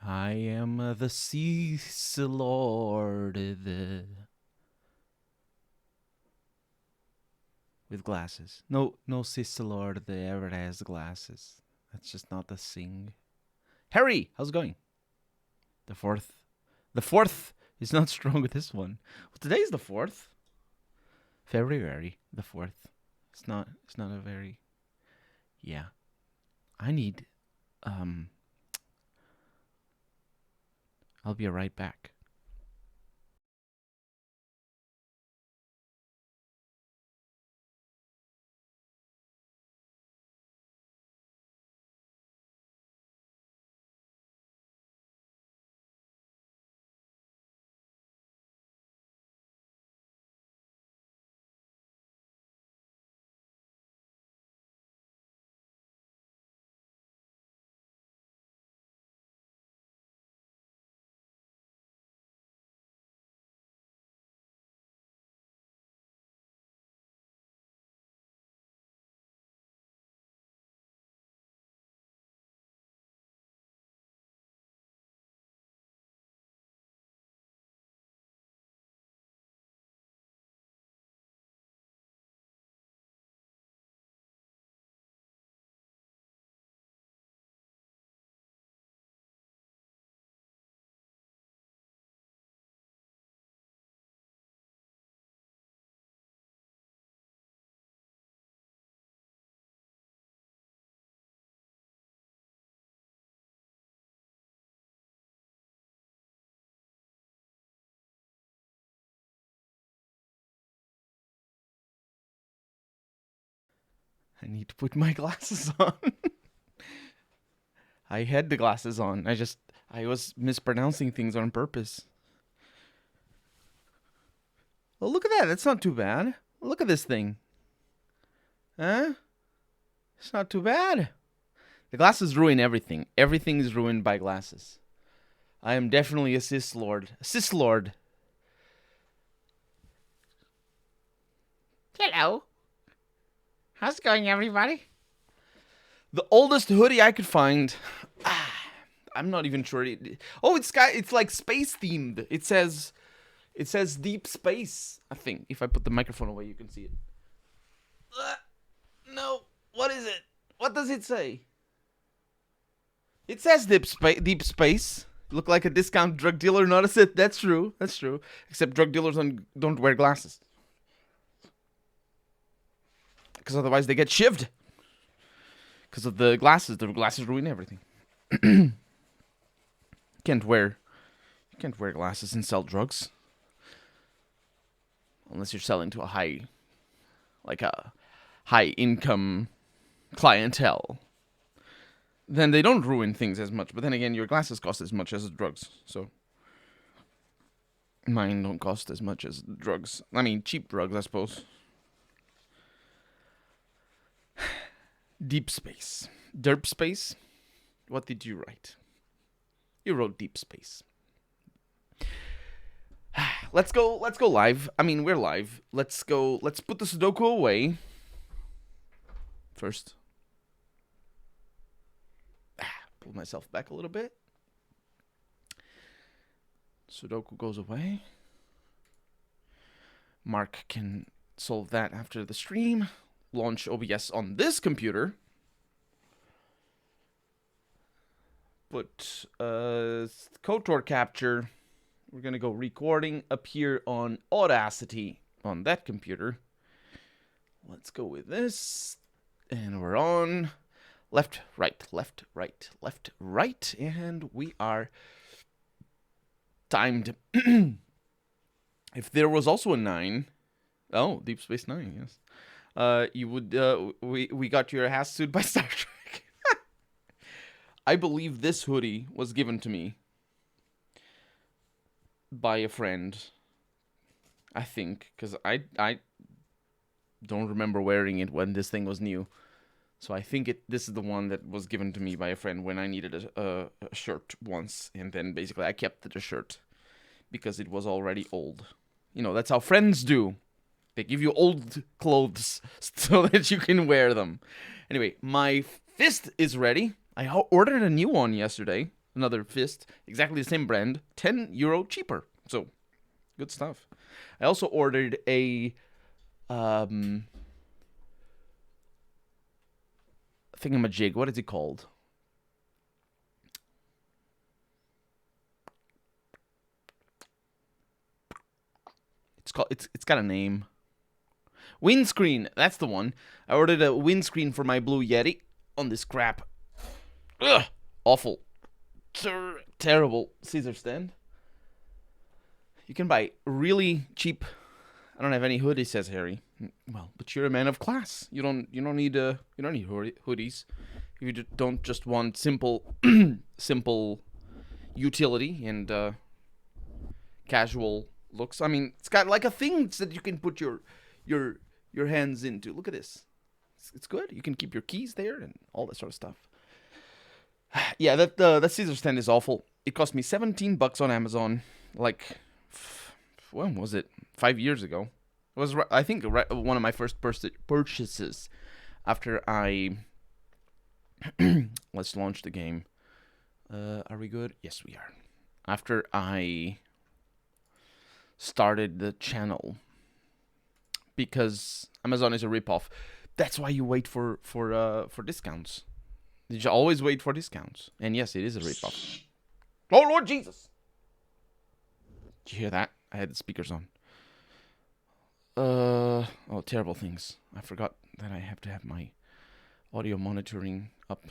I am the TSLRCM with glasses. No TSLRCM ever has glasses. That's just not the thing. Harry, how's it going? The fourth is not strong with this one. Well, today's the 4th. February the 4th. It's not a very. Yeah. I need. I'll be right back. I need to put my glasses on. I had the glasses on. I was mispronouncing things on purpose. Oh, look at that. That's not too bad. Look at this thing. Huh? It's not too bad. The glasses ruin everything. Everything is ruined by glasses. I am definitely a cis lord. Cis lord. Hello. How's it going, everybody? The oldest hoodie I could find. I'm not even sure. It's like space themed. It says deep space. I think if I put the microphone away, you can see it. No. What is it? What does it say? It says deep space. Look like a discount drug dealer. Notice it. That's true. Except drug dealers don't wear glasses. Because otherwise they get shivved. Because of the glasses. The glasses ruin everything. You can't wear glasses and sell drugs. Unless you're selling to a high income clientele. Then they don't ruin things as much. But then again, your glasses cost as much as drugs. So mine don't cost as much as drugs. I mean, cheap drugs, I suppose. Deep space. Derp space? What did you write? You wrote deep space. Let's go live. I mean, we're live. Let's put the Sudoku away. First. Pull myself back a little bit. Sudoku goes away. Mark can solve that after the stream. Launch OBS on this computer. Put KOTOR capture. We're going to go recording up here on Audacity on that computer. Let's go with this. And we're on. Left, right, left, right, left, right. And we are timed. If there was also a 9. Oh, Deep Space 9, yes. You would, we got your ass sued by Star Trek. I believe this hoodie was given to me by a friend. I think, because I don't remember wearing it when this thing was new. So I think this is the one that was given to me by a friend when I needed a shirt once. And then basically I kept the shirt because it was already old. You know, that's how friends do. They give you old clothes so that you can wear them. Anyway, my fist is ready. I ordered a new one yesterday. another fist, exactly the same brand, €10 cheaper. So, good stuff. I also ordered a thingamajig. What is it called? It's got a name. Windscreen. That's the one. I ordered a windscreen for my Blue Yeti on this crap. Ugh, awful. Terrible scissor stand. You can buy really cheap. I don't have any hoodies, says Harry. Well, but you're a man of class. You don't need hoodies. You don't just want simple utility and casual looks. I mean, it's got like a thing that you can put your hands into. Look at this. It's good. You can keep your keys there and all that sort of stuff. Yeah, that scissor stand is awful. It cost me $17 on Amazon. Like, when was it? 5 years ago. It was, I think, one of my first purchases after I let's launch the game. Are we good? Yes, we are. After I started the channel, because Amazon is a ripoff. That's why you wait for discounts. You should always wait for discounts. And yes, it is a ripoff. Oh, Lord Jesus! Did you hear that? I had the speakers on. Oh, terrible things. I forgot that I have to have my audio monitoring up.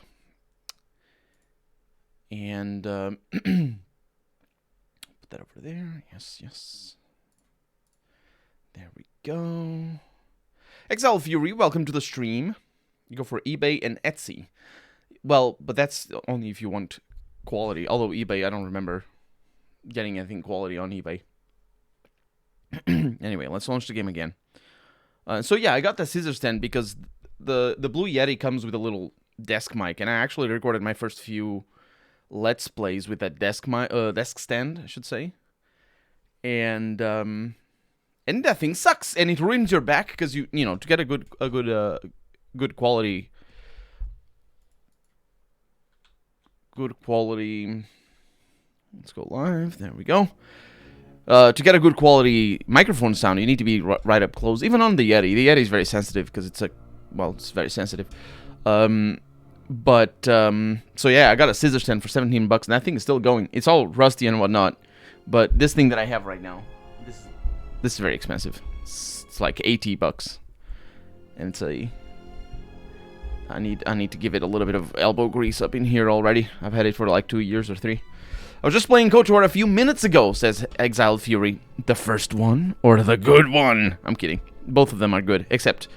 And put that over there. Yes. There we go. Exile Fury, welcome to the stream. You go for eBay and Etsy. Well, but that's only if you want quality. Although eBay, I don't remember getting anything quality on eBay. Anyway, let's launch the game again. So yeah, I got the scissor stand because the Blue Yeti comes with a little desk mic, and I actually recorded my first few Let's Plays with that desk stand, I should say. And that thing sucks, and it ruins your back because you know, to get a good quality. Let's go live. There we go. To get a good quality microphone sound, you need to be right up close. Even on the Yeti. The Yeti is very sensitive because it's very sensitive. So yeah, I got a scissor stand for $17, and that thing is still going. It's all rusty and whatnot, but this thing that I have right now, this is very expensive. It's like $80, and I need to give it a little bit of elbow grease up in here already. I've had it for like 2 years or 3. I was just playing KOTOR a few minutes ago, says Exile Fury. The first one or the good one? I'm kidding. Both of them are good, except...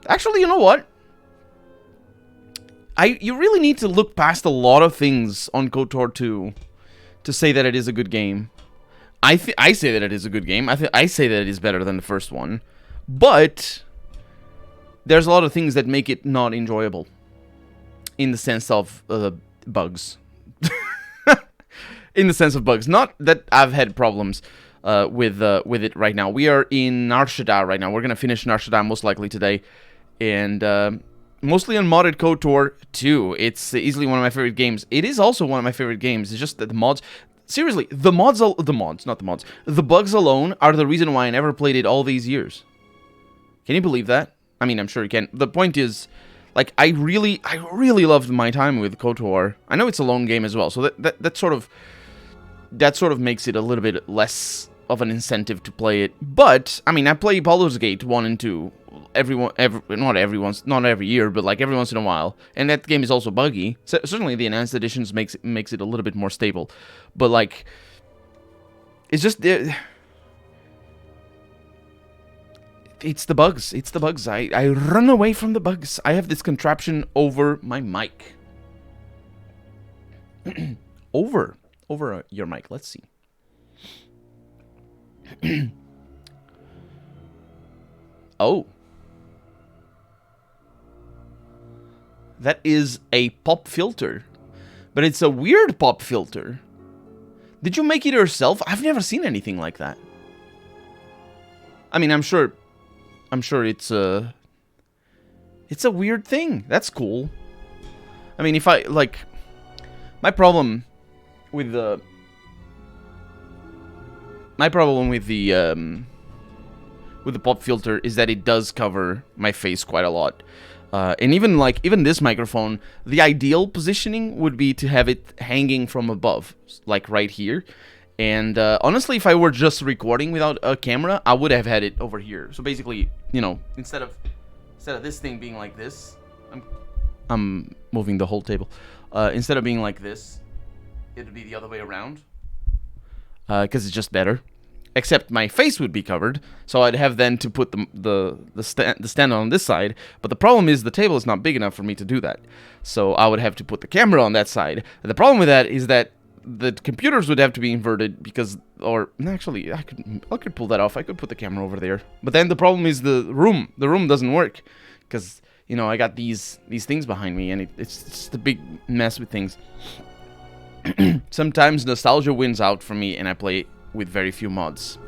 Actually, you know what? You really need to look past a lot of things on KOTOR 2 to say that it is a good game. I say that it is a good game. I say that it is better than the first one. But there's a lot of things that make it not enjoyable. In the sense of bugs. In the sense of bugs. Not that I've had problems with it right now. We are in Nar Shaddaa right now. We're going to finish Nar Shaddaa most likely today. And mostly on modded KOTOR 2. It's easily one of my favorite games. It is also one of my favorite games. It's just that the mods... Seriously, the bugs alone are the reason why I never played it all these years. Can you believe that? I mean, I'm sure you can. The point is... Like, I really loved my time with KOTOR. I know it's a long game as well, so that sort of makes it a little bit less of an incentive to play it. But I mean, I play Baldur's Gate 1 and 2 not every year, but like every once in a while, and that game is also buggy. So, certainly, the enhanced editions makes it a little bit more stable, but like, it's just It's the bugs. It's the bugs. I run away from the bugs. I have this contraption over my mic. over your mic. Let's see. Oh. That is a pop filter. But it's a weird pop filter. Did you make it yourself? I've never seen anything like that. I mean, I'm sure it's a weird thing. That's cool. I mean, if I, like... My problem with the pop filter is that it does cover my face quite a lot. And even this microphone, the ideal positioning would be to have it hanging from above, like right here. And honestly, if I were just recording without a camera, I would have had it over here. So basically, you know, instead of this thing being like this, I'm moving the whole table. Instead of being like this, it would be the other way around. Because it's just better. Except my face would be covered, so I'd have then to put the stand on this side. But the problem is the table is not big enough for me to do that. So I would have to put the camera on that side. And the problem with that is that the computers would have to be inverted because, or actually, I could pull that off. I could put the camera over there. But then the problem is the room. The room doesn't work because, you know, I got these things behind me, and it's just a big mess with things. Sometimes nostalgia wins out for me, and I play with very few mods.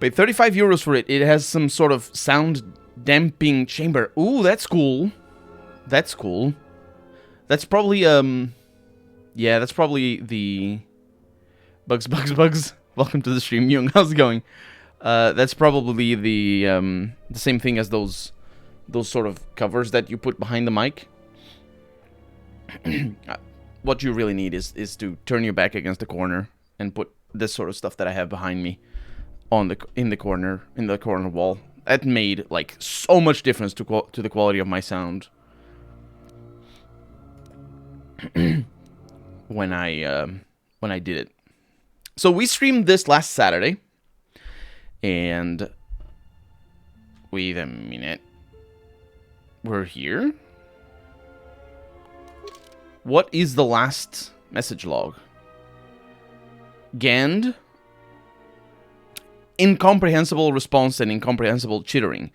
Paid 35 euros for it. It has some sort of sound damping chamber. Ooh, that's cool. That's cool. That's probably yeah, that's probably the Bugs. Welcome to the stream, Jung. How's it going? That's probably the same thing as those sort of covers that you put behind the mic. What you really need is to turn your back against the corner and put this sort of stuff that I have behind me in the corner wall. That made like so much difference to the quality of my sound when I did it. So we streamed this last Saturday, and wait a minute, we're here. What is the last message log? Gand, incomprehensible response and incomprehensible chittering.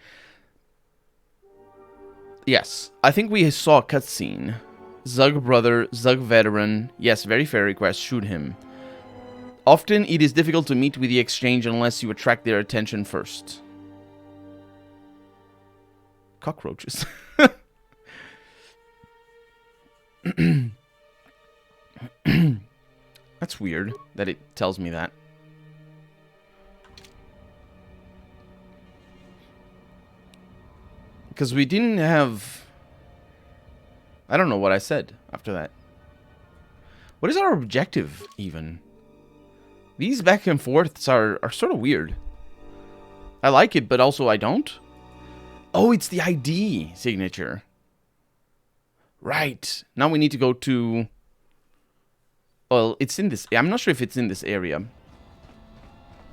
Yes, I think we saw a cutscene. Zug brother, Zug veteran. Yes, very fair request, shoot him. Often it is difficult to meet with the exchange unless you attract their attention first. Cockroaches. That's weird that it tells me that. Because we didn't have... I don't know what I said after that. What is our objective, even? These back and forths are sort of weird. I like it, but also I don't. Oh, it's the ID signature. Right. Now we need to go to... Well, it's in this... I'm not sure if it's in this area.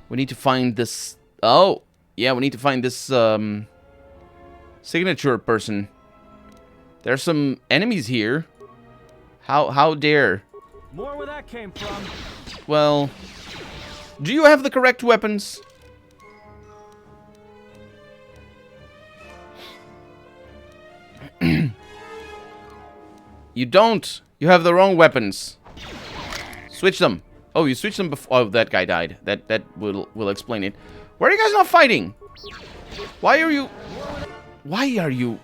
We need to find this... Oh, yeah, we need to find this signature person. There's some enemies here. How dare? More where that came from. Well, do you have the correct weapons? You don't. You have the wrong weapons. Switch them. Oh, you switched them before. Oh, that guy died. That will explain it. Why are you guys not fighting? Why are you?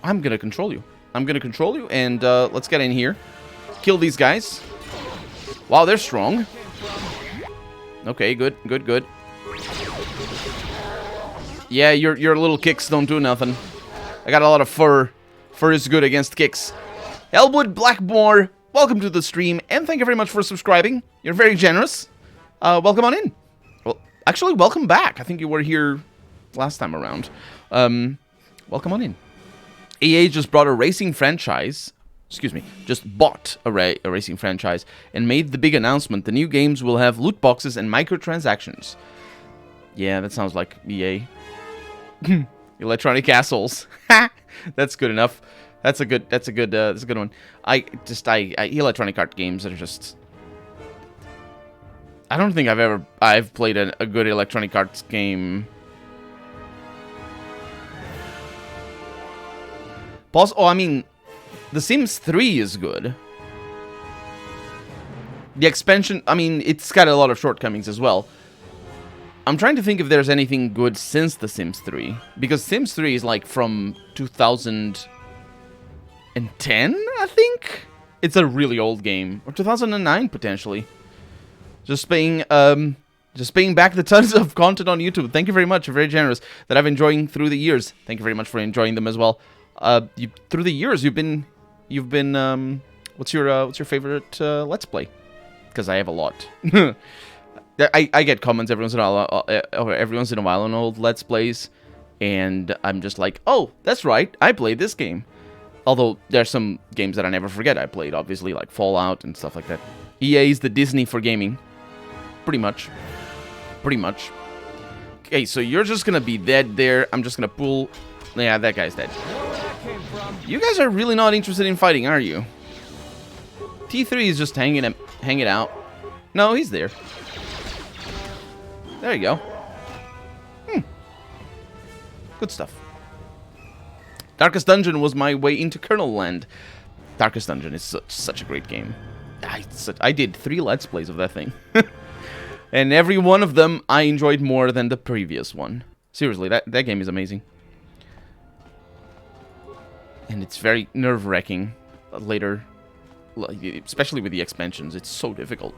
I'm gonna control you. I'm gonna control you, and let's get in here. Kill these guys. Wow, they're strong. Okay, good. Yeah, your little kicks don't do nothing. I got a lot of fur. Fur is good against kicks. Elwood Blackmore, welcome to the stream, and thank you very much for subscribing. You're very generous. Welcome on in. Well, actually, welcome back. I think you were here last time around. Welcome on in. EA just brought a racing franchise. Excuse me, just bought a racing franchise and made the big announcement. The new games will have loot boxes and microtransactions. Yeah, that sounds like EA. Electronic assholes. That's good enough. That's a good one. Electronic art games are just... I don't think I've played a good Electronic Arts game. Oh, I mean, The Sims 3 is good. The expansion, I mean, it's got a lot of shortcomings as well. I'm trying to think if there's anything good since The Sims 3. Because Sims 3 is like from 2010, I think? It's a really old game. Or 2009, potentially. Just paying back the tons of content on YouTube. Thank you very much. You're very generous. That I've enjoying through the years. Thank you very much for enjoying them as well. Through the years, you've been. What's your favorite Let's Play? Because I have a lot. I get comments every once in a while on old Let's Plays, and I'm just like, oh, that's right, I played this game. Although there's some games that I never forget I played, obviously, like Fallout and stuff like that. EA is the Disney for gaming. Pretty much. Okay, so you're just gonna be dead there. I'm just gonna pull... Yeah, that guy's dead. You guys are really not interested in fighting, are you? T3 is just hanging out. No, he's there. There you go. Good stuff. Darkest Dungeon was my way into Kernel Land. Darkest Dungeon is such a great game. I did 3 Let's Plays of that thing. And every one of them I enjoyed more than the previous one. Seriously, that game is amazing. And it's very nerve-wracking later. Especially with the expansions. It's so difficult.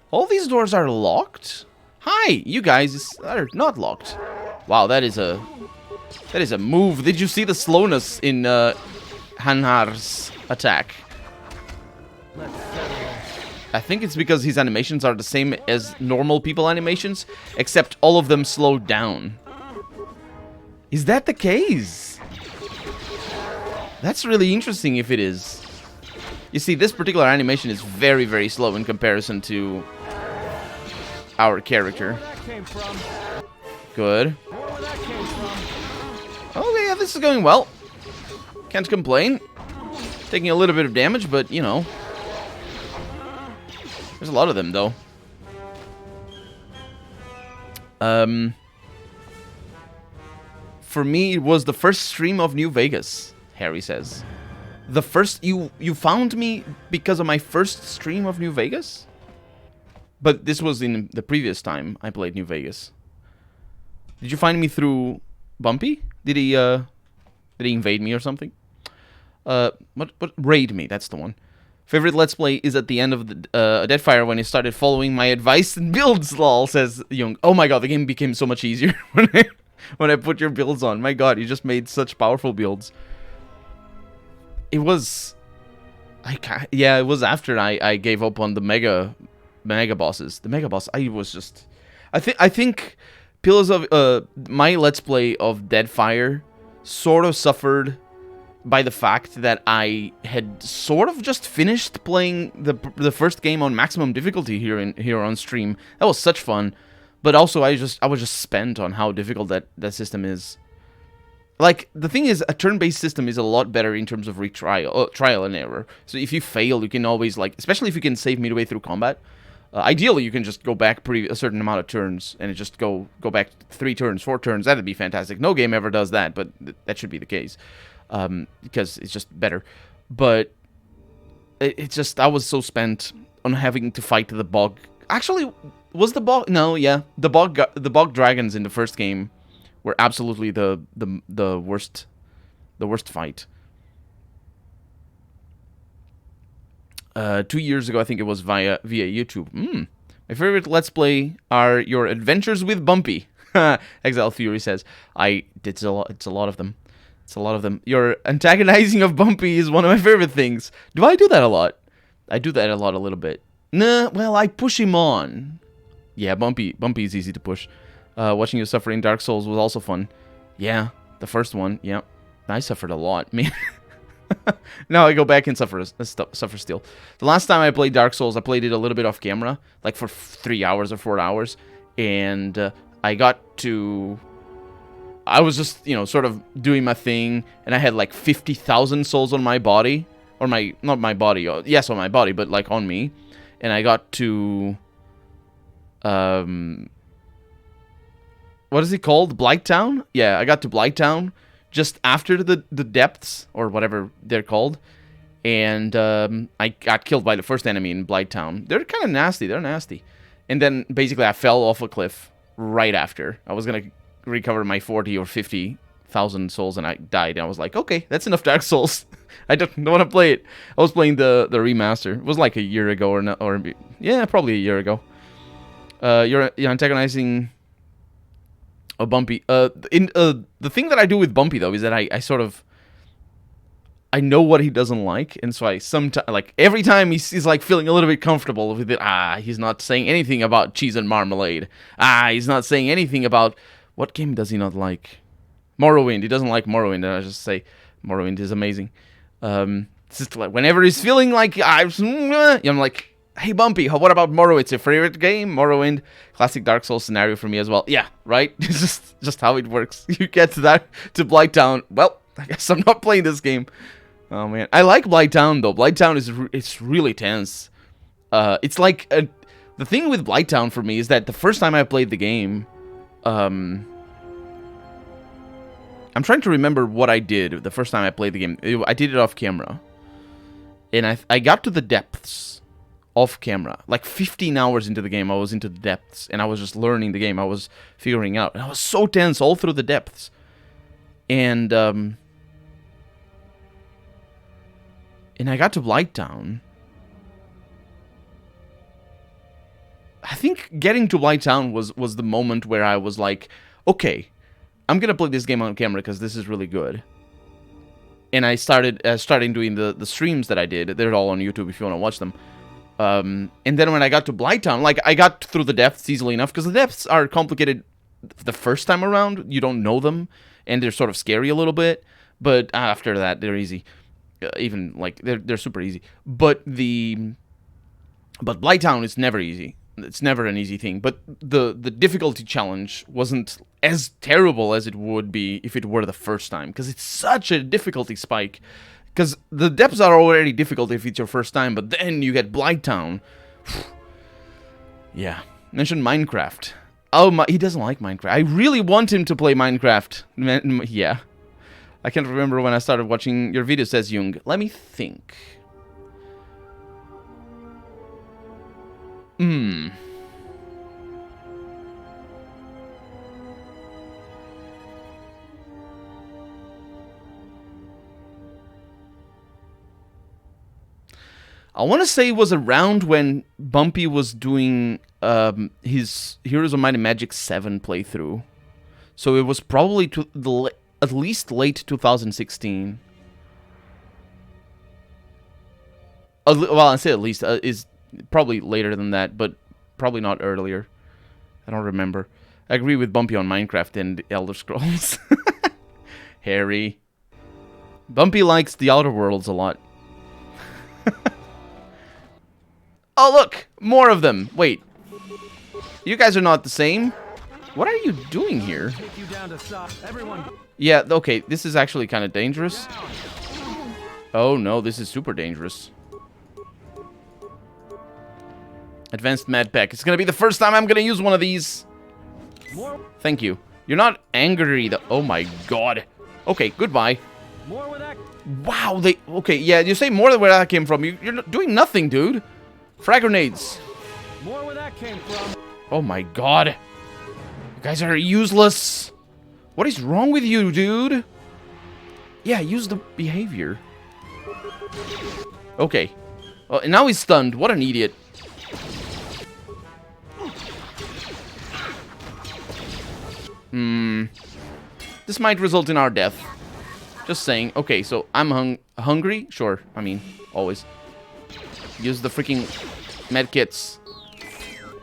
All these doors are locked? Hi, you guys are not locked. Wow, that is a move. Did you see the slowness in Hanhar's attack? I think it's because his animations are the same as normal people animations, except all of them slow down. Is that the case? That's really interesting if it is. You see, this particular animation is very, very slow in comparison to our character. Good. Okay, yeah, this is going well. Can't complain. Taking a little bit of damage, but, you know. There's a lot of them, though. For me, it was the first stream of New Vegas, Harry says. The first... You found me because of my first stream of New Vegas? But this was in the previous time I played New Vegas. Did you find me through Bumpy? Did he invade me or something? What raid me? That's the one. Favorite Let's Play is at the end of the Deadfire when he started following my advice and builds. Lol, says Young. Oh my god, the game became so much easier when I put your builds on. My god, you just made such powerful builds. It was... Yeah, it was after I gave up on the mega bosses. The mega boss, I was just... I think Pillars of... my Let's Play of Deadfire sort of suffered by the fact that I had sort of just finished playing the first game on maximum difficulty here on stream. That was such fun, but also I was just spent on how difficult that system is. Like, the thing is, a turn-based system is a lot better in terms of trial and error. So if you fail, you can always, like, especially if you can save midway through combat. Ideally, you can just go back a certain amount of turns and just go back 3 turns, 4 turns. That'd be fantastic. No game ever does that, but that should be the case. Because it's just better. But it's just, I was so spent on having to fight the bog. Actually, was the bog? No, yeah, the bog dragons in the first game were absolutely the worst fight. 2 years ago, I think it was via YouTube. My favorite Let's Play are your adventures with Bumpy. Exile Fury says, it's a lot of them. It's a lot of them. Your antagonizing of Bumpy is one of my favorite things. Do I do that a lot? I do that a little bit. Nah, well, I push him on. Yeah, Bumpy is easy to push. Watching you suffer in Dark Souls was also fun. Yeah, the first one, yeah. I suffered a lot, man. Now I go back and suffer still. The last time I played Dark Souls, I played it a little bit off camera, like for 3 hours or 4 hours. And I got to... I was just, sort of doing my thing, and I had like 50,000 souls on my body. Or not my body, yes, on my body, but like on me. And I got to... what is it called? Blighttown? Yeah, I got to Blighttown just after the depths, or whatever they're called. And I got killed by the first enemy in Blighttown. They're kind of nasty, they're nasty. And then basically I fell off a cliff right after. I was going to recover my 40 or 50 1,000 souls and I died. And I was like, okay, that's enough Dark Souls. I don't want to play it. I was playing the remaster. It was like a year ago or yeah, probably a year ago. You're antagonizing a Bumpy. The thing that I do with Bumpy though is that I sort of I know what he doesn't like, and so I sometimes like every time he's like feeling a little bit comfortable with it. He's not saying anything about cheese and marmalade. He's not saying anything about what game does he not like? Morrowind. He doesn't like Morrowind, and I just say Morrowind is amazing. It's just like whenever he's feeling like I'm like, hey Bumpy, what about Morrowind? It's your favorite game, Morrowind, classic Dark Souls scenario for me as well. Yeah, right. It's just how it works. You get to Blighttown. Well, I guess I'm not playing this game. Oh man, I like Blighttown though. Blighttown it's really tense. It's like the thing with Blighttown for me is that the first time I played the game, I'm trying to remember what I did the first time I played the game. I did it off camera, and I got to the depths off camera. Like 15 hours into the game, I was into the depths, and I was just learning the game. I was figuring out, and I was so tense all through the depths, and I got to Blighttown. I think getting to Blighttown was the moment where I was like, okay, I'm gonna play this game on camera because this is really good. And I started doing the streams that I did. They're all on YouTube if you want to watch them. And then when I got to Blighttown, like I got through the depths easily enough because the depths are complicated the first time around. You don't know them, and they're sort of scary a little bit. But after that, they're easy. Even like they're super easy. But Blighttown is never easy. It's never an easy thing. But the difficulty challenge wasn't as terrible as it would be if it were the first time, because it's such a difficulty spike. Because the depths are already difficult if it's your first time, but then you get Blighttown. Yeah. Mention Minecraft. Oh, he doesn't like Minecraft. I really want him to play Minecraft. Yeah. I can't remember when I started watching your video, says Jung. Let me think. I want to say it was around when Bumpy was doing his Heroes of Might and Magic 7 playthrough. So it was probably at least late 2016. Well, I say at least is probably later than that, but probably not earlier. I don't remember. I agree with Bumpy on Minecraft and Elder Scrolls. Harry. Bumpy likes the Outer Worlds a lot. Oh, look! More of them! Wait. You guys are not the same? What are you doing here? Yeah, okay, this is actually kind of dangerous. Oh no, this is super dangerous. Advanced Med Pack. It's gonna be the first time I'm gonna use one of these. Thank you. You're not angry though. Oh my god. Okay, goodbye. Wow, okay, yeah, you say more than where that came from. You're doing nothing, dude. Frag grenades. More where that came from. Oh my god. You guys are useless. What is wrong with you, dude? Yeah, use the behavior. Okay. Well, and now he's stunned. What an idiot. This might result in our death. Just saying. Okay, so I'm hungry? Sure. I mean, always. Use the freaking medkits.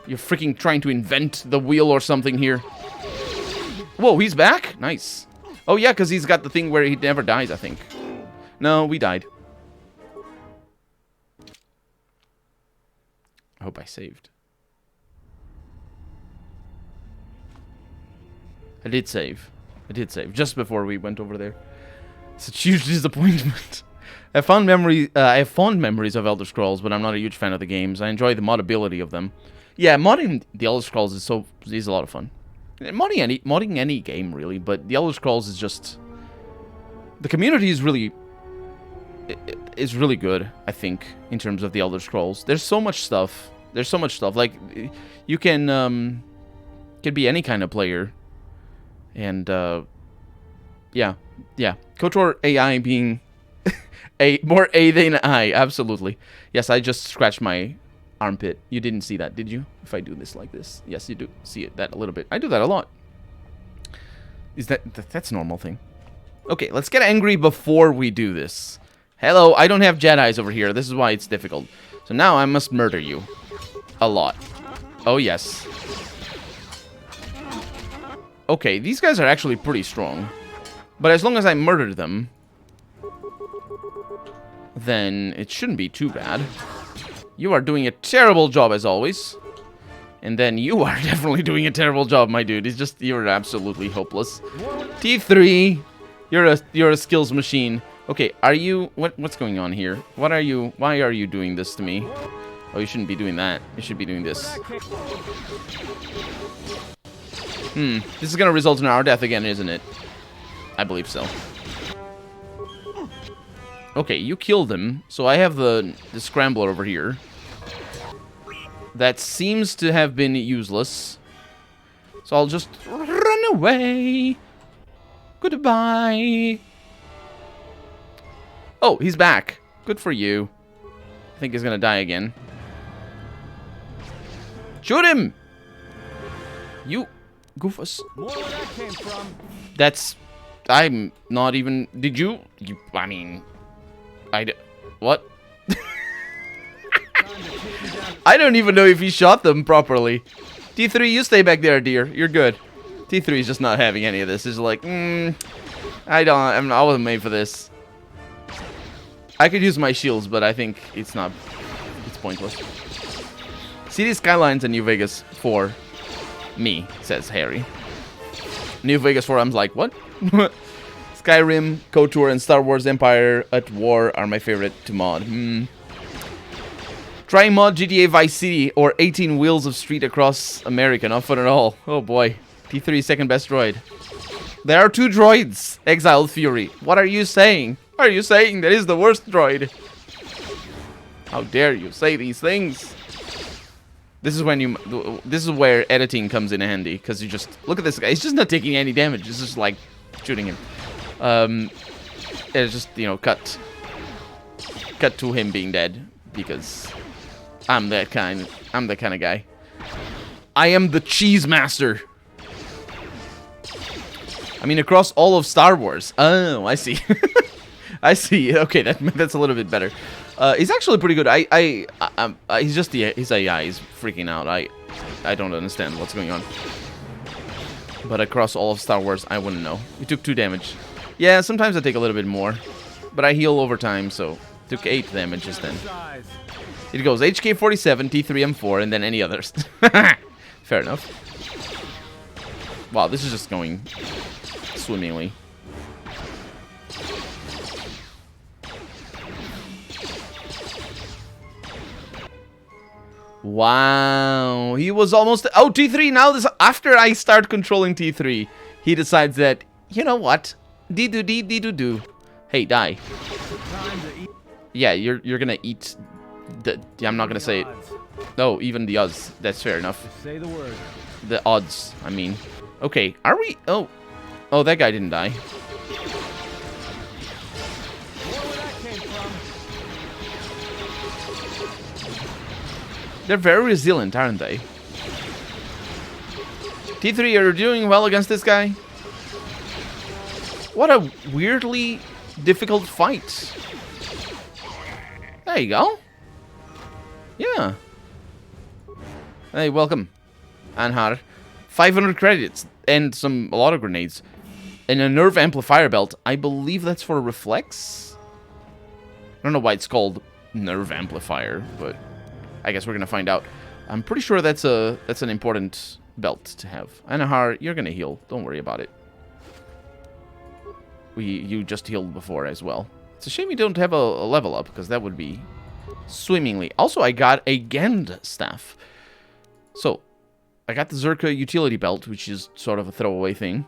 You're freaking trying to invent the wheel or something here. Whoa, he's back? Nice. Oh, yeah, because he's got the thing where he never dies, I think. No, we died. I hope I saved. I did save. Just before we went over there. It's a huge disappointment. I have fond memories of Elder Scrolls, but I'm not a huge fan of the games. I enjoy the modability of them. Yeah, modding the Elder Scrolls is a lot of fun. Modding any game really, but the Elder Scrolls is just, the community is really good, I think, in terms of the Elder Scrolls. There's so much stuff. Like you can be any kind of player, and Yeah. KOTOR AI being more A than I. Absolutely. Yes, I just scratched my armpit. You didn't see that, did you? If I do this like this. Yes, you do see it that a little bit. I do that a lot. Is that's a normal thing? Okay, let's get angry before we do this. Hello, I don't have Jedis over here. This is why it's difficult. So now I must murder you. A lot. Oh, yes. Okay, these guys are actually pretty strong. But as long as I murder them, then it shouldn't be too bad. You are doing a terrible job, as always. And then you are definitely doing a terrible job, my dude. It's just, you're absolutely hopeless. T3, you're a skills machine. Okay, are you, what's going on here? What are you, why are you doing this to me? Oh, you shouldn't be doing that. You should be doing this. This is gonna result in our death again, isn't it? I believe so. Okay, you killed him, so I have the scrambler over here. That seems to have been useless. So I'll just run away. Goodbye. Oh, he's back. Good for you. I think he's gonna die again. Shoot him! You goofus. More where that came from. That's... I'm not even... Did you... I mean... What? I don't even know if he shot them properly. T3, you stay back there, dear. You're good. T3 is just not having any of this. He's like, I wasn't made for this. I could use my shields, but I think it's pointless. City Skylines and New Vegas for me, says Harry. New Vegas 4, I'm like, what? Skyrim, KOTOR, and Star Wars Empire at War are my favorite to mod. Try mod GTA Vice City or 18 Wheels of Street Across America. Not fun at all. Oh boy. T3 second best droid. There are 2 droids. Exiled Fury. What are you saying? Are you saying that is the worst droid? How dare you say these things? This is when this is where editing comes in handy, because you just look at this guy. He's just not taking any damage. It's just like shooting him. It's just, you know, cut to him being dead, because I'm that kind of guy. I am the cheese master. I mean, across all of Star Wars. Oh, I see. I see. Okay, that's a little bit better. He's actually pretty good. He's just his AI is freaking out. I don't understand what's going on. But across all of Star Wars, I wouldn't know. He took 2 damage. Yeah, sometimes I take a little bit more, but I heal over time, so took 8 damage just then. It goes HK47, T3M4, and then any others. Fair enough. Wow, this is just going swimmingly. Wow, he was almost... Oh, T3, now this... After I start controlling T3, he decides that, you know what? Dee-doo-dee-dee-doo-doo. Hey, die. Yeah, you're gonna eat... I'm not gonna say it. No, even the odds. That's fair enough. Say the word. The odds, I mean. Okay, are we... Oh, that guy didn't die. They're very resilient, aren't they? T3, you're doing well against this guy. What a weirdly difficult fight. There you go. Yeah. Hey, welcome. Anhar. 500 credits and a lot of grenades. And a nerve amplifier belt. I believe that's for reflex. I don't know why it's called nerve amplifier, but I guess we're gonna find out. I'm pretty sure that's an important belt to have. Anahar, you're gonna heal. Don't worry about it. You just healed before as well. It's a shame you don't have a level up, because that would be swimmingly. Also, I got a Gend staff. So, I got the Zerka utility belt, which is sort of a throwaway thing.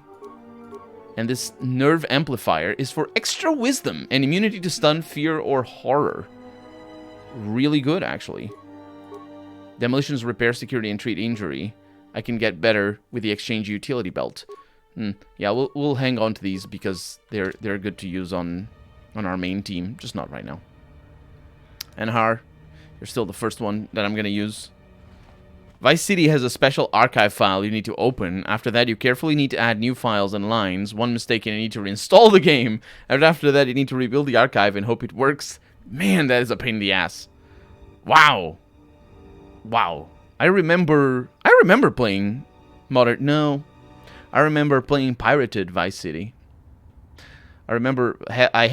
And this nerve amplifier is for extra wisdom and immunity to stun, fear, or horror. Really good, actually. Demolitions, repair, security, and treat injury. I can get better with the exchange utility belt. Yeah, we'll hang on to these because they're good to use on our main team, just not right now. And Har, you're still the first one that I'm gonna use. Vice City has a special archive file you need to open. After that, you carefully need to add new files and lines. One mistake and you need to reinstall the game. And after that, you need to rebuild the archive and hope it works. Man, that is a pain in the ass. Wow. Wow. I remember playing modern. No, I remember playing pirated Vice City. I remember I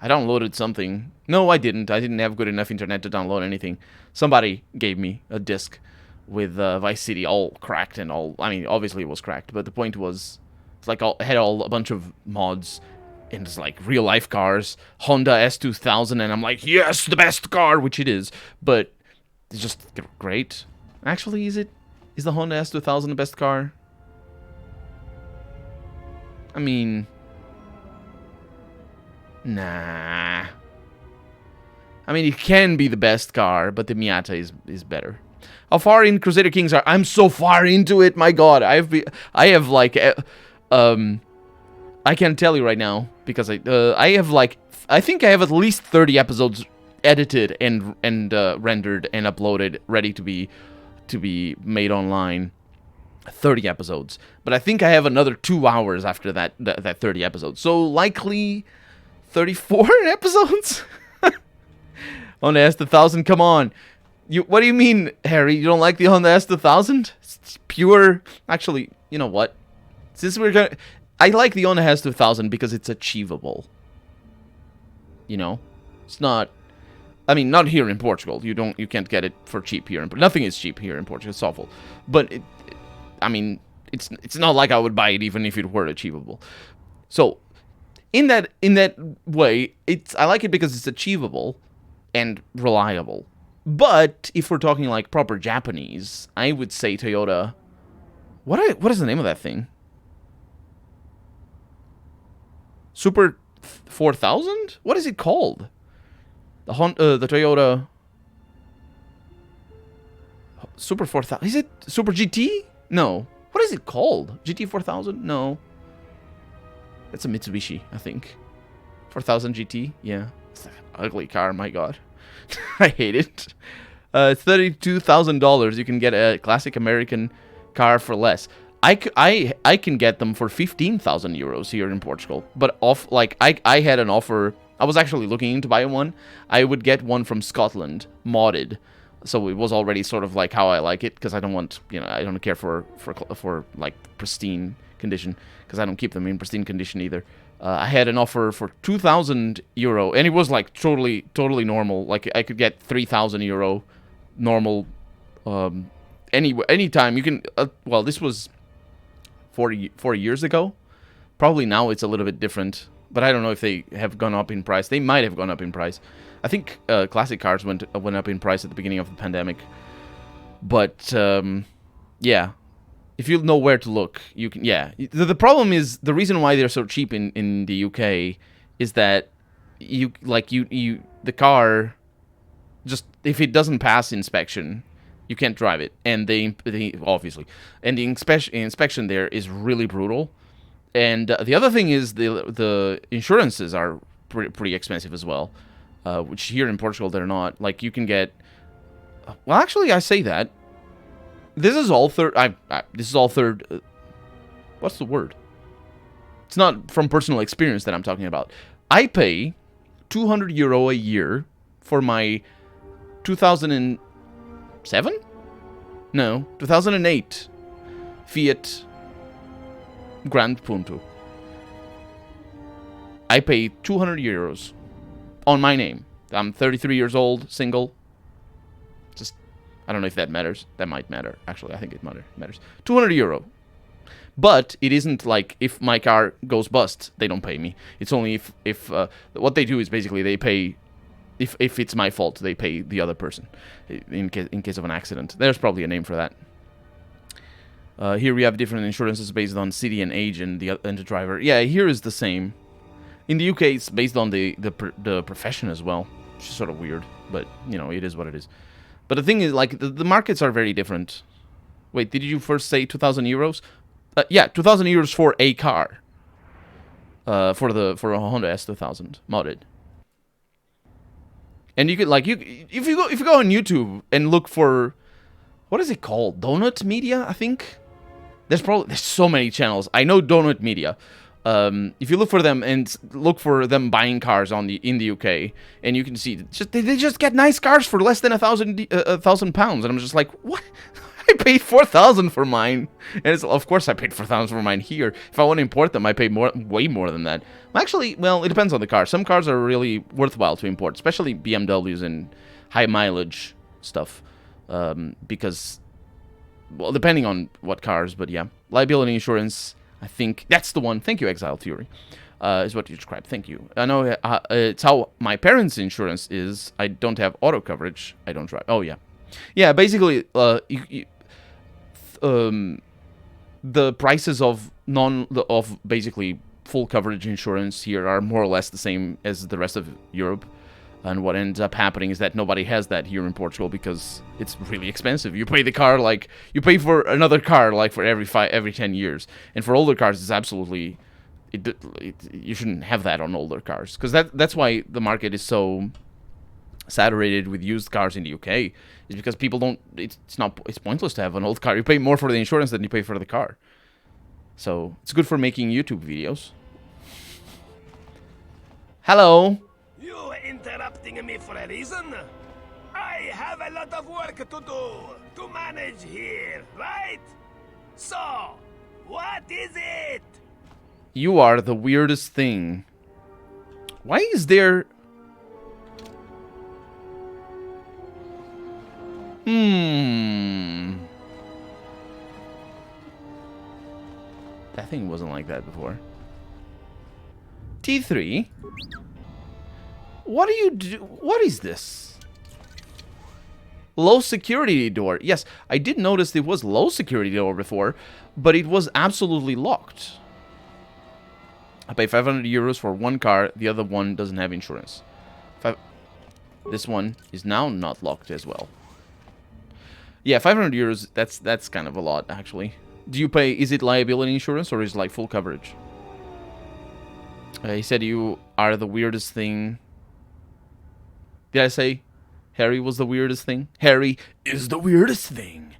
downloaded something. No, I didn't. I didn't have good enough internet to download anything. Somebody gave me a disc with Vice City all cracked and all. I mean, obviously it was cracked, but the point was, it's like it had a bunch of mods. And it's like real life cars, Honda S2000, and I'm like, yes, the best car, which it is. But it's just great. Actually, is the Honda S2000 the best car? I mean, nah. I mean, it can be the best car, but the Miata is better. How far in Crusader Kings are? I'm so far into it. My God, I have like, I can't tell you right now because I have like, I think I have at least 30 episodes edited and rendered and uploaded, ready to be made online. 30 episodes, but I think I have another 2 hours after that 30 episodes. So likely 34 episodes. Honda S2000, come on. What do you mean, Harry? You don't like the Honda S2000? It's pure. Actually, you know what? Since I like the Honda S2000 because it's achievable. You know, it's not. I mean, not here in Portugal. You can't get it for cheap here. Nothing is cheap here in Portugal. It's awful. But I mean, it's not like I would buy it even if it were achievable. So, in that way, I like it because it's achievable and reliable. But if we're talking like proper Japanese, I would say Toyota. What is the name of that thing? Super 4000? What is it called? The Toyota Super 4000. Is it Super GT? No. What is it called? GT 4000? No. That's a Mitsubishi, I think. 4000 GT? Yeah. It's an ugly car, my God. I hate it. It's $32,000. You can get a classic American car for less. I can get them for 15,000 euros here in Portugal. But I had an offer. I was actually looking into buying one. I would get one from Scotland, modded. So it was already sort of like how I like it, because I don't want, I don't care for like pristine condition, because I don't keep them in pristine condition either. I had an offer for 2,000 euro, and it was like totally normal. Like I could get 3,000 euro normal anytime. You can. Well, this was 4 years ago. Probably now it's a little bit different, but I don't know if they have gone up in price. They might have gone up in price. I think classic cars went up in price at the beginning of the pandemic. But yeah, if you know where to look, you can. Yeah, the problem is the reason why they're so cheap in the UK is that the car, just if it doesn't pass inspection, you can't drive it, and they obviously, and the inspection there is really brutal. And the other thing is the insurances are pretty expensive as well, which here in Portugal they're not. Like you can get. Well, actually, I say that. This is all third. This is all third. What's the word? It's not from personal experience that I'm talking about. I pay 200 euro a year for my 2007? No, 2008 Fiat Grand Punto. I pay 200 euros on my name. I'm 33 years old, single. Just, I don't know if that matters. That might matter. Actually, I think it matters. 200 euro. But it isn't like if my car goes bust, they don't pay me. It's only if what they do is basically they pay, if it's my fault, they pay the other person in case of an accident. There's probably a name for that. Here we have different insurances based on city and age and the driver. Yeah, here is the same. In the UK, it's based on the profession as well, which is sort of weird, but it is what it is. But the thing is, like, the markets are very different. Wait, did you first say 2,000 euros? Yeah, 2,000 euros for a car. For a Honda S2000 modded. And you could like if you go on YouTube and look for, what is it called? Donut Media, I think. There's so many channels. I know Donut Media. If you look for them and look for them buying cars in the UK, and you can see they just get nice cars for less than £1,000, and I'm just like, what? I paid 4,000 for mine, and of course I paid 4,000 for mine here. If I want to import them, I pay way more than that. Actually, well, it depends on the car. Some cars are really worthwhile to import, especially BMWs and high mileage stuff, because, well, depending on what cars, but yeah, liability insurance. I think that's the one. Thank you, Exile Fury, is what you described. Thank you. I know it's how my parents' insurance is. I don't have auto coverage. I don't drive. Oh yeah, yeah. Basically, the prices of basically full coverage insurance here are more or less the same as the rest of Europe. And what ends up happening is that nobody has that here in Portugal because it's really expensive. You pay the car like you pay for another car like for every 10 years, and for older cars, it's absolutely you shouldn't have that on older cars because that's why the market is so saturated with used cars in the UK. Is because people don't. It's pointless to have an old car. You pay more for the insurance than you pay for the car. So it's good for making YouTube videos. Hello. You interrupting me for a reason? I have a lot of work to do, to manage here, right? So, what is it? You are the weirdest thing. Why is there... That thing wasn't like that before. T3? What do you do? What is this? Low security door. Yes, I did notice it was low security door before, but it was absolutely locked. I pay 500 euros for one car. The other one doesn't have insurance. This one is now not locked as well. Yeah, 500 euros. That's kind of a lot, actually. Do you pay? Is it liability insurance or is it like full coverage? He said you are the weirdest thing. Did I say Harry was the weirdest thing? Harry is the weirdest thing.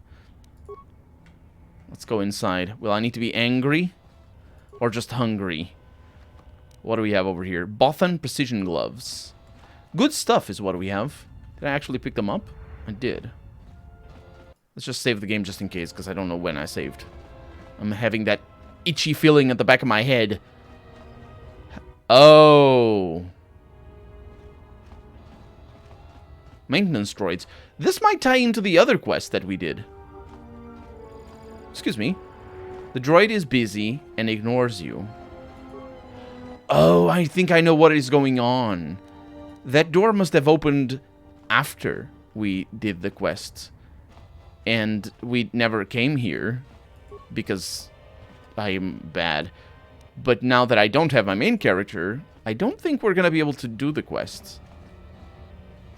Let's go inside. Will I need to be angry or just hungry? What do we have over here? Bothan precision gloves. Good stuff is what we have. Did I actually pick them up? I did. Let's just save the game just in case, because I don't know when I saved. I'm having that itchy feeling at the back of my head. Oh. Maintenance droids. This might tie into the other quest that we did. Excuse me. The droid is busy and ignores you. Oh, I think I know what is going on. That door must have opened after we did the quest. And we never came here because I am bad. But now that I don't have my main character, I don't think we're going to be able to do the quests.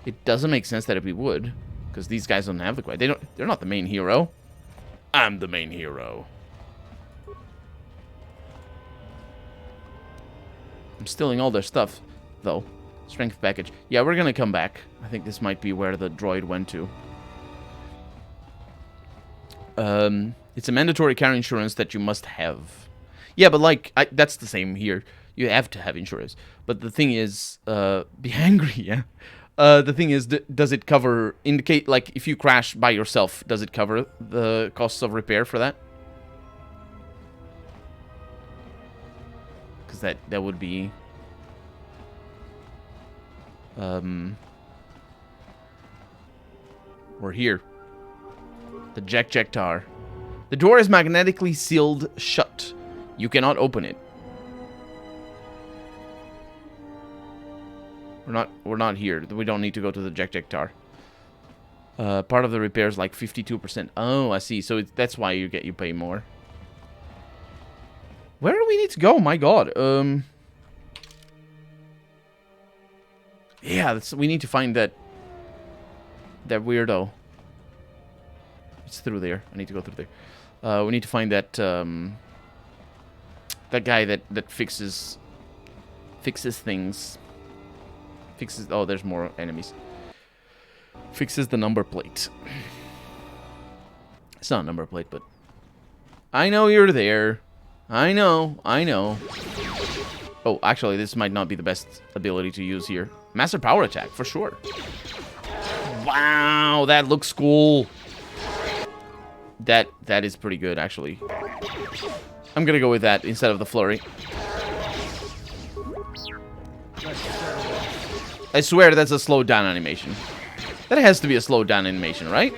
It doesn't make sense that we would, because these guys don't have the quest. They're not the main hero. I'm the main hero. I'm stealing all their stuff, though. Strength package. Yeah, we're gonna come back. I think this might be where the droid went to. It's a mandatory car insurance that you must have. Yeah, but like, that's the same here. You have to have insurance. But the thing is, be angry, yeah? The thing is, does it cover, indicate, like, if you crash by yourself, does it cover the costs of repair for that? Because that would be... we're here. The Jack-Jack-Tar. The door is magnetically sealed shut. You cannot open it. We're not here. We don't need to go to the Jack-Jack-Tar. Part of the repair is like 52%. Oh, I see. So that's why you pay more. Where do we need to go? My God. Yeah, we need to find that weirdo. It's through there. I need to go through there. We need to find that That guy that fixes things. Oh, there's more enemies. Fixes the number plate. It's not a number plate, but I know you're there. I know. Oh, actually, this might not be the best ability to use here. Master power attack, for sure. Wow, that looks cool. That is pretty good, actually. I'm gonna go with that instead of the flurry. I swear that's a slowed down animation. That has to be a slowed down animation, right?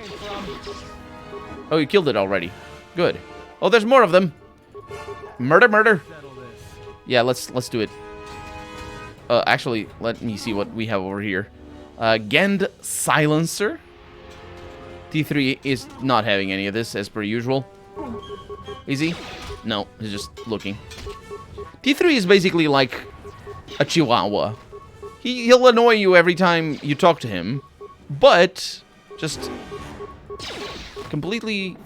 Oh, you killed it already. Good. Oh, there's more of them. Murder. Yeah, let's do it. Actually, let me see what we have over here. Gend Silencer. T3 is not having any of this, as per usual. Is he? No, he's just looking. T3 is basically like a chihuahua. He'll annoy you every time you talk to him, but just completely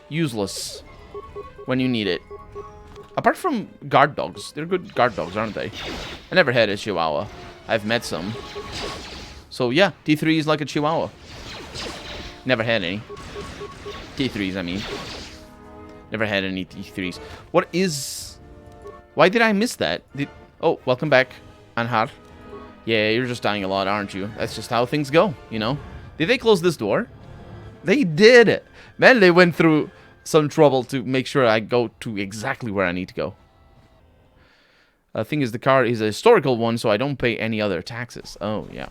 useless when you need it. Apart from guard dogs. They're good guard dogs, aren't they? I never had a chihuahua. I've met some. So yeah, T3 is like a chihuahua. Never had any. T3s, I mean. Never had any T3s. What is... Why did I miss that? Oh, welcome back, Anhar. Yeah, you're just dying a lot, aren't you? That's just how things go, you know? Did they close this door? They did! Man, they went through some trouble to make sure I go to exactly where I need to go. Thing is, the car is a historical one, so I don't pay any other taxes. Oh, yeah.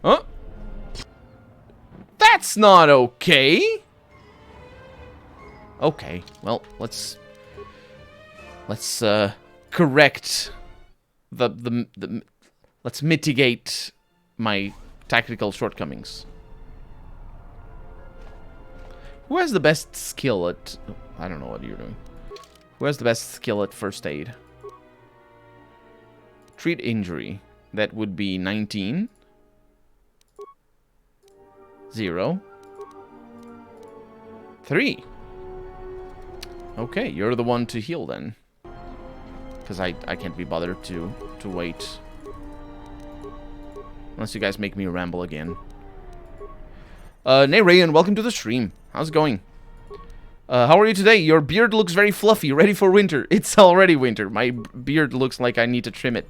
Huh? That's not okay! Okay, well, let's correct let's mitigate my tactical shortcomings. Who has the best skill at... Oh, I don't know what you're doing. Who has the best skill at first aid? Treat injury. That would be 19. 0. 3. Okay, you're the one to heal then. Because I can't be bothered to wait. Unless you guys make me ramble again. Nayrayan, welcome to the stream. How's it going? How are you today? Your beard looks very fluffy, ready for winter. It's already winter. My beard looks like I need to trim it,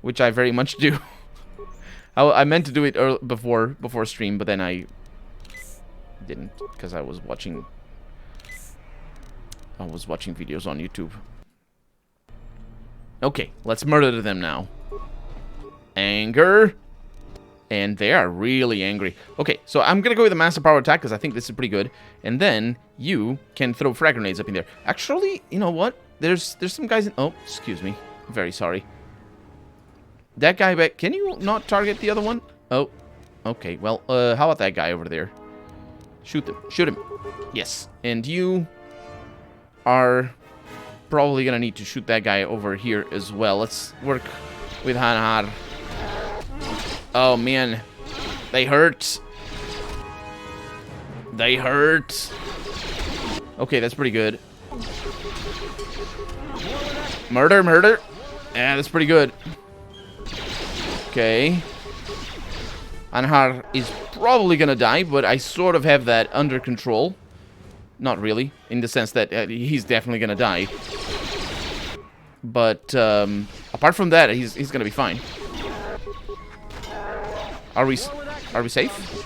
which I very much do. I meant to do it before stream, but then I didn't because I was watching videos on YouTube. Okay, let's murder them now. Anger. And they are really angry. Okay, so I'm gonna go with the Master Power Attack because I think this is pretty good. And then you can throw frag grenades up in there. Actually, you know what? There's some guys in... Oh, excuse me. Very sorry. That guy back... Can you not target the other one? Oh, okay. Well, how about that guy over there? Shoot them. Shoot him. Yes. And you are probably gonna need to shoot that guy over here as well. Let's work with Hanhar. Oh, man. They hurt. They hurt. Okay, that's pretty good. Murder. Yeah, that's pretty good. Okay. Anhar is probably gonna die, but I sort of have that under control. Not really, in the sense that he's definitely gonna die. But, apart from that, he's gonna be fine. Are we safe?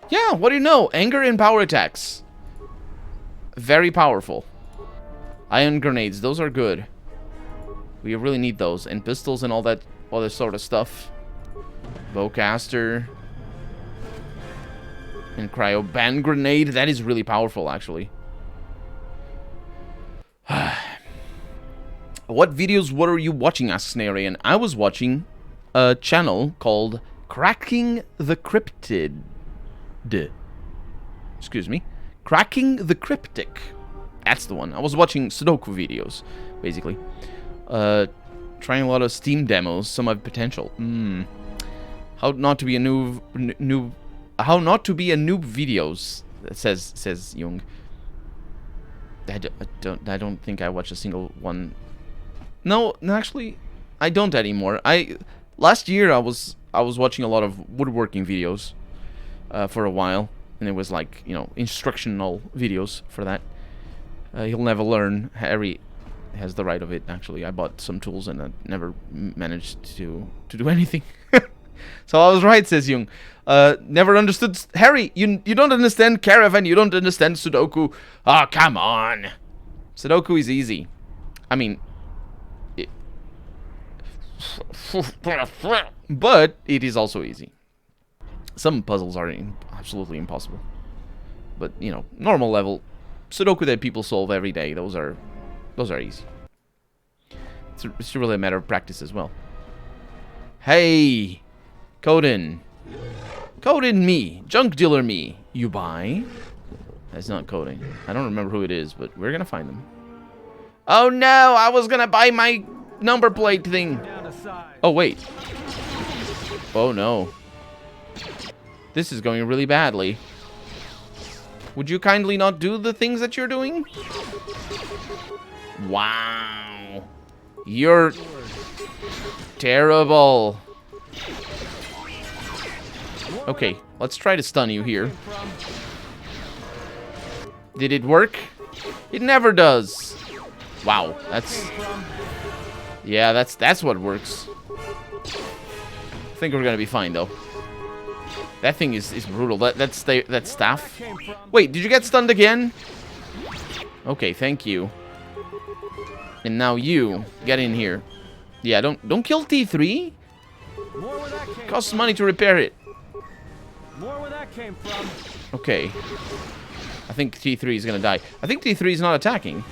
Yeah, what do you know? Anger and power attacks. Very powerful. Ion grenades, those are good. We really need those. And pistols and all that other sort of stuff. Bowcaster. And cryo band grenade, that is really powerful, actually. What videos were you watching, asks Narian? I was watching a channel called Cracking the Cryptid. Excuse me. Cracking the Cryptic. That's the one. I was watching Sudoku videos, basically. Trying a lot of Steam demos, some have potential. How not to be a noob videos. says Jung. I don't think I watched a single one. No, actually, I don't anymore. Last year I was watching a lot of woodworking videos for a while, and it was like, you know, instructional videos for that. He'll never learn. Harry has the right of it. Actually, I bought some tools and I never managed to do anything. So I was right, says Jung. Never understood. Harry, you don't understand Caravan. You don't understand Sudoku. Ah, oh, come on. Sudoku is easy. I mean, but it is also easy. Some puzzles are absolutely impossible. But, you know, normal level Sudoku that people solve every day, those are easy. It's really a matter of practice as well. Hey, Coden. Coden me. Junk dealer me. You buy? That's not coding. I don't remember who it is, but we're gonna find them. Oh no, I was gonna buy my number plate thing. Oh wait. Oh no. This is going really badly. Would you kindly not do the things that you're doing? Wow. You're terrible. Okay, let's try to stun you here. Did it work? It never does. Wow, that's... Yeah, that's what works. I think we're gonna be fine, though. That thing is brutal. That staff. Wait, did you get stunned again? Okay, thank you. And now you get in here. Yeah, don't kill T3. Costs money to repair it. Okay. I think T3 is gonna die. I think T3 is not attacking.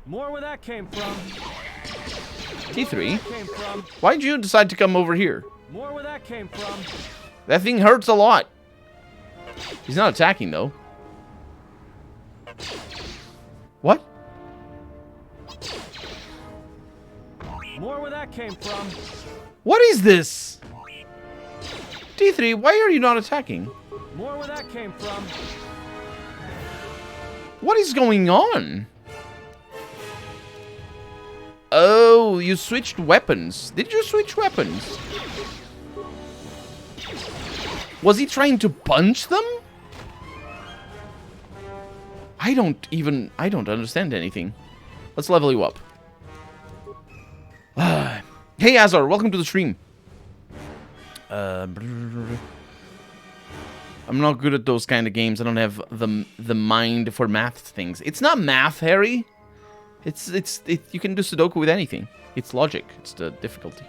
More where that came from. T3? Why'd you decide to come over here? More where that came from. That thing hurts a lot. He's not attacking, though. What? More where that came from. What is this? T3, why are you not attacking? More where that came from. What is going on? Oh, you switched weapons. Did you switch weapons? Was he trying to punch them? I don't understand anything. Let's level you up. Hey, Azar, welcome to the stream. I'm not good at those kind of games. I don't have the mind for math things. It's not math, Harry. You can do Sudoku with anything. It's logic. It's the difficulty.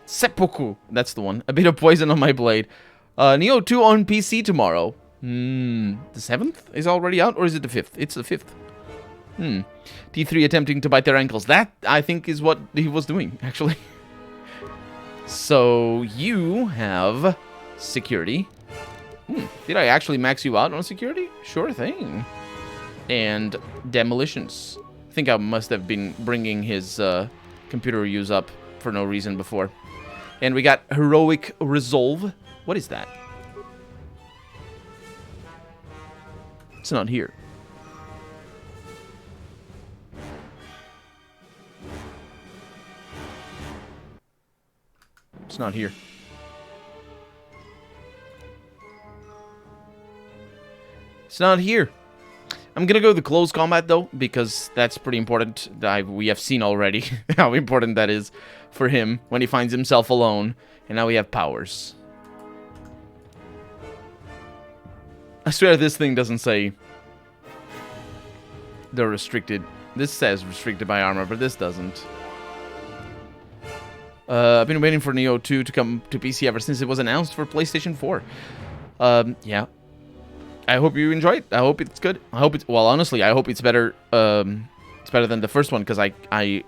Seppuku. That's the one. A bit of poison on my blade. Neo 2 on PC tomorrow. The 7th is already out, or is it the 5th? It's the 5th. T3 attempting to bite their ankles. That, I think, is what he was doing, actually. So, you have security. Did I actually max you out on security? Sure thing. And demolitions. I think I must have been bringing his computer use up for no reason before. And we got heroic resolve. What is that? It's not here. It's not here. It's not here. I'm gonna go to the close combat, though, because that's pretty important. We have seen already how important that is for him when he finds himself alone. And now we have powers. I swear this thing doesn't say they're restricted. This says restricted by armor, but this doesn't. I've been waiting for Neo 2 to come to PC ever since it was announced for PlayStation 4. Yeah. I hope you enjoy it. I hope it's good. I hope it's... Well, honestly, I hope it's better. It's better than the first one, because I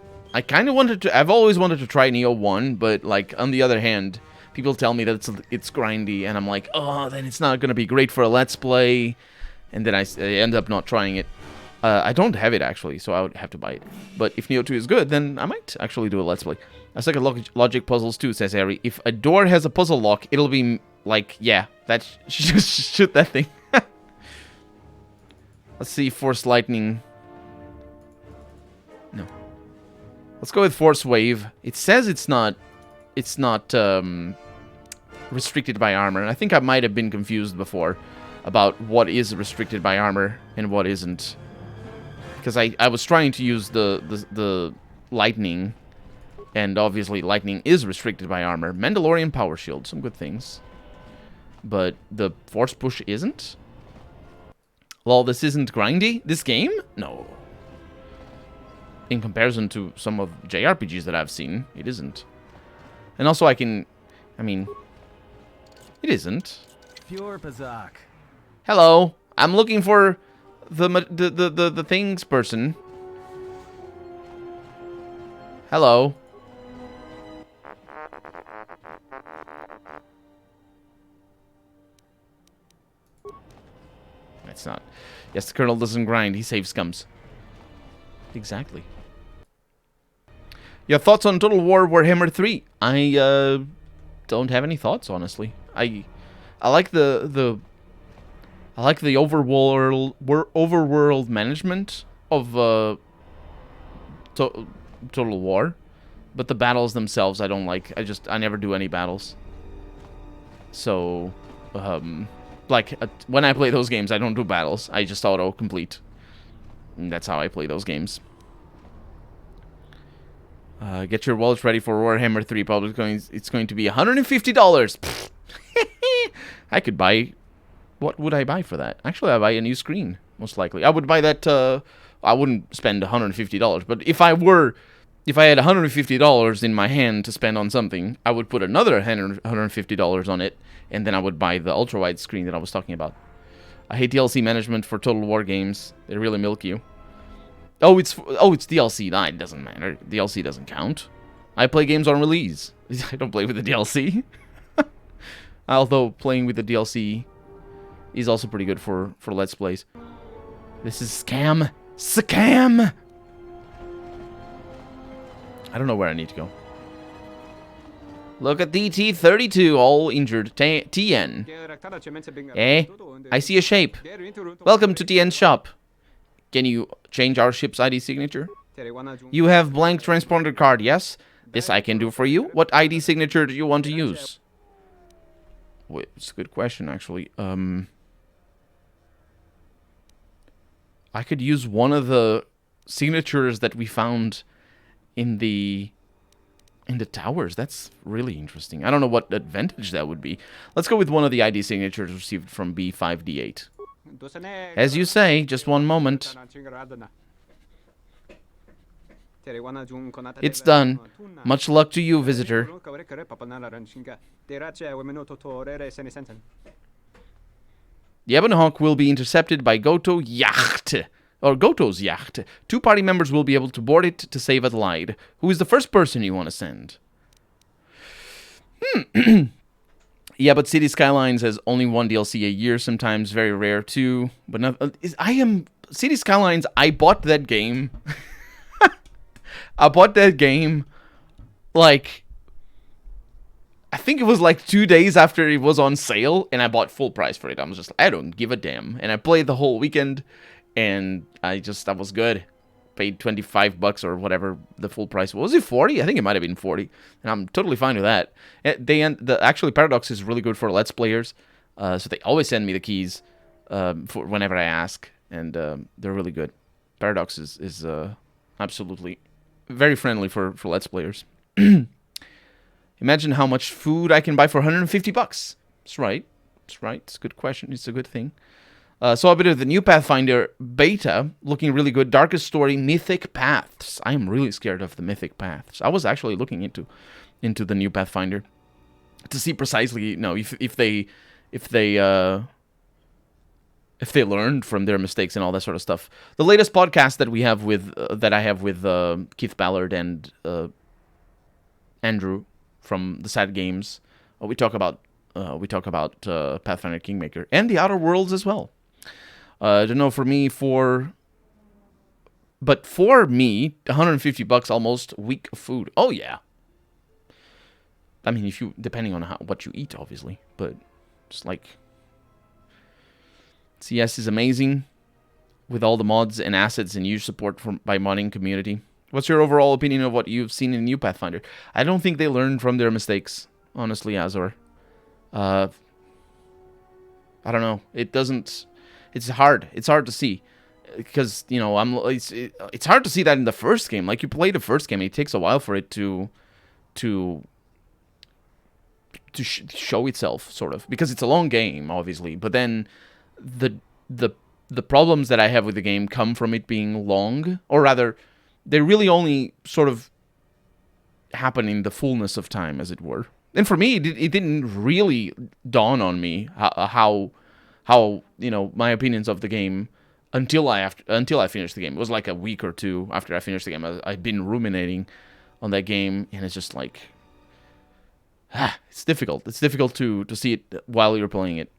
kind of wanted to... I've always wanted to try Neo 1, but, like, on the other hand, people tell me that it's grindy, and I'm like, oh, then it's not going to be great for a Let's Play. And then I end up not trying it. I don't have it, actually, so I would have to buy it. But if Neo 2 is good, then I might actually do a Let's Play. I suck at logic puzzles too, says Harry. If a door has a puzzle lock, it'll be Like, yeah, that shoot that thing. Let's see, Force Lightning. No. Let's go with Force Wave. It says it's not restricted by armor. And I think I might have been confused before about what is restricted by armor and what isn't. Because I was trying to use the lightning, and obviously lightning is restricted by armor. Mandalorian power shield, some good things. But the force push isn't? Lol, this isn't grindy? This game? No. In comparison to some of JRPGs that I've seen, it isn't. And also I mean, it isn't. Pure Bazak. Hello, I'm looking for the things person. Hello. It's not. Yes, the Colonel doesn't grind. He saves scums. Exactly. Your thoughts on Total War Warhammer 3? I don't have any thoughts, honestly. I like the overworld management of Total War, but the battles themselves I don't like. I never do any battles. So, like when I play those games, I don't do battles. I just auto complete. And that's how I play those games. Get your wallet ready for Warhammer 3. Probably it's going to be $150. I could buy. What would I buy for that? Actually, I buy a new screen, most likely. I would buy that. I wouldn't spend $150, but if I had $150 in my hand to spend on something, I would put another $150 on it, and then I would buy the ultra-wide screen that I was talking about. I hate DLC management for Total War games. They really milk you. Oh, it's DLC. Nah, it doesn't matter. DLC doesn't count. I play games on release. I don't play with the DLC. Although playing with the DLC is also pretty good for Let's Plays. This is scam. Scam! I don't know where I need to go. Look at DT32, all injured. TN. Eh? I see a shape. Welcome to TN's shop. Can you change our ship's ID signature? You have blank transponder card, yes? This I can do for you. What ID signature do you want to use? Wait, it's a good question, actually. I could use one of the signatures that we found in the towers. That's really interesting. I don't know what advantage that would be. Let's go with one of the ID signatures received from B5D8. As you say, just one moment. It's done. Much luck to you, visitor. The Ebon Hawk will be intercepted by Goto's yacht. 2 party members will be able to board it to save Adelaide. Who is the first person you want to send? Yeah, but City Skylines has only 1 DLC a year, sometimes very rare too. But not, City Skylines, I bought that game. I bought that game, like, I think it was like 2 days after it was on sale, and I bought full price for it. I was just, I don't give a damn. And I played the whole weekend, and that was good. Paid $25 or whatever the full price was. Was it 40? I think it might have been 40. And I'm totally fine with that. Actually, Paradox is really good for Let's Players. So they always send me the keys for whenever I ask. And they're really good. Paradox is absolutely very friendly for Let's Players. Imagine how much food I can buy for $150. That's right. That's right. It's a good question. It's a good thing. So a bit of the new Pathfinder beta, looking really good. Darkest Story, Mythic Paths. I am really scared of the Mythic Paths. I was actually looking into the new Pathfinder to see precisely, if they learned from their mistakes and all that sort of stuff. The latest podcast that we have that I have with Keith Ballard and Andrew from the Sad Games, we talk about Pathfinder Kingmaker and the Outer Worlds as well. I don't know, for me, $150 almost, week of food. Oh yeah. I mean, depending on what you eat, obviously, but Just like CS is amazing with all the mods and assets and huge support by modding community. What's your overall opinion of what you've seen in new Pathfinder? I don't think they learned from their mistakes, honestly, Azor. I don't know. It doesn't. It's hard. It's hard to see because it's hard to see that in the first game. Like you play the first game, it takes a while for it to show itself, sort of, because it's a long game, obviously. But then the problems that I have with the game come from it being long, or rather, they really only sort of happen in the fullness of time, as it were. And for me, it didn't really dawn on me how my opinions of the game until I finished the game. It was like a week or two after I finished the game. I'd been ruminating on that game, and it's just like it's difficult. It's difficult to see it while you're playing it.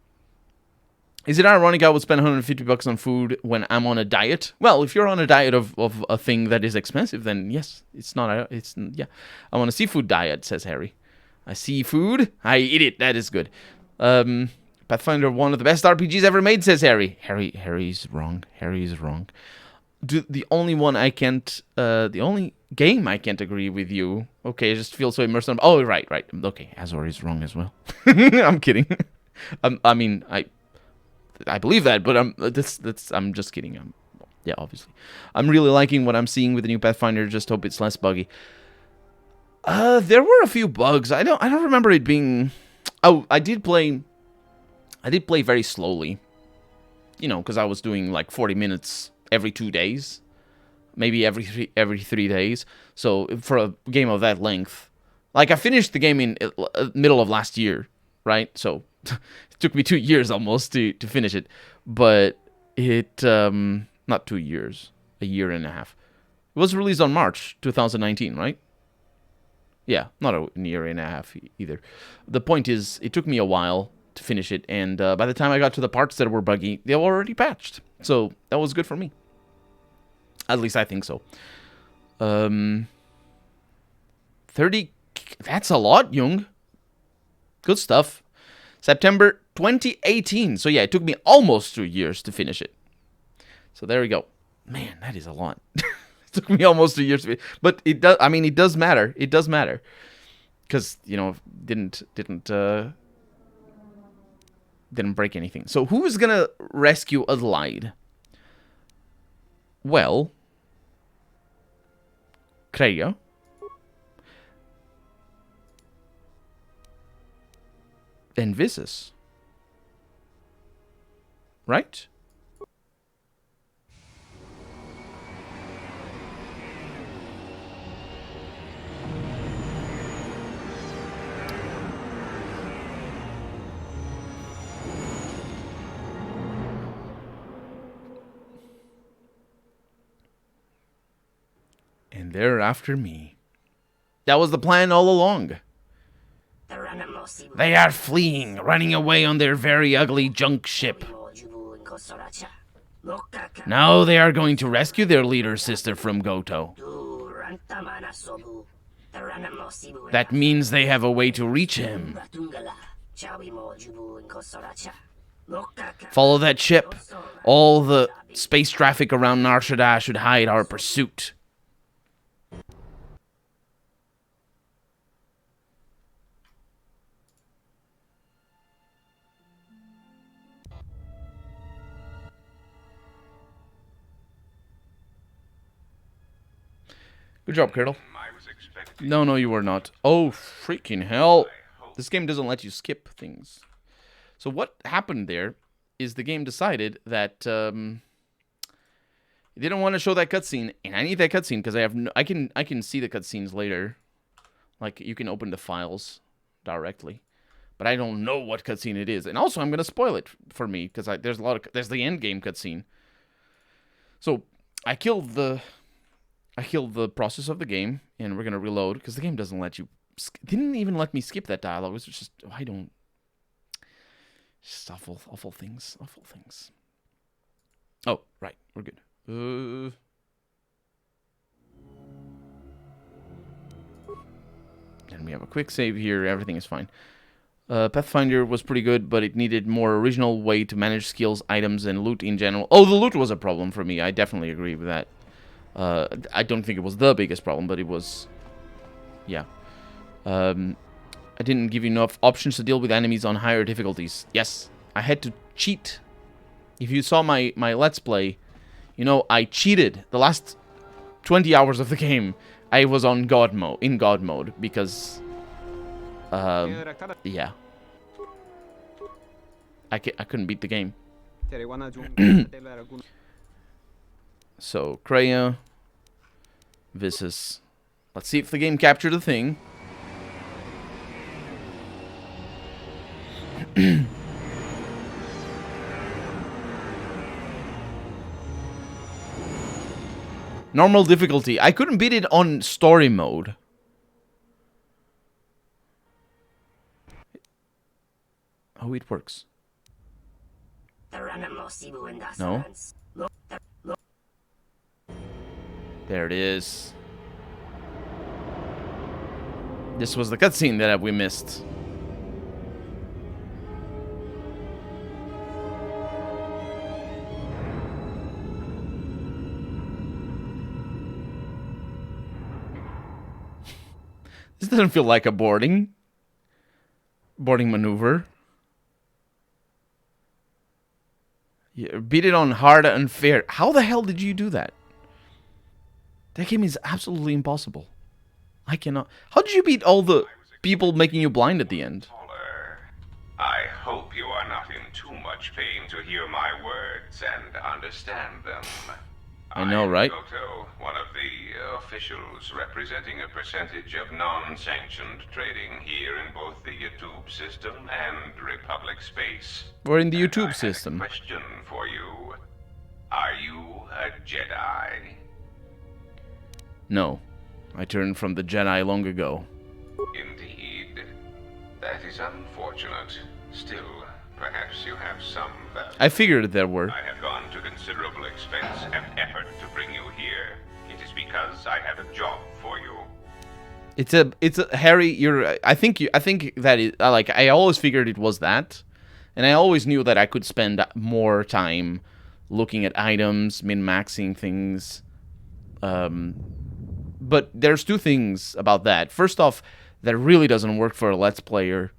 Is it ironic I would spend $150 on food when I'm on a diet? Well, if you're on a diet of a thing that is expensive, then yes, it's not. Yeah. I'm on a seafood diet, says Harry. I see food, I eat it. That is good. Pathfinder, one of the best RPGs ever made, says Harry. Harry's wrong. Harry's wrong. The only game I can't agree with you. Okay, I just feel so immersed. Oh, right. Okay, Azor is wrong as well. I'm kidding. I believe that, but I'm just kidding. Yeah, obviously. I'm really liking what I'm seeing with the new Pathfinder. Just hope it's less buggy. There were a few bugs. I don't remember it being. Oh, I did play very slowly. Because I was doing like 40 minutes every 2 days, maybe every 3 days. So for a game of that length, like I finished the game in middle of last year, right? So it took me 2 years almost to finish it, but it not 2 years, a year and a half. It was released on March 2019, right? Yeah, not a year and a half either. The point is, it took me a while to finish it, and by the time I got to the parts that were buggy, they were already patched. So that was good for me. At least I think so. 30, that's a lot, Jung. Good stuff. September 2018. So yeah, it took me almost 2 years to finish it. So there we go. Man, that is a lot. It took me almost 2 years to finish. But it does. I mean, it does matter. It does matter. Because, didn't break anything. So who is gonna rescue Adelaide? Well, Kreia. And Visas. Right? And they're after me. That was the plan all along. They are fleeing, running away on their very ugly junk ship. Now they are going to rescue their leader sister from Goto. That means they have a way to reach him. Follow that ship. All the space traffic around Nar Shaddaa should hide our pursuit. Good job, Colonel. No, you were not. Oh, freaking hell. This game doesn't let you skip things. So what happened there is the game decided that it didn't want to show that cutscene, and I need that cutscene because I can see the cutscenes later. Like, you can open the files directly. But I don't know what cutscene it is. And also, I'm going to spoil it for me because there's the end game cutscene. So, I killed the process of the game, and we're gonna reload because the game doesn't let you. Didn't even let me skip that dialogue. It was just I don't. Just awful things. Oh, right, we're good. And we have a quick save here. Everything is fine. Pathfinder was pretty good, but it needed more original way to manage skills, items, and loot in general. Oh, the loot was a problem for me. I definitely agree with that. I don't think it was the biggest problem, but it was... Yeah. I didn't give you enough options to deal with enemies on higher difficulties. Yes, I had to cheat. If you saw my Let's Play, you know, I cheated. The last 20 hours of the game, I was on God mode, because... yeah. I couldn't beat the game. So, Kreia versus... Let's see if the game captured the thing. Normal difficulty. I couldn't beat it on story mode. Oh, it works. No. There it is. This was the cutscene that we missed. This doesn't feel like a boarding maneuver. Yeah, beat it on hard and unfair. How the hell did you do that? That game is absolutely impossible. I cannot. How did you beat all the people making you blind at the end? I hope you are not in too much pain to hear my words and understand them. I know, right? Goto, one of the officials representing a percentage of non-sanctioned trading here in both the YouTube system and Republic space. We're in the And YouTube I system. had a question for you. Are you a Jedi? No. I turned from the Jedi long ago. Indeed. That is unfortunate. Still, perhaps you have some value. I figured there were. I have gone to considerable expense and effort to bring you here. It is because I have a job for you. It's a Harry. I think that is like I always figured it was that, and I always knew that I could spend more time looking at items, min-maxing things. But there's two things about that. First off, that really doesn't work for a Let's Player,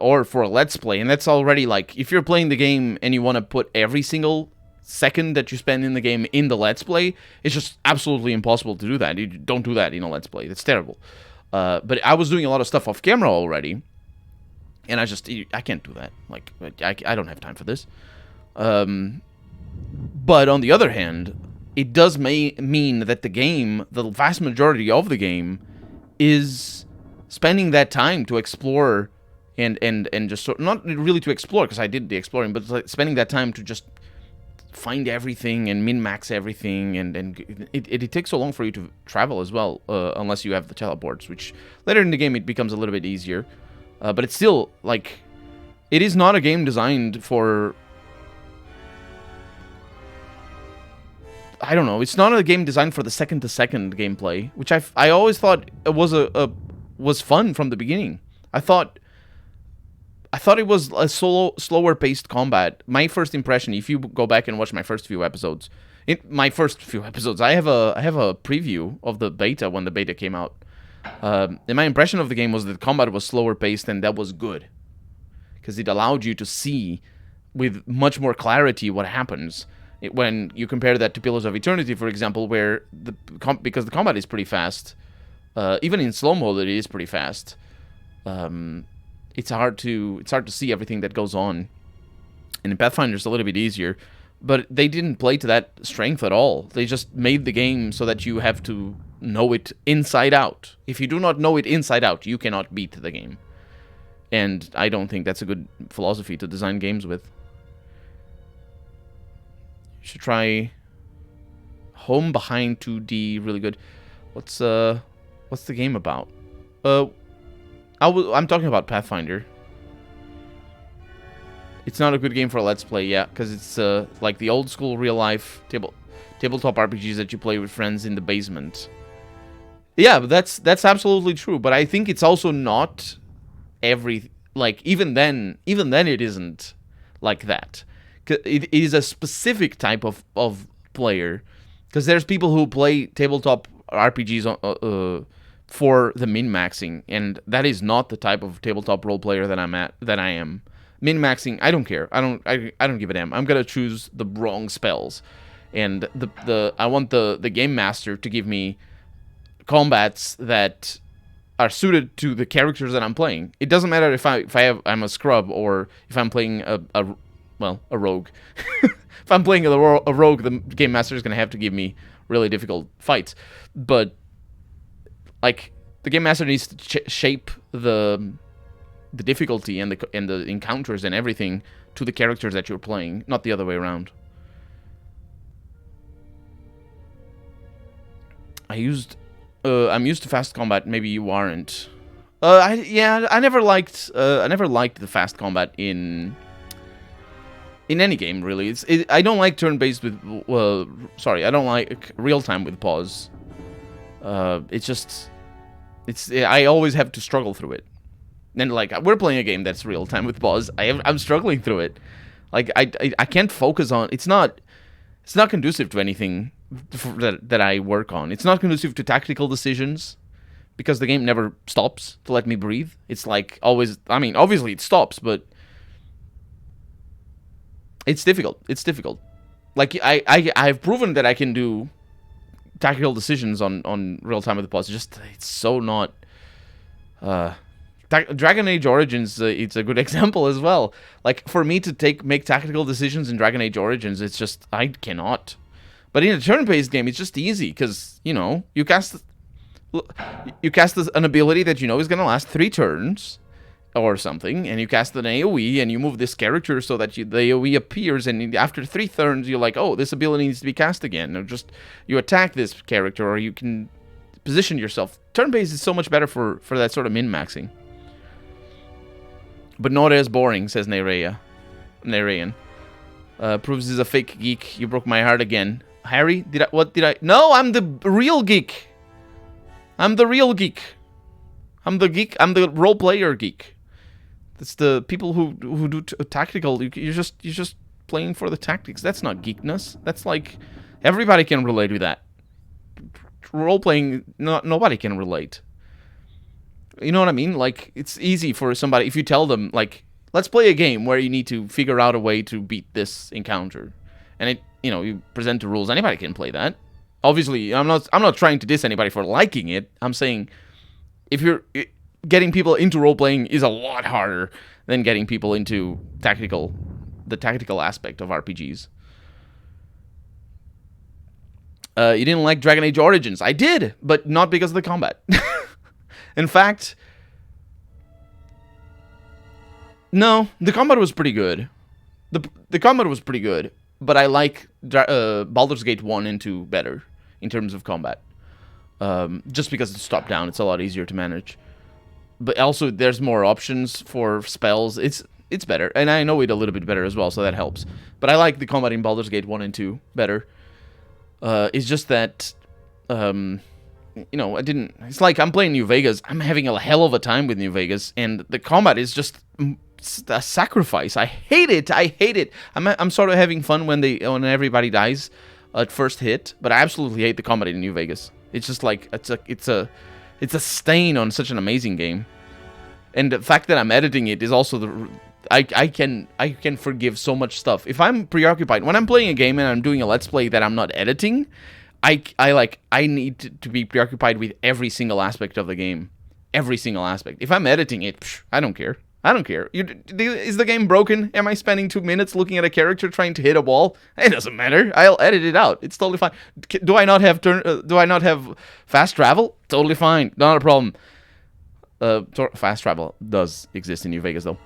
or for a Let's Play, and that's already like if you're playing the game and you want to put every single second that you spend in the game in the Let's Play, it's just absolutely impossible to do that. You don't do that in a Let's Play. That's terrible. But I was doing a lot of stuff off camera already, and I can't do that. Like I don't have time for this. But on the other hand, it does mean that the game, the vast majority of the game, is spending that time to explore and just not really to explore, because I did the exploring, but like spending that time to just find everything and min-max everything, and it takes so long for you to travel as well, unless you have the teleports, which later in the game it becomes a little bit easier. But it's still, like, it is not a game designed for... I don't know. It's not a game designed for the second-to-second gameplay, which I always thought it was was fun from the beginning. I thought it was a slower-paced combat. My first impression, if you go back and watch my first few episodes, I have a preview of the beta when the beta came out. And my impression of the game was that combat was slower-paced, and that was good, because it allowed you to see with much more clarity what happens. When you compare that to Pillars of Eternity, for example, where because the combat is pretty fast, even in slow mode it is pretty fast. It's hard to see everything that goes on. And in Pathfinder it's a little bit easier, but they didn't play to that strength at all. They just made the game so that you have to know it inside out. If you do not know it inside out, you cannot beat the game. And I don't think that's a good philosophy to design games with. Should try Home Behind 2D, really good. What's the game about? I'm talking about Pathfinder. It's not a good game for a Let's Play, yeah, because it's like the old school real life tabletop RPGs that you play with friends in the basement. Yeah, but that's absolutely true. But I think it's also not like even then it isn't like that. It is a specific type of player, because there's people who play tabletop RPGs for the min-maxing, and that is not the type of tabletop role player that I am. Min-maxing, I don't care. I don't give a damn. I'm gonna choose the wrong spells, and I want the game master to give me combats that are suited to the characters that I'm playing. It doesn't matter if I'm a scrub or if I'm playing a rogue. If I'm playing a rogue, the game master is gonna have to give me really difficult fights. But like, the game master needs to shape the difficulty and the encounters and everything to the characters that you're playing, not the other way around. I'm used to fast combat. Maybe you aren't. I never liked the fast combat in any game, really. I don't like turn-based with. I don't like real-time with pause. I always have to struggle through it. And like, we're playing a game that's real-time with pause. I'm struggling through it. Like, I can't focus on. It's not conducive to anything that I work on. It's not conducive to tactical decisions, because the game never stops to let me breathe. It's like always. I mean, obviously it stops, but it's difficult. It's difficult. Like, I've proven that I can do tactical decisions on real time with the pause. It's so not. Dragon Age Origins, it's a good example as well. Like, for me to make tactical decisions in Dragon Age Origins, it's just, I cannot. But in a turn-based game, it's just easy, because, you cast an ability that you know is going to last 3 turns or something, and you cast an AoE, and you move this character so that the AoE appears, and after 3 turns, you're like, oh, this ability needs to be cast again. Or just, you attack this character, or you can position yourself. Turn-based is so much better for that sort of min-maxing. But not as boring, says Narayan. Proves he's a fake geek. You broke my heart again. Harry, No, I'm the real geek. I'm the real geek. I'm the geek. I'm the role player geek. That's the people who do tactical. You're just playing for the tactics. That's not geekness. That's like, everybody can relate to that. Role playing, nobody can relate. You know what I mean? Like, it's easy for somebody, if you tell them, like, let's play a game where you need to figure out a way to beat this encounter, and you present the rules. Anybody can play that. Obviously, I'm not trying to diss anybody for liking it. I'm saying, if you're getting people into role playing is a lot harder than getting people into the tactical aspect of RPGs. You didn't like Dragon Age Origins. I did, but not because of the combat. In fact, no, the combat was pretty good. The combat was pretty good, but I like Baldur's Gate 1 and 2 better in terms of combat. Just because it's top down, it's a lot easier to manage. But also, there's more options for spells. It's better, and I know it a little bit better as well, so that helps. But I like the combat in Baldur's Gate 1 and 2 better. It's just that, it's like I'm playing New Vegas. I'm having a hell of a time with New Vegas, and the combat is just a sacrifice. I hate it. I'm sort of having fun when everybody dies at first hit, but I absolutely hate the combat in New Vegas. It's just like, it's a stain on such an amazing game. And the fact that I'm editing it is also I can forgive so much stuff. If I'm preoccupied, when I'm playing a game and I'm doing a let's play that I'm not editing, I need to be preoccupied with every single aspect of the game. Every single aspect. If I'm editing it, I don't care. Is the game broken? Am I spending 2 minutes looking at a character trying to hit a wall? It doesn't matter. I'll edit it out. It's totally fine. Do I not have fast travel? Totally fine. Not a problem. Fast travel does exist in New Vegas, though.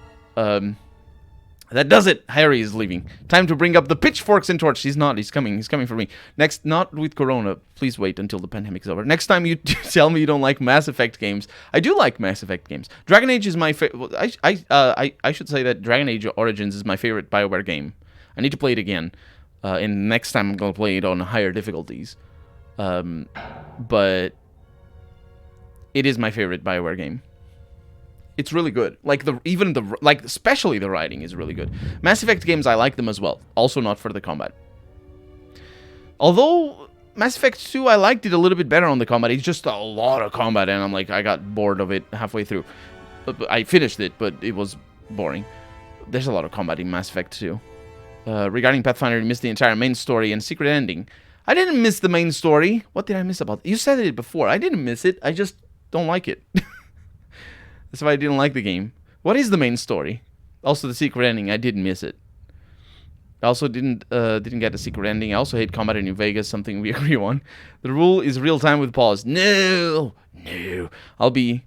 That does it. Harry is leaving. Time to bring up the pitchforks and torch. He's not. He's coming. He's coming for me. Next, not with Corona. Please wait until the pandemic's over. Next time you tell me you don't like Mass Effect games. I do like Mass Effect games. Dragon Age is my favorite. I should say that Dragon Age Origins is my favorite BioWare game. I need to play it again. And next time I'm going to play it on higher difficulties. But it is my favorite BioWare game. It's really good. Like especially the writing is really good. Mass Effect games, I like them as well. Also not for the combat. Although Mass Effect 2, I liked it a little bit better on the combat. It's just a lot of combat, and I'm like, I got bored of it halfway through. But I finished it, but it was boring. There's a lot of combat in Mass Effect 2. Regarding Pathfinder, you missed the entire main story and secret ending. I didn't miss the main story. What did I miss about it? You said it before. I didn't miss it. I just don't like it. That's why I didn't like the game. What is the main story? Also, the secret ending. I didn't miss it. I also didn't get the secret ending. I also hate combat in New Vegas, something we agree on. The rule is real time with pause. No. I'll be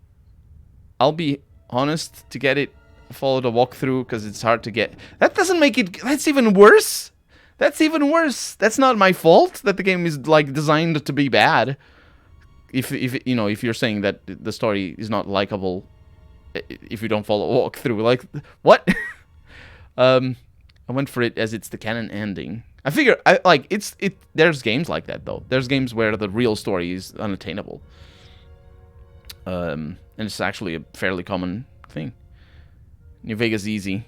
honest to get it. Follow the walkthrough because it's hard to get. That doesn't make it. That's even worse. That's not my fault that the game is like designed to be bad. If you're saying that the story is not likable, if you don't follow a walkthrough, like what? I went for it as it's the canon ending. I figure there's games like that though. There's games where the real story is unattainable. And it's actually a fairly common thing. New Vegas easy.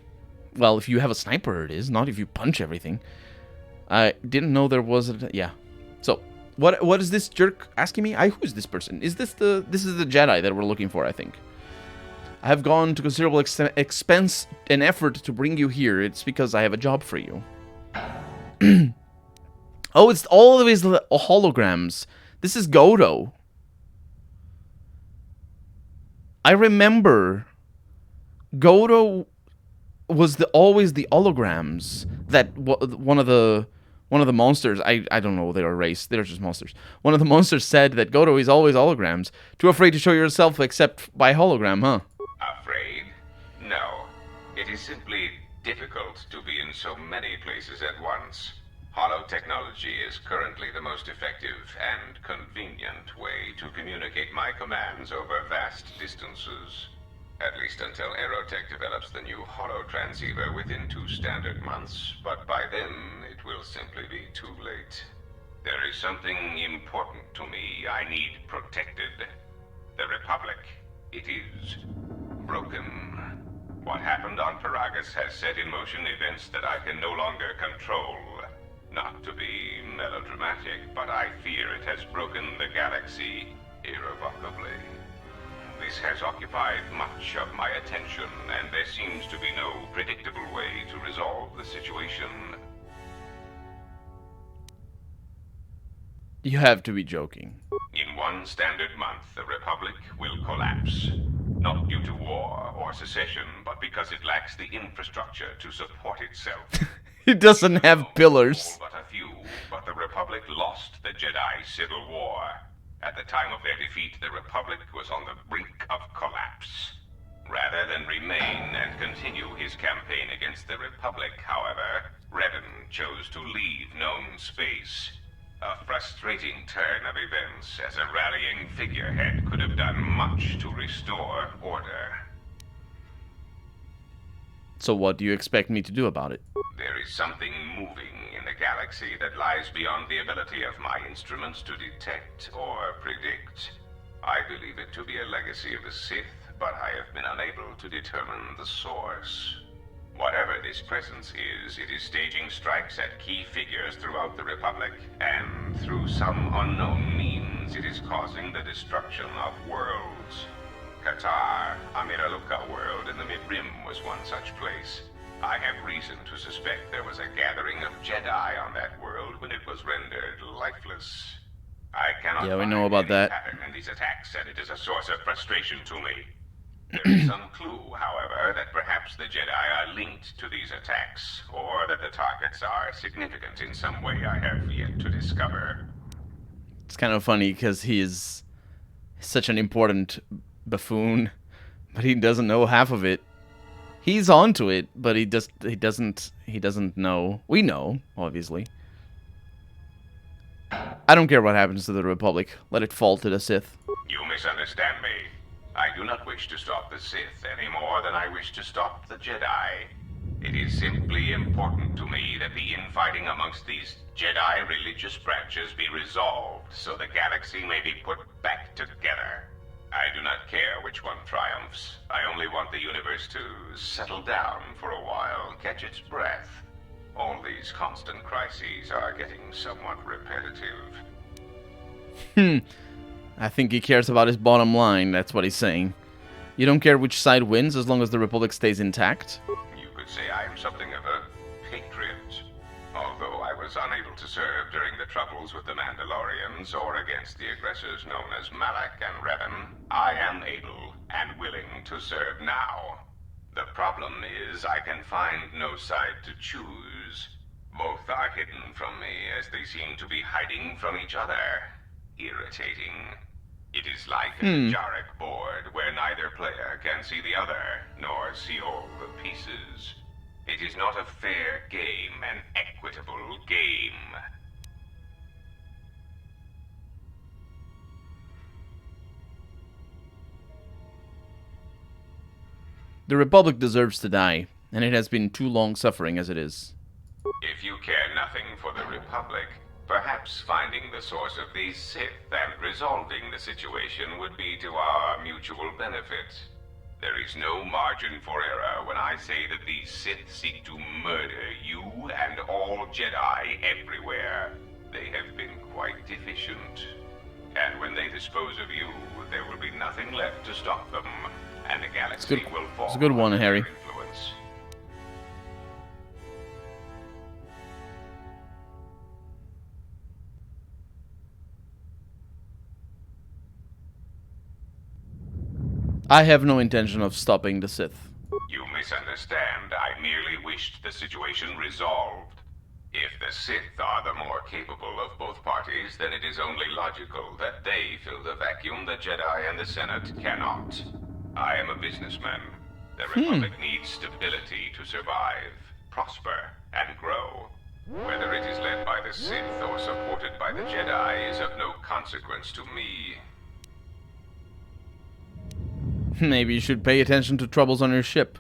Well, if you have a sniper, it is. Not if you punch everything. I didn't know there was a... Yeah. So, what is this jerk asking me? Who is this person? This is the Jedi that we're looking for, I think. I have gone to considerable expense and effort to bring you here. It's because I have a job for you. Oh, it's always the holograms. This is Godo. I remember Godo was always the holograms that one of the monsters, I don't know their race, they're just monsters. One of the monsters said that Godo is always holograms. Too afraid to show yourself except by hologram, huh? Afraid? No. It is simply difficult to be in so many places at once. Holotechnology is currently the most effective and convenient way to communicate my commands over vast distances. At least until Aerotech develops the new holo-transceiver within 2 standard months, but by then it will simply be too late. There is something important to me I need protected. The Republic. It is broken. What happened on Paragus has set in motion events that I can no longer control. Not to be melodramatic, but I fear it has broken the galaxy irrevocably. This has occupied much of my attention, and there seems to be no predictable way to resolve the situation. You have to be joking. In 1 standard month, the Republic will collapse. Not due to war or secession, but because it lacks the infrastructure to support itself. It doesn't have pillars. But a few, but the Republic lost the Jedi Civil War. At the time of their defeat, the Republic was on the brink of collapse. Rather than remain and continue his campaign against the Republic, however, Revan chose to leave known space. A frustrating turn of events, as a rallying figurehead could have done much to restore order. So what do you expect me to do about it? There is something moving in the galaxy that lies beyond the ability of my instruments to detect or predict. I believe it to be a legacy of the Sith, but I have been unable to determine the source. Whatever this presence is, it is staging strikes at key figures throughout the Republic, and through some unknown means, it is causing the destruction of worlds. Qatar, Amiraluka world in the Mid-Rim was one such place. I have reason to suspect there was a gathering of Jedi on that world when it was rendered lifeless. I cannot Yeah, we know about that. pattern in these attacks, and it is a source of frustration to me. There is some clue, however, that perhaps the Jedi are linked to these attacks, or that the targets are significant in some way I have yet to discover. It's kind of funny because he is such an important buffoon, but he doesn't know half of it. He's onto it, but he doesn't know. We know, obviously. I don't care what happens to the Republic. Let it fall to the Sith. You misunderstand me. I do not wish to stop the Sith any more than I wish to stop the Jedi. It is simply important to me that the infighting amongst these Jedi religious branches be resolved so the galaxy may be put back together. I do not care which one triumphs. I only want the universe to settle down for a while, catch its breath. All these constant crises are getting somewhat repetitive. I think he cares about his bottom line, that's what he's saying. You don't care which side wins as long as the Republic stays intact? You could say I am something of a patriot. Although I was unable to serve during the troubles with the Mandalorians or against the aggressors known as Malak and Revan, I am able and willing to serve now. The problem is I can find no side to choose. Both are hidden from me as they seem to be hiding from each other. Irritating. It is like a Jarek board where neither player can see the other, nor see all the pieces. It is not a fair game, an equitable game. The Republic deserves to die, and it has been too long suffering as it is. If you care nothing for the Republic, perhaps finding the source of these Sith and resolving the situation would be to our mutual benefit. There is no margin for error when I say that these Sith seek to murder you and all Jedi everywhere. They have been quite efficient. And when they dispose of you, there will be nothing left to stop them, and the galaxy will fall It's a good one, under Harry. their influence. I have no intention of stopping the Sith. You misunderstand. I merely wished the situation resolved. If the Sith are the more capable of both parties, then it is only logical that they fill the vacuum the Jedi and the Senate cannot. I am a businessman. The Republic needs stability to survive, prosper, and grow. Whether it is led by the Sith or supported by the Jedi is of no consequence to me. Maybe you should pay attention to troubles on your ship.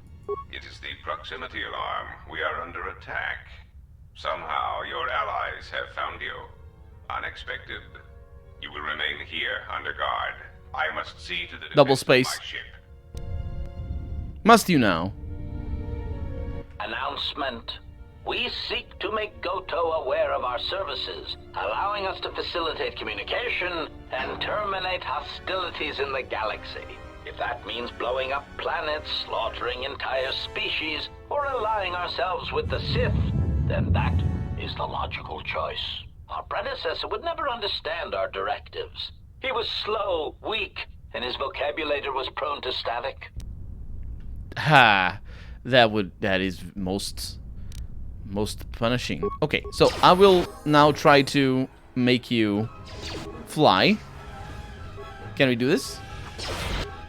It is the proximity alarm. We are under attack. Somehow your allies have found you. Unexpected. You will remain here under guard. I must see to the Double defense of space. my ship. Must you now? Announcement. We seek to make Goto aware of our services, allowing us to facilitate communication and terminate hostilities in the galaxy. If that means blowing up planets, slaughtering entire species, or allying ourselves with the Sith, then that is the logical choice. Our predecessor would never understand our directives. He was slow, weak, and his vocabulary was prone to static. Ha! That is most punishing. Okay, so I will now try to make you fly. Can we do this?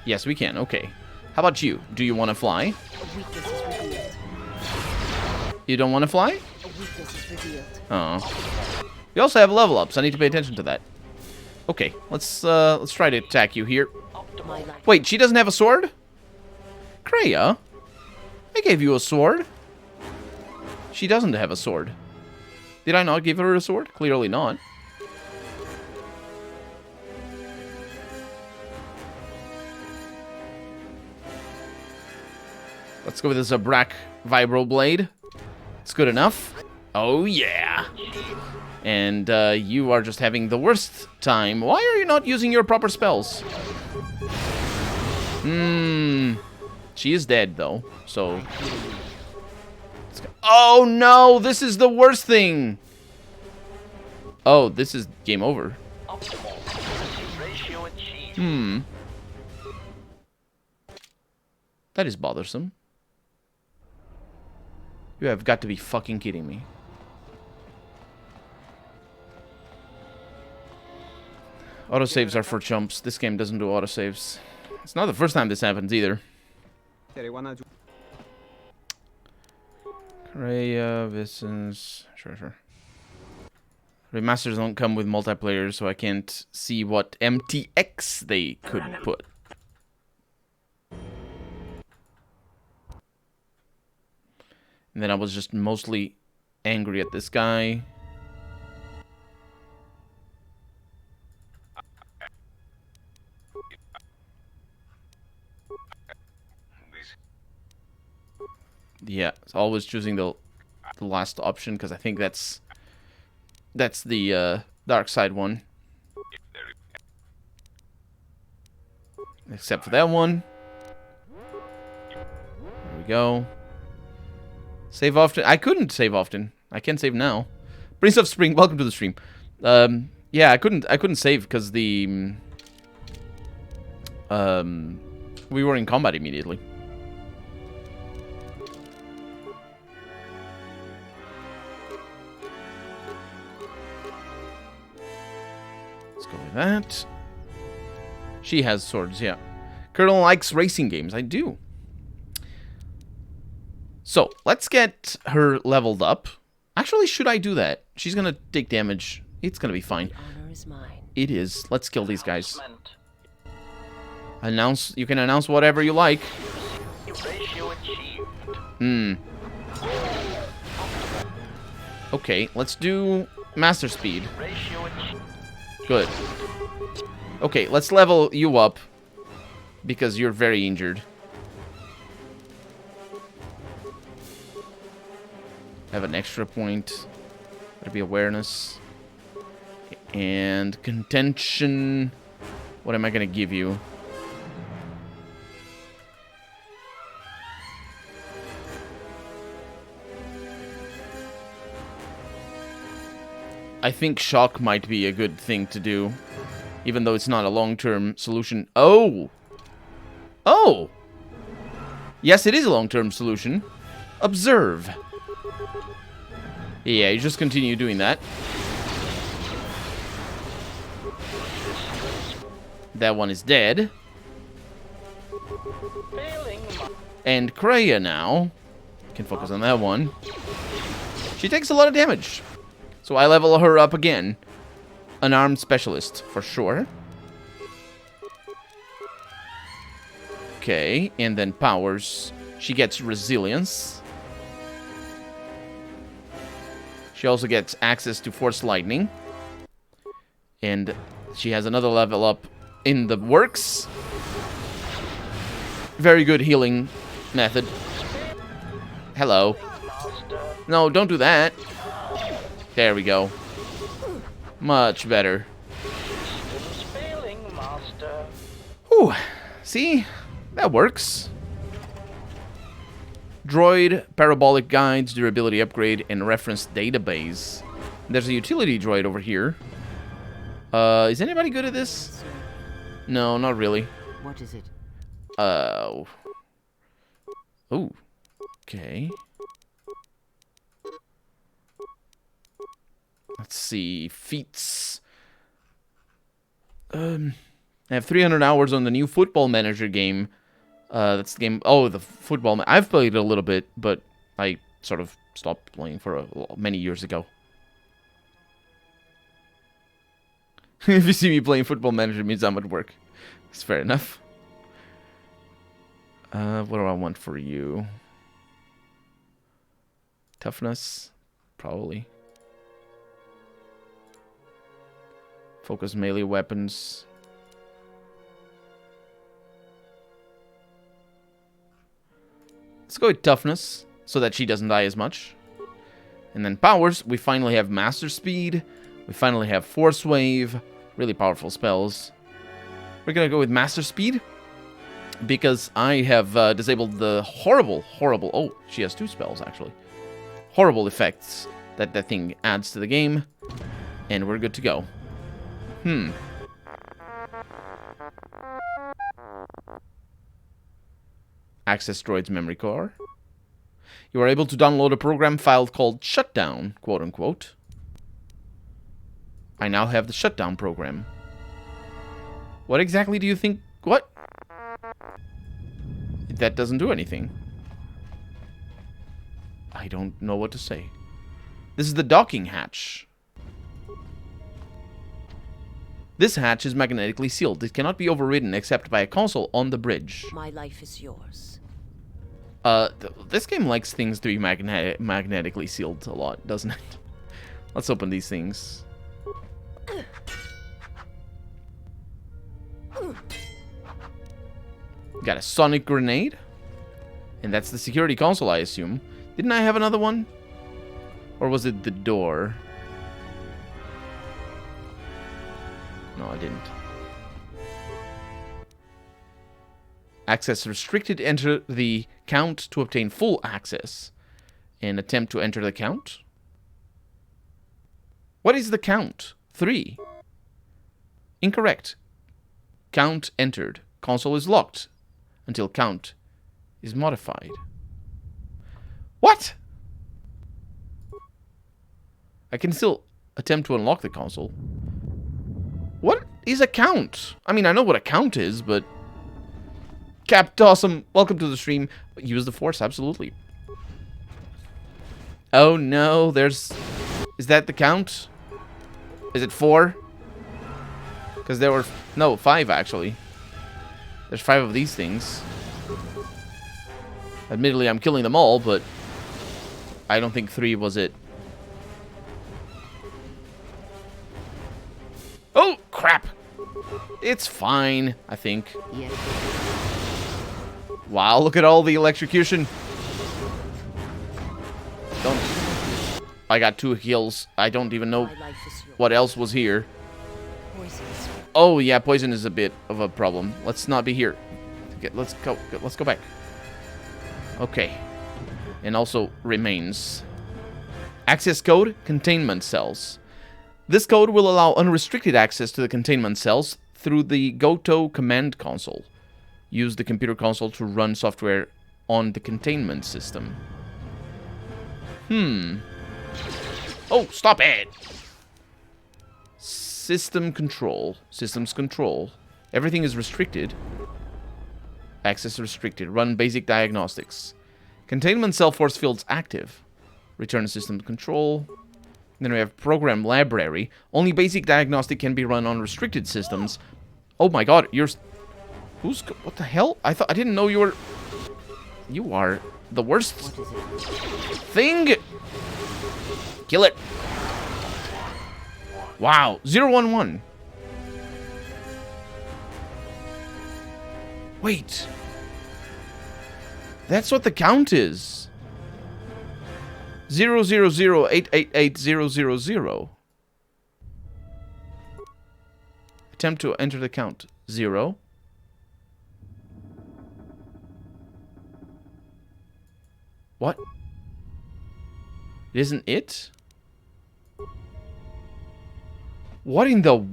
Yes, we can. Okay. How about you? Do you want to fly? A weakness is revealed. You don't want to fly? A weakness is revealed. Oh. We also have level ups. I need to pay attention to that. Okay, let's try to attack you here. My life. Wait, she doesn't have a sword? Kreia? I gave you a sword. She doesn't have a sword. Did I not give her a sword? Clearly not. Let's go with the Zabrak Vibro Blade. It's good enough. Oh, yeah. And you are just having the worst time. Why are you not using your proper spells? She is dead, though. So... Oh, no! This is the worst thing! Oh, this is game over. That is bothersome. You have got to be fucking kidding me. Autosaves are for chumps. This game doesn't do autosaves. It's not the first time this happens either. Kreia, Vissens... Sure. Remasters don't come with multiplayer, so I can't see what MTX they could put. And then I was just mostly angry at this guy. Yeah, it's always choosing the last option because I think that's the dark side one. Except for that one. There we go. Save often. I couldn't save often. I can save now. Prince of Spring, welcome to the stream. Yeah, I couldn't save because the we were in combat immediately. Let's go with that. She has swords, yeah. Colonel likes racing games. I do. So, let's get her leveled up. Actually, should I do that? She's gonna take damage. It's gonna be fine. The honor is mine. It is. Let's kill these guys. You can announce whatever you like. Ratio achieved. Okay, let's do master speed. Ratio achieved. Good. Okay, let's level you up because you're very injured. Have an extra point. That'll be awareness. And contention. What am I gonna give you? I think shock might be a good thing to do, even though it's not a long-term solution. Oh! Oh! Yes, it is a long-term solution. Observe. Yeah, you just continue doing that. That one is dead. And Kreia now can focus on that one. She takes a lot of damage. So I level her up again. An armed specialist, for sure. Okay, and then powers. She gets resilience. She also gets access to force lightning. And she has another level up in the works. Very good healing method. Hello. No, don't do that. There we go. Much better. Whew. See? That works. Droid, parabolic guides, durability upgrade, and reference database. There's a utility droid over here. Is anybody good at this? No, not really. What is it? Oh. Okay. Let's see. Feats. I have 300 hours on the new Football Manager game. That's the game. Oh, the football. I've played it a little bit, but I sort of stopped playing for many years ago. If you see me playing Football Manager, it means I'm at work. It's fair enough. What do I want for you? Toughness? Probably. Focus melee weapons. Let's go with toughness, so that she doesn't die as much. And then powers, we finally have master speed. We finally have force wave. Really powerful spells. We're gonna go with master speed, because I have disabled the horrible... Oh, she has 2 spells, actually. Horrible effects that that thing adds to the game. And we're good to go. Access Droid's memory core. You are able to download a program file called Shutdown, quote unquote. I now have the Shutdown program. What exactly do you think? What? That doesn't do anything. I don't know what to say. This is the docking hatch. This hatch is magnetically sealed. It cannot be overridden except by a console on the bridge. My life is yours. This game likes things to be magnetically sealed a lot, doesn't it? Let's open these things. Got a sonic grenade. And that's the security console, I assume. Didn't I have another one? Or was it the door? No, I didn't. Access restricted. Enter the count to obtain full access. And attempt to enter the count. What is the count? 3. Incorrect. Count entered. Console is locked until count is modified. What? I can still attempt to unlock the console. What is a count? I mean, I know what a count is, but... Capt Awesome, welcome to the stream. Use the Force, absolutely. Oh no, there's... Is that the count? Is it 4? Because there were... No, 5 actually. There's 5 of these things. Admittedly, I'm killing them all, but... I don't think 3 was it. Oh, crap! It's fine, I think. Yes. Wow, look at all the electrocution. Don't... I got 2 heals. I don't even know My life is yours. what else was here. Poison is Oh, yeah, poison is a bit of a problem. Let's not be here. Let's go back. Okay. And also remains. Access code, containment cells. This code will allow unrestricted access to the containment cells through the GoTo command console. Use the computer console to run software on the containment system. Oh, stop it! System control. Systems control. Everything is restricted. Access restricted. Run basic diagnostics. Containment cell force fields active. Return system control. Then we have program library. Only basic diagnostic can be run on restricted systems. Oh my god, you're... Who's... What the hell? I didn't know you were... You are the worst thing. Kill it. Wow. 011. Wait. That's what the count is. 000888000. Attempt to enter the count. 0. What? Isn't it? What in the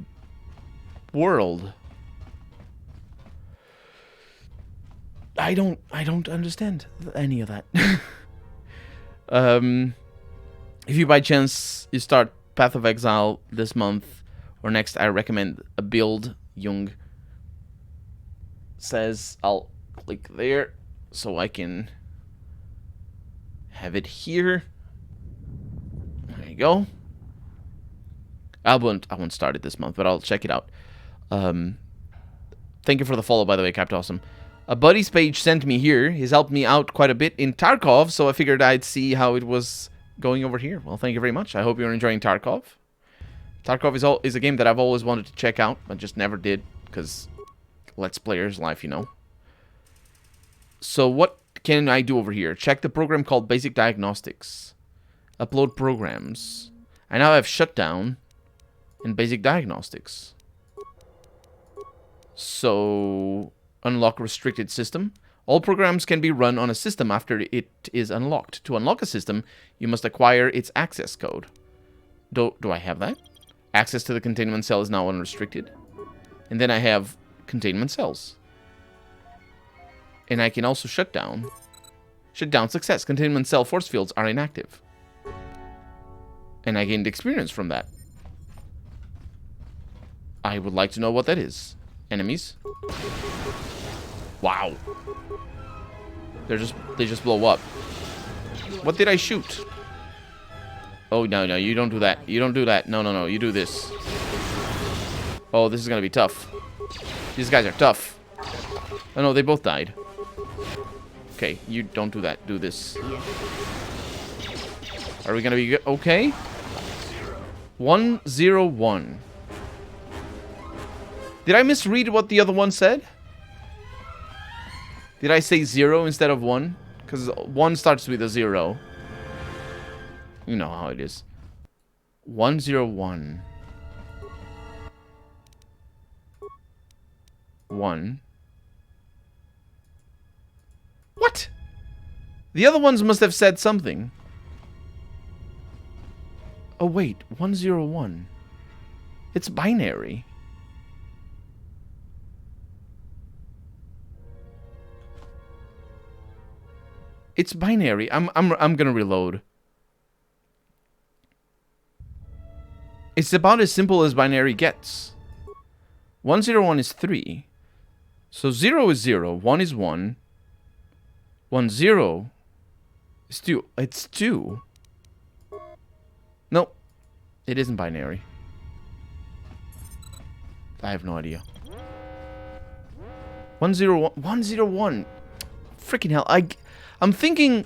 world? I don't understand any of that. If you by chance you start Path of Exile this month or next, I recommend a build. Jung says I'll click there so I can have it here. There you go. I won't start it this month, but I'll check it out. Thank you for the follow, by the way, Capt Awesome. A buddy's page sent me here. He's helped me out quite a bit in Tarkov, so I figured I'd see how it was going over here. Well, thank you very much. I hope you're enjoying Tarkov. Tarkov is a game that I've always wanted to check out, but just never did, because Let's Player's life, you know. So what can I do over here? Check the program called Basic Diagnostics. Upload programs. I now have Shutdown and Basic Diagnostics. So... Unlock restricted system. All programs can be run on a system after it is unlocked. To unlock a system, you must acquire its access code. Do I have that? Access to the containment cell is now unrestricted. And then I have containment cells. And I can also shut down. Shut down success. Containment cell force fields are inactive. And I gained experience from that. I would like to know what that is. Enemies. Wow. They just blow up. What did I shoot? Oh, no, you don't do that. You don't do that. No, you do this. Oh, this is gonna be tough. These guys are tough. Oh, no, they both died. Okay, you don't do that. Do this. Are we gonna be good? Okay. 101. Did I misread what the other one said? Did I say 0 instead of 1? Because 1 starts with a 0. You know how it is. 101. 1. What? The other ones must have said something. Oh wait, 101. It's binary. It's binary. I'm gonna reload. It's about as simple as binary gets. 101 is 3. So 0 is 0, 1 is 1. 10 is 2. It's 2. Nope. It isn't binary. I have no idea. 101. 101. Freaking hell. I'm thinking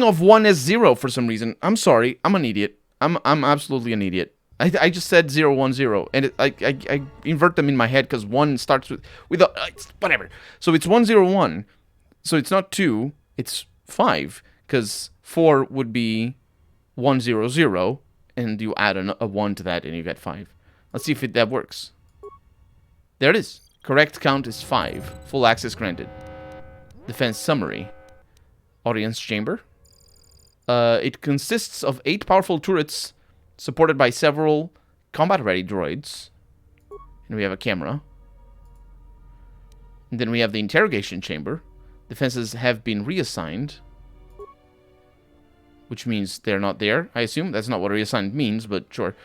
of 1 as 0 for some reason. I'm sorry. I'm an idiot. I'm absolutely an idiot. I just said 0, 1, 0, and I invert them in my head because 1 starts with a whatever. So it's 101. So it's not 2. It's 5 because 4 would be 100, and you add a 1 to that, and you get 5. Let's see if that works. There it is. Correct count is 5. Full access granted. Defense summary. Audience chamber. It consists of 8 powerful turrets supported by several combat-ready droids. And we have a camera. And then we have the interrogation chamber. Defenses have been reassigned. Which means they're not there, I assume. That's not what reassigned means, but sure.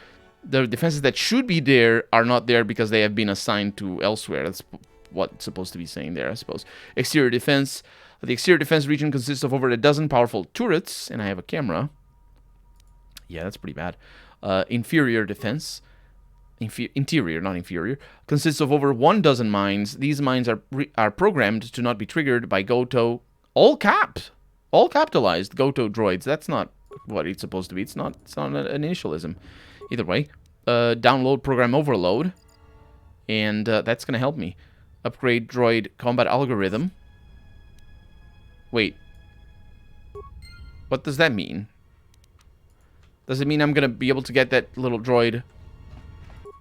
The defenses that should be there are not there because they have been assigned to elsewhere. That's what it's supposed to be saying there, I suppose. Exterior defense. The exterior defense region consists of over a dozen powerful turrets, and I have a camera. Yeah, that's pretty bad. Inferior defense. Interior, not inferior. Consists of over 12 mines. These mines are programmed to not be triggered by GOTO. All capitalized GOTO droids. That's not what it's supposed to be. It's not an initialism. Either way. Download program overload. And that's going to help me. Upgrade droid combat algorithm. Wait. What does that mean? Does it mean I'm going to be able to get that little droid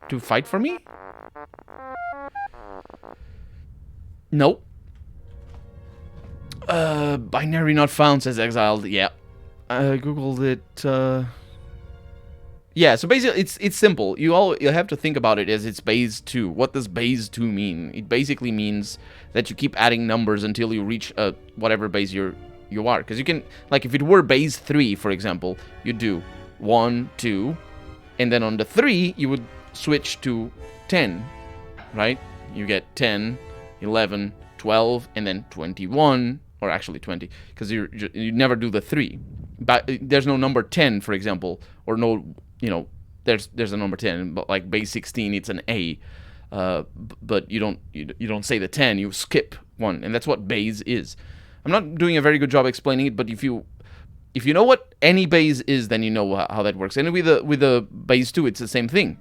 to fight for me? Nope. Binary not found, says Exiled. Yeah. Googled it. Yeah, so basically it's simple. You have to think about it as it's base 2. What does base 2 mean? It basically means that you keep adding numbers until you reach whatever base you are. Because you can, like, if it were base 3, for example, you'd do 1, 2, and then on the 3 you would switch to 10, right? You get 10, 11, 12, and then 21, or actually 20, because you never do the 3. But there's no number 10, for example, or no, there's a number 10, but like base 16, it's an A. But you don't say the 10, you skip 1, and that's what base is. I'm not doing a very good job explaining it, but if you know what any base is, then you know how that works. And with the base 2, it's the same thing.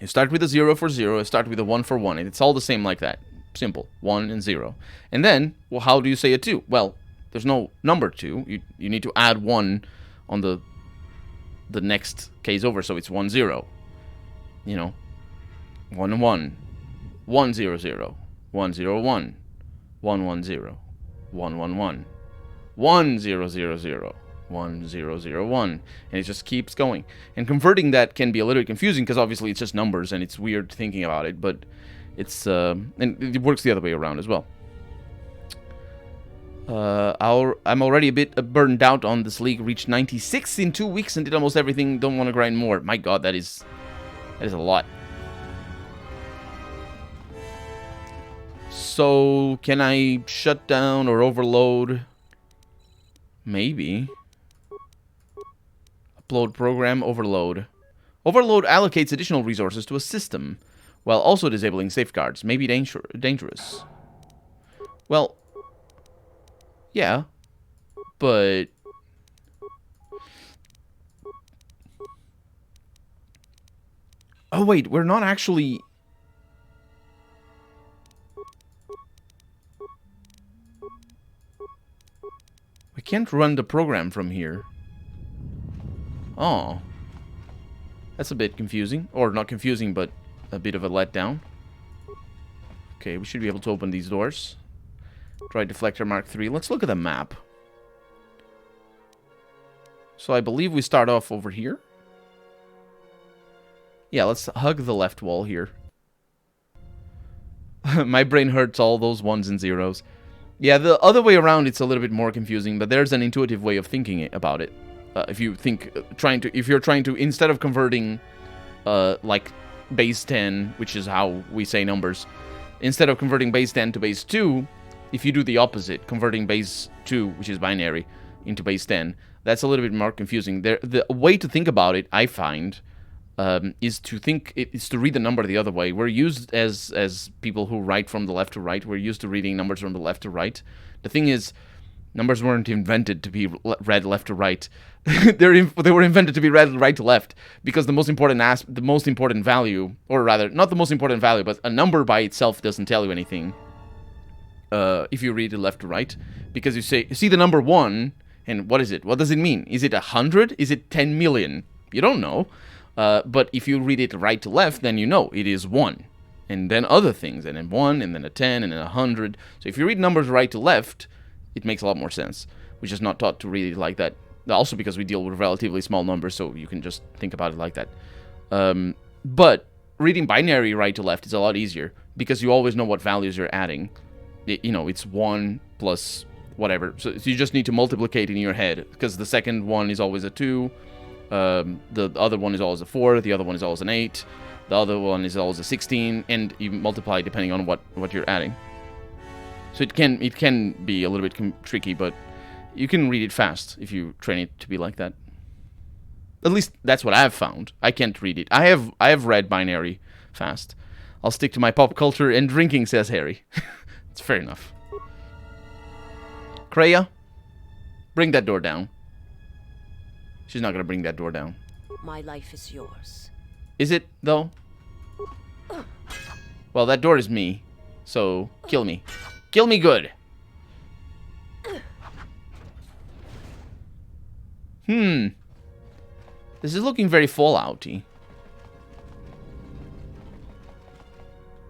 You start with a 0 for 0, you start with a 1 for 1, and it's all the same like that. Simple. 1 and 0. And then, well, how do you say a 2? Well, there's no number 2. You need to add 1 on the next case over, so it's 1 0. 1 1, 1 0 0, 1 0 1, 1 1 0, 1 1 1, 1 0 0 0, 1 0 0 1, and it just keeps going. And converting that can be a little confusing because obviously it's just numbers and it's weird thinking about it, but it's and it works the other way around as well. I'm already a bit burned out on this league. Reached 96 in 2 weeks and did almost everything. Don't want to grind more. My God, that is a lot. So, can I shut down or overload? Maybe. Upload program, overload. Overload allocates additional resources to a system, while also disabling safeguards. May be dangerous. Well, yeah, but... Oh, wait, we're not actually... can't run the program from here. Oh. That's a bit confusing. Or not confusing, but a bit of a letdown. Okay, we should be able to open these doors. Droid Deflector Mark III. Let's look at the map. So I believe we start off over here. Yeah, let's hug the left wall here. My brain hurts all those ones and zeros. Yeah, the other way around it's a little bit more confusing, but there's an intuitive way of thinking about it. If you think if you're trying to, instead of converting like base 10, which is how we say numbers, instead of converting base 10 to base 2, if you do the opposite, converting base 2, which is binary, into base 10, that's a little bit more confusing. The way to think about it, I find, is to read the number the other way. We're used as people who write from the left to right. We're used to reading numbers from the left to right. The thing is, numbers weren't invented to be read left to right. They were invented to be read right to left, because the most important value, or rather, not the most important value, but a number by itself doesn't tell you anything. If you read it left to right, because you see the number 1, and what is it? What does it mean? Is it 100? Is it 10 million? You don't know. But if you read it right to left, then you know it is 1. And then other things, and then 1, and then a 10, and then 100. So if you read numbers right to left, it makes a lot more sense. We're just not taught to read it like that. Also because we deal with relatively small numbers, so you can just think about it like that. But reading binary right to left is a lot easier, because you always know what values you're adding. It's 1 plus whatever. So you just need to multiplicate in your head, because the second one is always a 2. The other one is always a 4, the other one is always an 8, the other one is always a 16, and you multiply depending on what you're adding. So it can be a little bit tricky, but you can read it fast if you train it to be like that. At least that's what I've found. I can't read it. I have read binary fast. I'll stick to my pop culture and drinking, says Harry. It's fair enough. Kreia, bring that door down. She's not gonna bring that door down. My life is yours. Is it, though? Well, that door is me. So, kill me. Kill me good. This is looking very Fallout-y.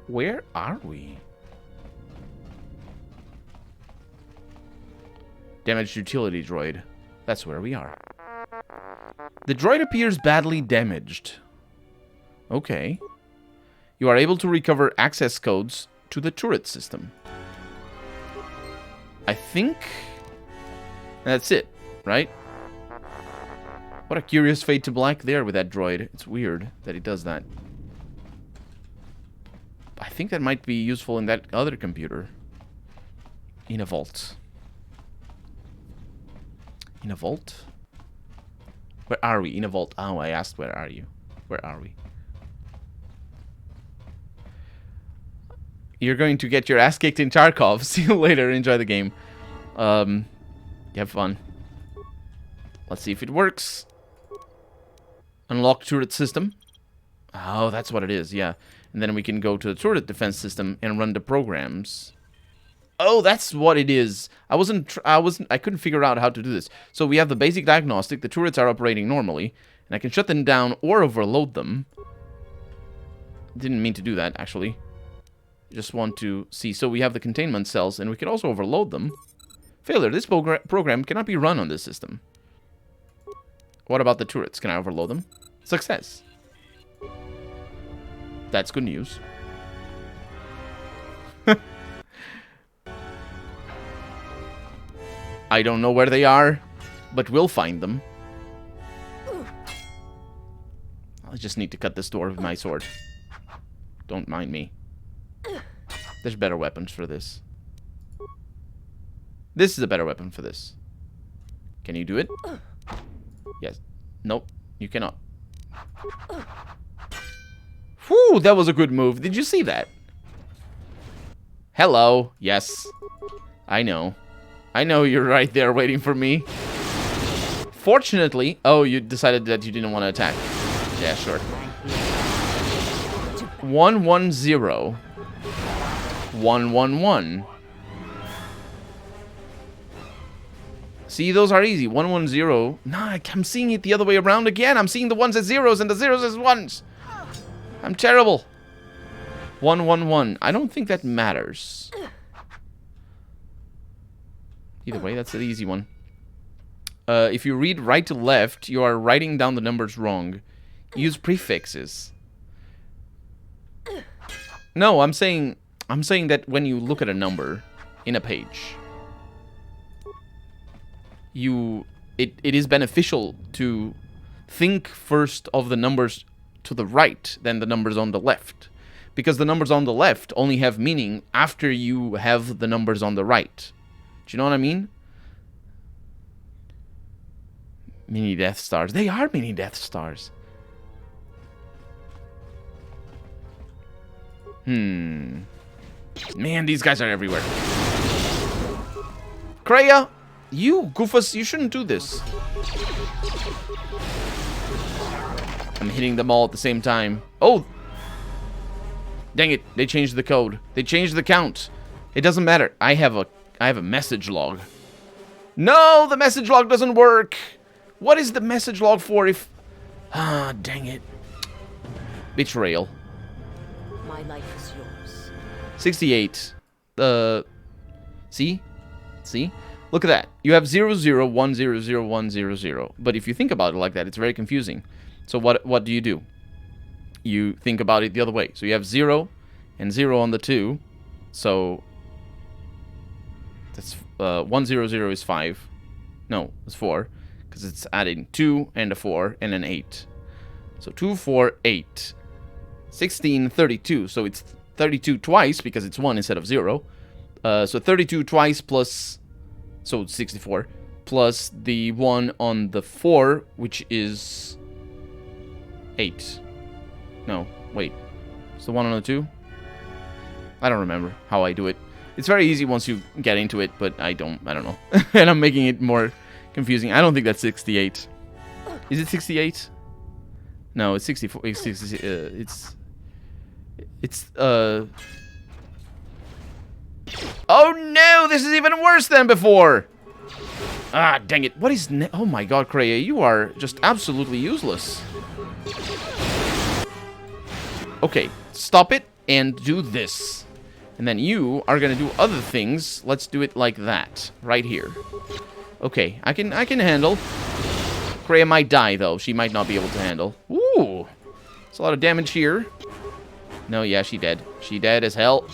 Where are we? Damaged utility droid. That's where we are. The droid appears badly damaged. Okay. You are able to recover access codes to the turret system. I think that's it, right? What a curious fade to black there with that droid. It's weird that he does that. I think that might be useful in that other computer. In a vault. In a vault? Where are we? In a vault. Oh, I asked where are you? Where are we? You're going to get your ass kicked in Tarkov. See you later. Enjoy the game. Have fun. Let's see if it works. Unlock turret system. Oh, that's what it is, yeah. And then we can go to the turret defense system and run the programs. Oh, that's what it is. I couldn't figure out how to do this. So we have the basic diagnostic. The turrets are operating normally, and I can shut them down or overload them. Didn't mean to do that, actually. Just want to see. So we have the containment cells, and we can also overload them. Failure. This program cannot be run on this system. What about the turrets? Can I overload them? Success. That's good news. I don't know where they are, but we'll find them. I just need to cut this door with my sword. Don't mind me. There's better weapons for this. This is a better weapon for this. Can you do it? Yes. Nope. You cannot. Whew, that was a good move. Did you see that? Hello. Yes. I know. I know you're right there waiting for me. Fortunately... Oh, you decided that you didn't want to attack. Yeah, sure. 110. 111. See, those are easy. 110. Nah, I'm seeing it the other way around again. I'm seeing the ones as zeros and the zeros as ones. I'm terrible. 111. I don't think that matters. Either way, that's the easy one. If you read right to left, you are writing down the numbers wrong. Use prefixes. No, I'm saying that when you look at a number in a page, it is beneficial to think first of the numbers to the right than the numbers on the left. Because the numbers on the left only have meaning after you have the numbers on the right. Do you know what I mean? Mini Death Stars. They are mini Death Stars. Man, these guys are everywhere. Kreia, you goofus, you shouldn't do this. I'm hitting them all at the same time. Oh! Dang it, they changed the code. They changed the count. It doesn't matter. I have a message log. No, the message log doesn't work. What is the message log for if... Ah, dang it. Betrayal. My life is yours. 68. See? See? Look at that. You have 0, 0, 1, 0, 0, 1, 0, 0. But if you think about it like that, it's very confusing. So what do? You think about it the other way. So you have 0 and 0 on the 2. So that's 1, 0, 0 is 5. No, it's 4. Because it's adding 2 and a 4 and an 8. So 2, 4, 8. 16, 32. So it's 32 twice because it's 1 instead of 0. So 32 twice plus... So 64. Plus the 1 on the 4, which is... 8. No, wait. It's the 1 on the 2? I don't remember how I do it. It's very easy once you get into it, but I don't know. And I'm making it more confusing. I don't think that's 68. Is it 68? No, it's 64. It's 60, Oh no, this is even worse than before. Ah, dang it. What is... Oh my god, Kreia, you are just absolutely useless. Okay, stop it and do this. And then you are gonna do other things. Let's do it like that, right here. Okay, I can handle. Kreia might die though. She might not be able to handle. Ooh, it's a lot of damage here. No, yeah, she dead. She dead as hell.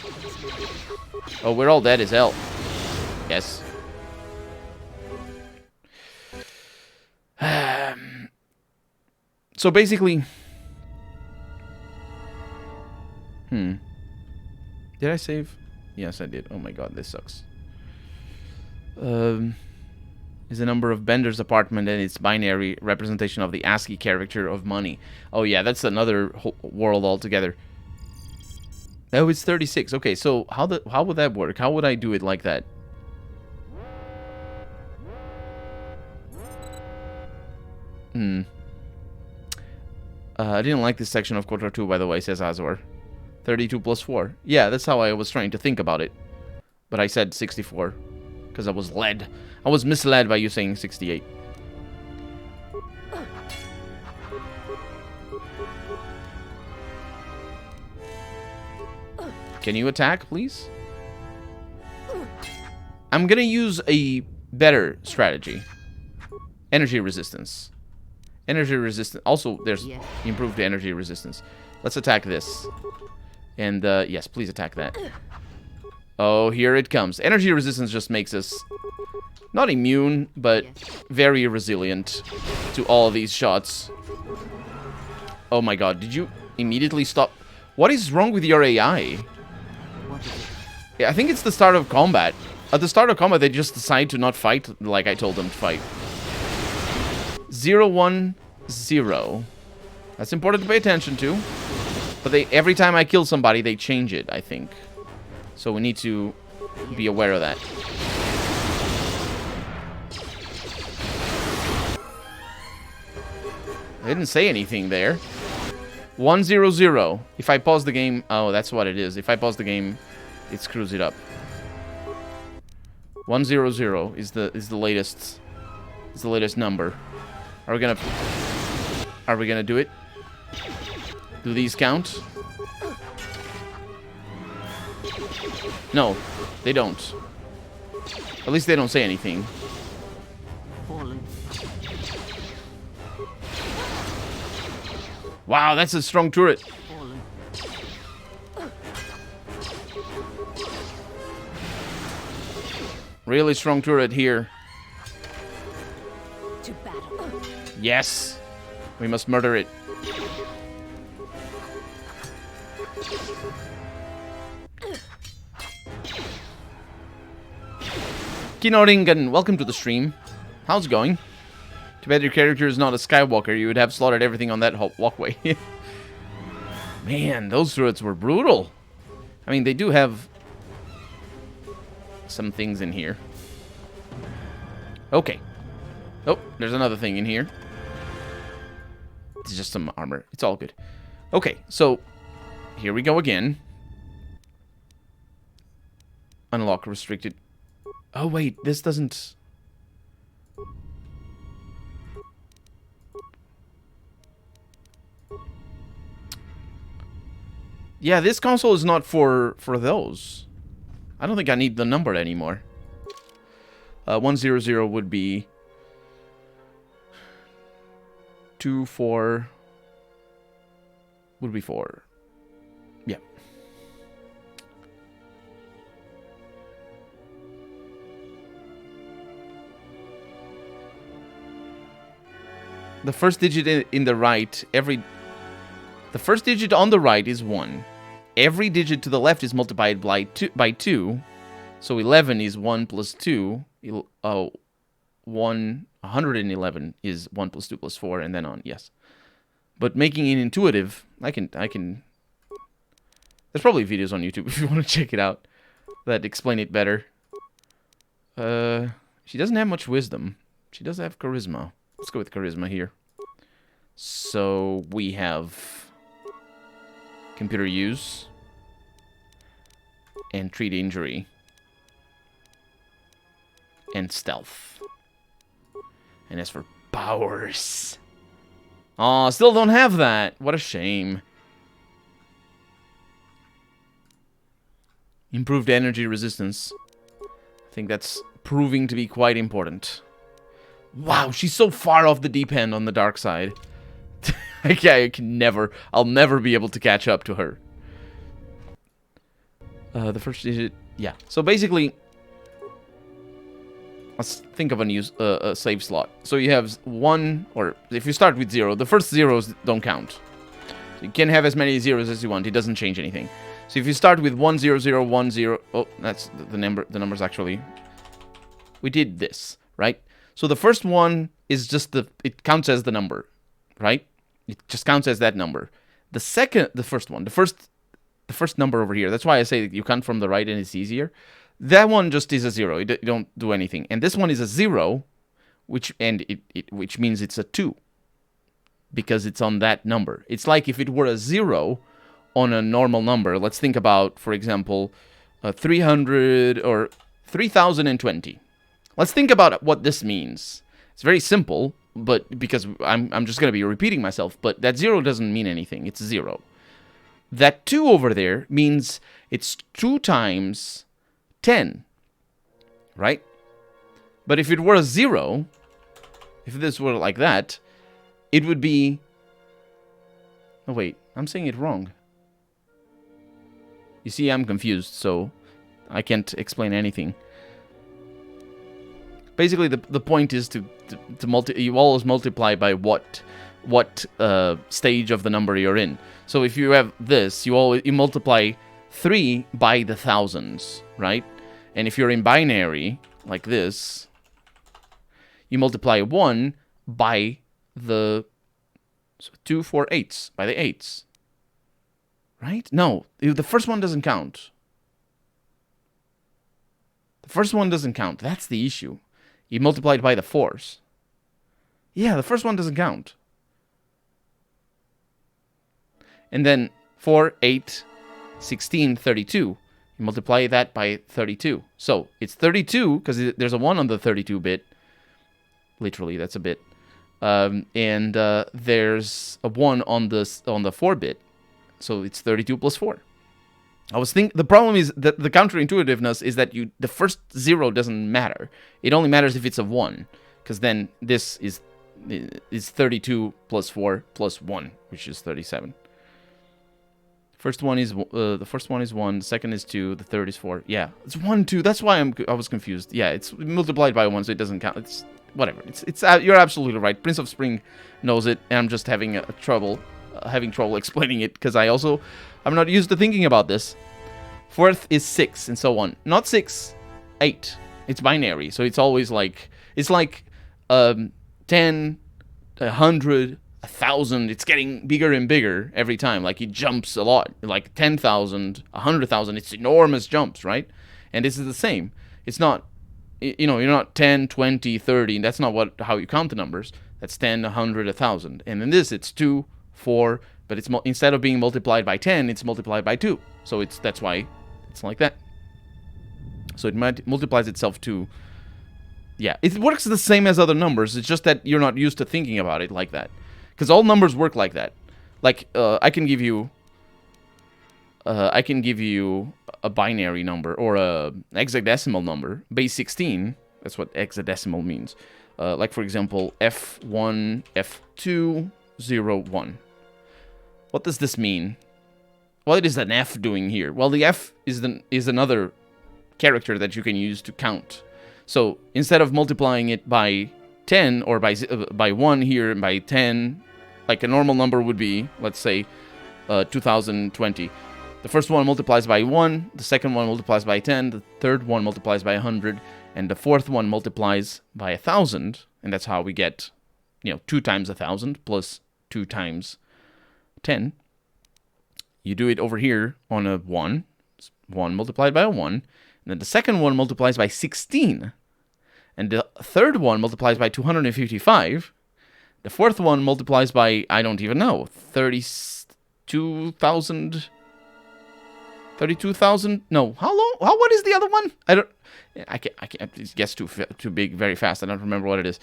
Oh, we're all dead as hell. Yes. So basically... Did I save? Yes, I did. Oh my god, this sucks. Is the number of Bender's apartment and its binary representation of the ASCII character of money. Oh yeah, that's another world altogether. Oh, it's 36. Okay, so how would that work? How would I do it like that? I didn't like this section of Kotor 2, by the way, says Azor. 32 plus 4. Yeah, that's how I was trying to think about it. But I said 64. Because I was led. I was misled by you saying 68. Can you attack, please? I'm gonna use a better strategy. Energy resistance. Energy resistance. Also, there's improved energy resistance. Let's attack this. And, yes, please attack that. Oh, here it comes. Energy resistance just makes us not immune, but very resilient to all of these shots. Oh my god, did you immediately stop? What is wrong with your AI? Yeah, I think it's the start of combat. At the start of combat, they just decide to not fight like I told them to fight. 0, 1, 0. That's important to pay attention to. But every time I kill somebody, they change it, I think. So we need to be aware of that. I didn't say anything there. 1, 0, 0. If I pause the game... Oh, that's what it is. If I pause the game, it screws it up. 1, 0, 0 is the latest It's the latest number. Are we gonna do it? Do these count? No, they don't. At least they don't say anything. Wow, that's a strong turret. Really strong turret here. To battle. Yes. We must murder it. Kinoringen, welcome to the stream. How's it going? Too bad your character is not a Skywalker. You would have slaughtered everything on that walkway. Man, those turrets were brutal. I mean, they do have some things in here. Okay. Oh, there's another thing in here. It's just some armor. It's all good. Okay, so here we go again. Unlock restricted. Oh, wait, this doesn't... Yeah, this console is not for those. I don't think I need the number anymore. 100 would be 24 would be 4. Yeah. The first digit in the right, the first digit on the right is 1. Every digit to the left is multiplied by 2. So 11 is 1 plus 2. 111 is 1 plus 2 plus 4, and then on. Yes. But making it intuitive, I can. There's probably videos on YouTube if you want to check it out that explain it better. She doesn't have much wisdom. She does have charisma. Let's go with charisma here. So we have computer use and treat injury and stealth. And as for powers, oh, still don't have that. What a shame. Improved energy resistance. I think that's proving to be quite important. Wow, she's so far off the deep end on the dark side. I'll never be able to catch up to her. The first digit, yeah. So basically, let's think of a save slot. So you have 1, or if you start with 0, the first zeros don't count. So you can have as many zeros as you want. It doesn't change anything. So if you start with 10010, oh, that's the number. The numbers actually. We did this, right? So the first one is just it counts as the number, right? It just counts as that number. The first number over here. That's why I say you count from the right and it's easier. That one just is a 0. You don't do anything. And this one is a 0, which means it's a 2. Because it's on that number. It's like if it were a 0 on a normal number. Let's think about, for example, 300 or 3020. Let's think about what this means. It's very simple, but because I'm just going to be repeating myself, but that 0 doesn't mean anything. It's 0. That 2 over there means it's 2 times 10, right? But if it were a 0, if this were like that, it would be... Oh, wait, I'm saying it wrong. You see, I'm confused, so I can't explain anything. Basically, the point is to you always multiply by what stage of the number you're in. So if you have this, you multiply 3 by the thousands, right? And if you're in binary like this, you multiply 1 by the 2, 4, 8s by the 8s, right? No, the first one doesn't count. The first one doesn't count. That's the issue. You multiply it by the 4s. Yeah, the first one doesn't count. And then 4, 8, 16, 32. You multiply that by 32. So it's 32, because there's a 1 on the 32 bit. Literally, that's a bit. And there's a 1 on the 4-bit. So it's 32 plus 4. The problem is that the counterintuitiveness is that the first 0 doesn't matter. It only matters if it's a 1, because then this is 32 plus 4 plus 1, which is 37. The first one is 1, the second is 2, the third is 4. Yeah, it's 1, 2. That's why I was confused. Yeah, it's multiplied by 1, so it doesn't count. It's whatever. You're absolutely right. Prince of Spring knows it, and I'm just having trouble explaining it because I'm not used to thinking about this. Fourth is 6 and so on. Not 6, 8. It's binary, so it's always like 10, 100, 1,000. It's getting bigger and bigger every time. Like it jumps a lot. Like 10,000, 100,000. It's enormous jumps, right? And this is the same. It's not, you're not 10, 20, 30. That's not how you count the numbers. That's 10, 100, 1,000. And in this, it's 2, 4. But it's instead of being multiplied by 10, it's multiplied by 2. So that's why it's like that. So it multiplies itself to. Yeah, it works the same as other numbers. It's just that you're not used to thinking about it like that. Because all numbers work like that. Like, I can give you a binary number or a hexadecimal number, base 16. That's what hexadecimal means. Like, for example, F1, F2, 0, 1. What does this mean? What is an F doing here? Well, the F is another character that you can use to count. So instead of multiplying it by 10 or by 1 here and by 10, like a normal number would be, let's say, 2020. The first one multiplies by 1, the second one multiplies by 10, the third one multiplies by 100, and the fourth one multiplies by 1,000, and that's how we get, 2 times 1,000 plus 2 times 10. You do it over here on a 1 multiplied by a 1, and then the second one multiplies by 16, and the third one multiplies by 255, the fourth one multiplies by, I don't even know, 32,000, no, what is the other one? I can't guess too big very fast. I don't remember what it is.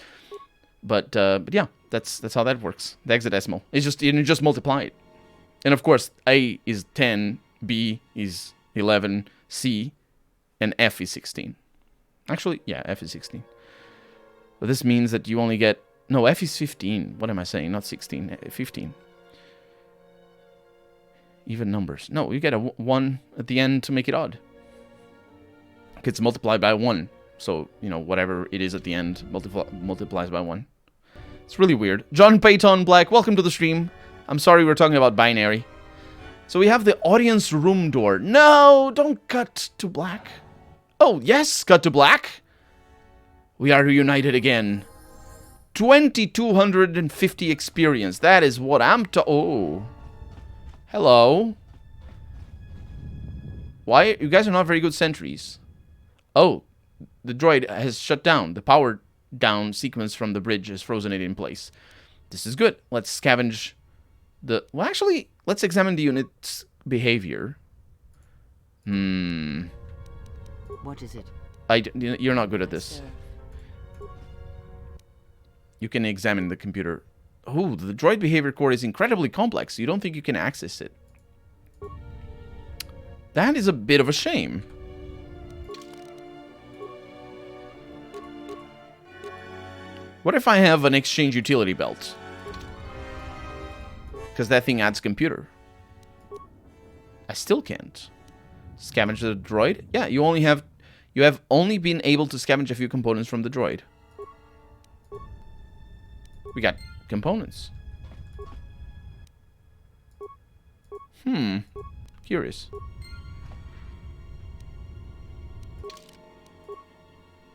But yeah, that's how that works. The hexadecimal. You just multiply it. And of course, A is 10, B is 11, C, and F is 16. Actually, yeah, F is 16. But this means that you only get... No, F is 15. What am I saying? Not 16, 15. Even numbers. No, you get a 1 at the end to make it odd. It's multiplied by 1. So, whatever it is at the end multiplies by 1. It's really weird. John Payton Black, welcome to the stream. I'm sorry we're talking about binary. So we have the audience room door. No, don't cut to black. Oh, yes, cut to black. We are reunited again. 2,250 experience. That is what I'm Oh. Hello. Why? You guys are not very good sentries. Oh, the droid has shut down. The power down sequence from the bridge has frozen it in place. This is good. Let's scavenge the... Well, actually, let's examine the unit's behavior. What is it? You're not good at this. You can examine the computer. Oh, the droid behavior core is incredibly complex. You don't think you can access it. That is a bit of a shame. What if I have an exchange utility belt? Because that thing adds computer. I still can't. Scavenge the droid? Yeah, you have only been able to scavenge a few components from the droid. We got components. Curious.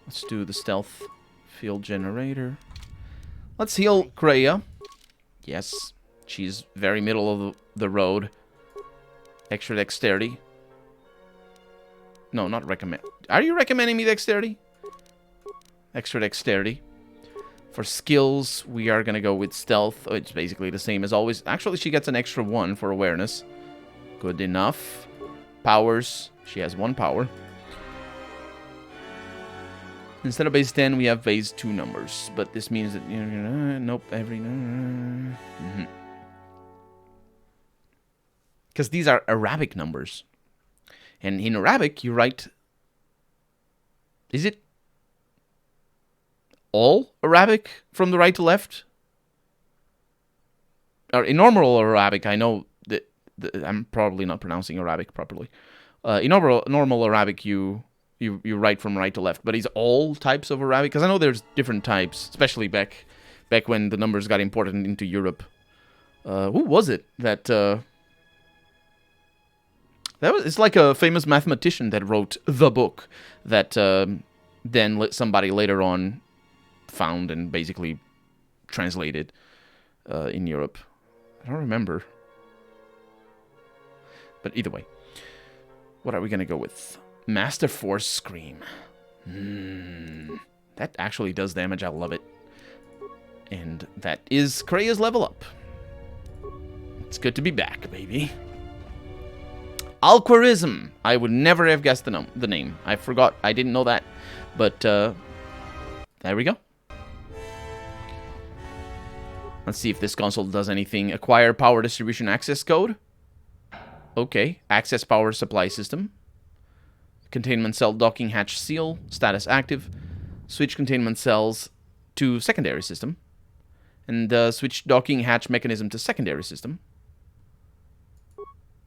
Let's do the stealth field generator. Let's heal Kreia. Yes, she's very middle of the road. Extra dexterity. No, not recommend. Are you recommending me dexterity? Extra dexterity. For skills, we are going to go with stealth. Oh, it's basically the same as always. Actually, she gets an extra 1 for awareness. Good enough. Powers. She has 1 power. Instead of base 10, we have base 2 numbers. But this means that, nope, every... Because these are Arabic numbers. And in Arabic, you write... Is it all Arabic from the right to left? Or in normal Arabic, I know that I'm probably not pronouncing Arabic properly. In normal Arabic, you write from right to left, but is all types of Arabic? Because I know there's different types, especially back when the numbers got imported into Europe. Who was it that it's like a famous mathematician that wrote the book that then somebody later on found and basically translated in Europe. I don't remember. But either way, what are we going to go with? Master Force Scream. That actually does damage. I love it. And that is Krea's level up. It's good to be back, baby. Alquarism. I would never have guessed the name. I forgot. I didn't know that. But there we go. Let's see if this console does anything. Acquire power distribution access code. Okay. Access power supply system. Containment cell docking hatch seal. Status active. Switch containment cells to secondary system. And switch docking hatch mechanism to secondary system.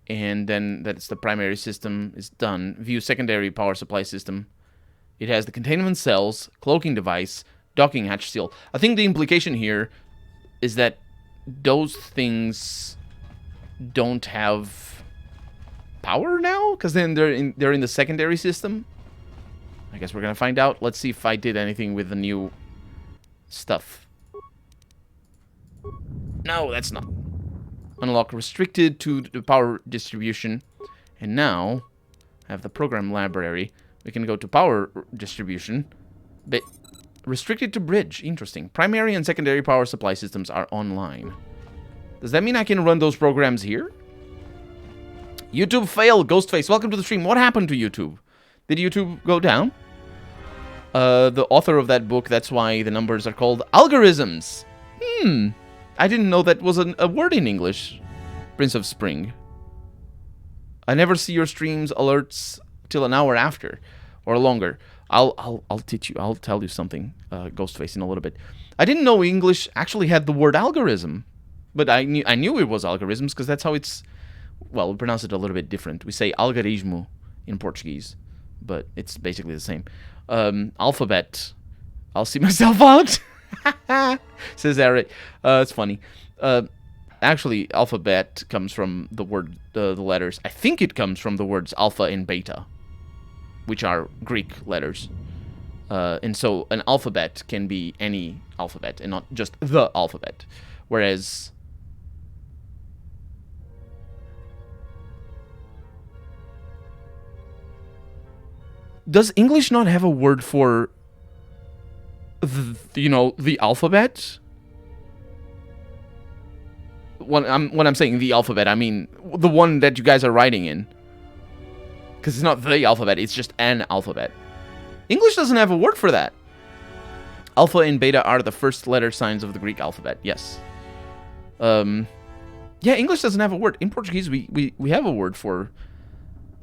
And then that's the primary system is done. View secondary power supply system. It has the containment cells, cloaking device, docking hatch seal. I think the implication here is that those things don't have power now, because then they're in the secondary system. I guess we're gonna find out. Let's see if I did anything with the new stuff. No, that's not. Unlock restricted to the power distribution. And now I have the program library. We can go to power distribution. But restricted to bridge. Interesting. Primary and secondary power supply systems are online. Does that mean I can run those programs here? YouTube fail. Ghostface, welcome to the stream. What happened to YouTube? Did YouTube go down? The author of that book, that's why the numbers are called algorithms. I didn't know that was a word in English. Prince of Spring. I never see your streams alerts till an hour after or longer. I'll teach you. I'll tell you something, Ghostface, in a little bit. I didn't know English actually had the word algorithm, but I knew it was algorithms because that's how it's. Well, we pronounce it a little bit different. We say algarismo in Portuguese, but it's basically the same. Alphabet. I'll see myself out. Says Eric. It's funny. Actually, alphabet comes from the word, the letters. I think it comes from the words alpha and beta, which are Greek letters. And so an alphabet can be any alphabet and not just the alphabet. Whereas... Does English not have a word for, the alphabet? When I'm saying the alphabet, I mean the one that you guys are writing in. Because it's not the alphabet, it's just an alphabet. English doesn't have a word for that. Alpha and beta are the first letter signs of the Greek alphabet, yes. Yeah, English doesn't have a word. In Portuguese, we have a word for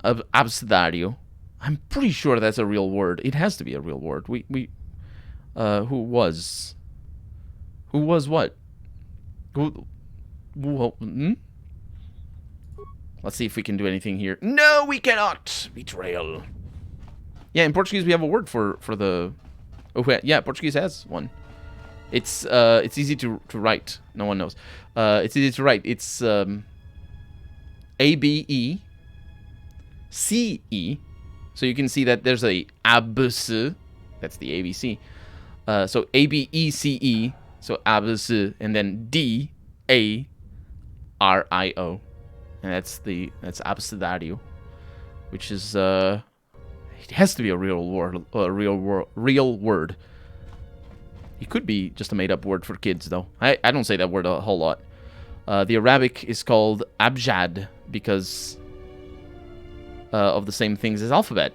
abecedário. I'm pretty sure that's a real word. It has to be a real word. Who was what? Let's see if we can do anything here. No, we cannot. Betrayal. Yeah, in Portuguese we have a word for the. Oh yeah, Portuguese has one. It's easy to write. No one knows. It's easy to write. It's ABECE. So you can see that there's a ABC. That's the ABC. So ABECE. So ABC, and then DARIO, and that's abecedário, which is it has to be a real word. Real word. It could be just a made-up word for kids, though. I don't say that word a whole lot. The Arabic is called abjad because of the same things as alphabet.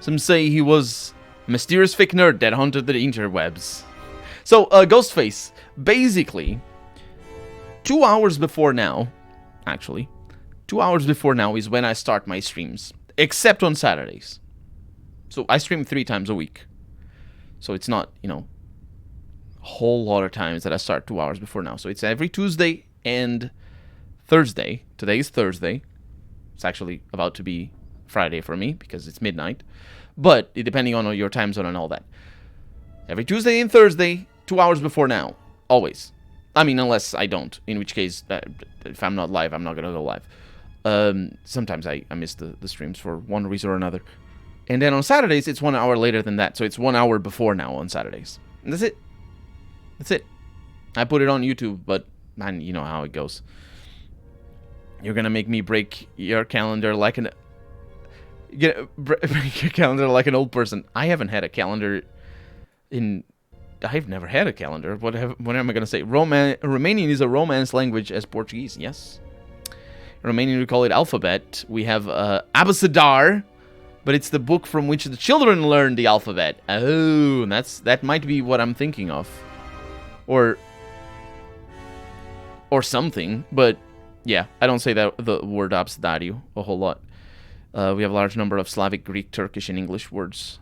Some say he was A mysterious fake nerd that haunted the interwebs. So, Ghostface, basically, 2 hours before now, actually, 2 hours before now is when I start my streams, except on Saturdays. So I stream 3 times a week. So it's not, you know, a whole lot of times that I start 2 hours before now. So it's every Tuesday and Thursday. Today is Thursday. It's actually about to be Friday for me because it's midnight. But depending on your time zone and all that. Every Tuesday and Thursday, 2 hours before now. Always. I mean, unless I don't. In which case, if I'm not live, I'm not going to go live. Sometimes I miss the streams for one reason or another. And then on Saturdays, it's 1 hour later than that. So it's 1 hour before now on Saturdays. And that's it. That's it. I put it on YouTube, but man, you know how it goes. You're going to make me break your calendar like an... break your calendar like an old person. I haven't had a calendar in... I've never had a calendar. What am I going to say? Romanian is a Romance language as Portuguese. Yes. In Romanian, we call it alphabet. We have Abecedar, but it's the book from which the children learn the alphabet. Oh, that might be what I'm thinking of. Or something, but yeah, I don't say that the word abecedario a whole lot. We have a large number of Slavic, Greek, Turkish, and English words.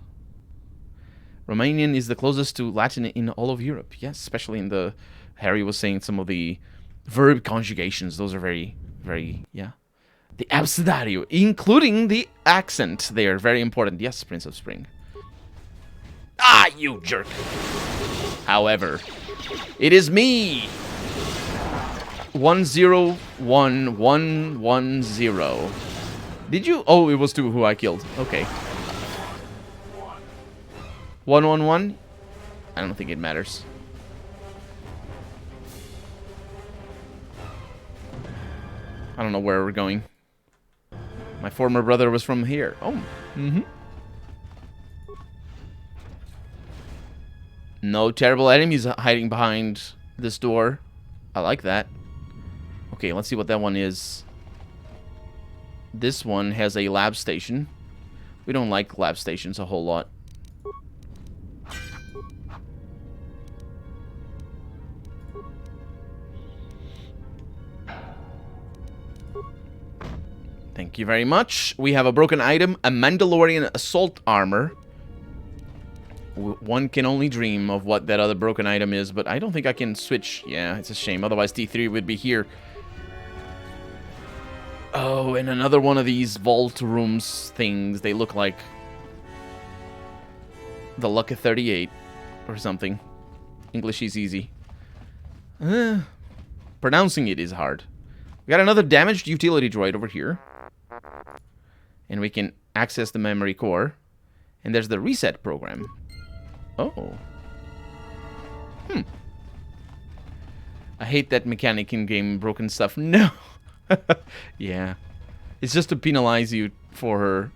Romanian is the closest to Latin in all of Europe. Yes, especially in the... Harry was saying some of the verb conjugations. Those are very, very, yeah. The abecedario, including the accent. They are very important. Yes, Prince of Spring. Ah, you jerk. However, it is me. 101110. Did you? Oh, it was 2 who I killed. Okay. 111? I don't think it matters. I don't know where we're going. My former brother was from here. Oh, No terrible enemies hiding behind this door. I like that. Okay, let's see what that one is. This one has a lab station. We don't like lab stations a whole lot. Thank you very much. We have a broken item, a Mandalorian assault armor. One can only dream of what that other broken item is, but I don't think I can switch. Yeah, it's a shame. Otherwise, T3 would be here. Oh, and another one of these vault rooms things. They look like the Lucky 38 or something. English is easy. Pronouncing it is hard. We got another damaged utility droid over here. And we can access the memory core. And there's the reset program. Oh. I hate that mechanic in game broken stuff. No. Yeah. It's just to penalize you for her.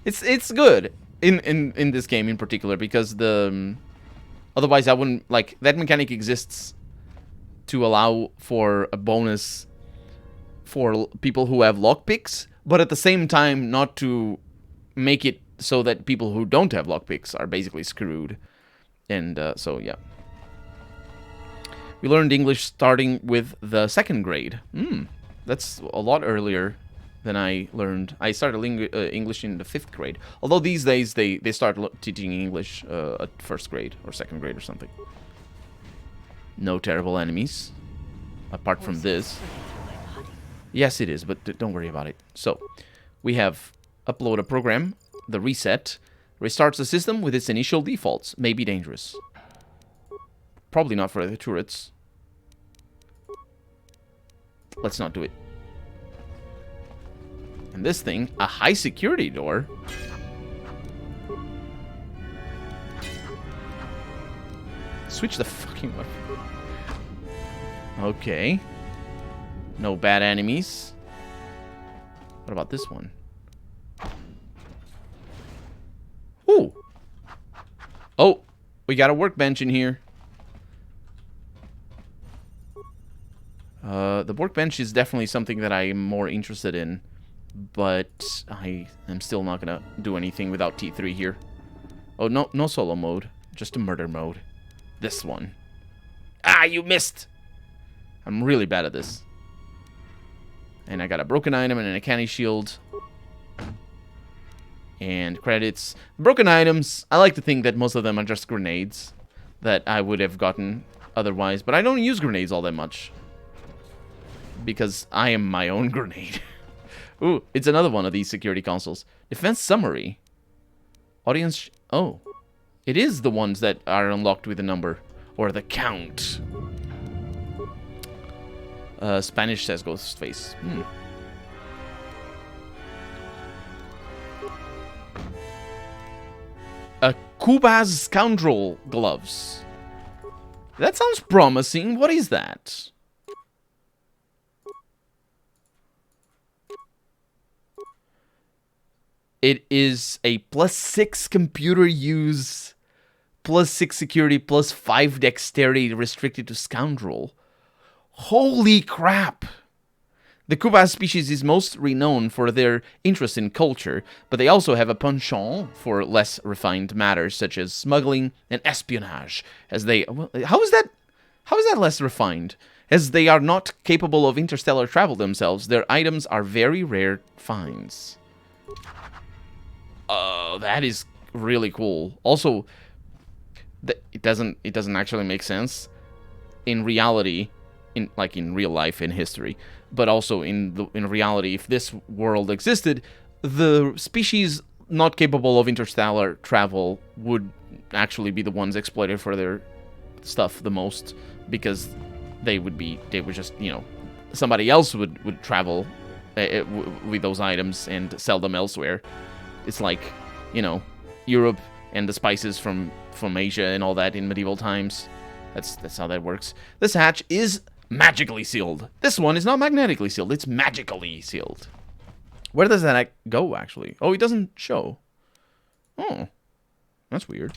It's good in this game in particular because the otherwise I wouldn't like that mechanic exists to allow for a bonus for people who have lockpicks, but at the same time not to make it so that people who don't have lockpicks are basically screwed. And so yeah. We learned English starting with the 2nd grade. That's a lot earlier than I learned. I started English in the 5th grade. Although these days they start teaching English at 1st grade or 2nd grade or something. No terrible enemies. Apart from this. Yes, it is, but don't worry about it. So, we have upload a program. The reset restarts the system with its initial defaults. May be dangerous. Probably not for the turrets. Let's not do it. And this thing, a high security door. Switch the fucking weapon. Okay. No bad enemies. What about this one? Ooh. Oh, we got a workbench in here. The workbench is definitely something that I'm more interested in, but I am still not gonna do anything without T3 here. Oh, no solo mode. Just a murder mode. This one. Ah, you missed! I'm really bad at this. And I got a broken item and a candy shield. And credits. Broken items, I like to think that most of them are just grenades that I would have gotten otherwise. But I don't use grenades all that much. Because I am my own grenade. Ooh, it's another one of these security consoles. Defense summary. Audience... Oh. It is the ones that are unlocked with a number. Or the count. Spanish says Ghostface. Cuba's Scoundrel Gloves. That sounds promising. What is that? It is a +6 computer use, +6 security, +5 dexterity restricted to Scoundrel. Holy crap! The Kubas species is most renowned for their interest in culture, but they also have a penchant for less refined matters such as smuggling and espionage. As they, how is that less refined? As they are not capable of interstellar travel themselves, their items are very rare finds. That is really cool. Also, it doesn't actually make sense in reality, in real life in history. But also in reality, if this world existed, the species not capable of interstellar travel would actually be the ones exploited for their stuff the most, because they would just, somebody else would travel with those items and sell them elsewhere. It's like, Europe and the spices from Asia and all that in medieval times. That's how that works. This hatch is magically sealed. This one is not magnetically sealed. It's magically sealed. Where does that go, actually? Oh, it doesn't show. Oh. That's weird.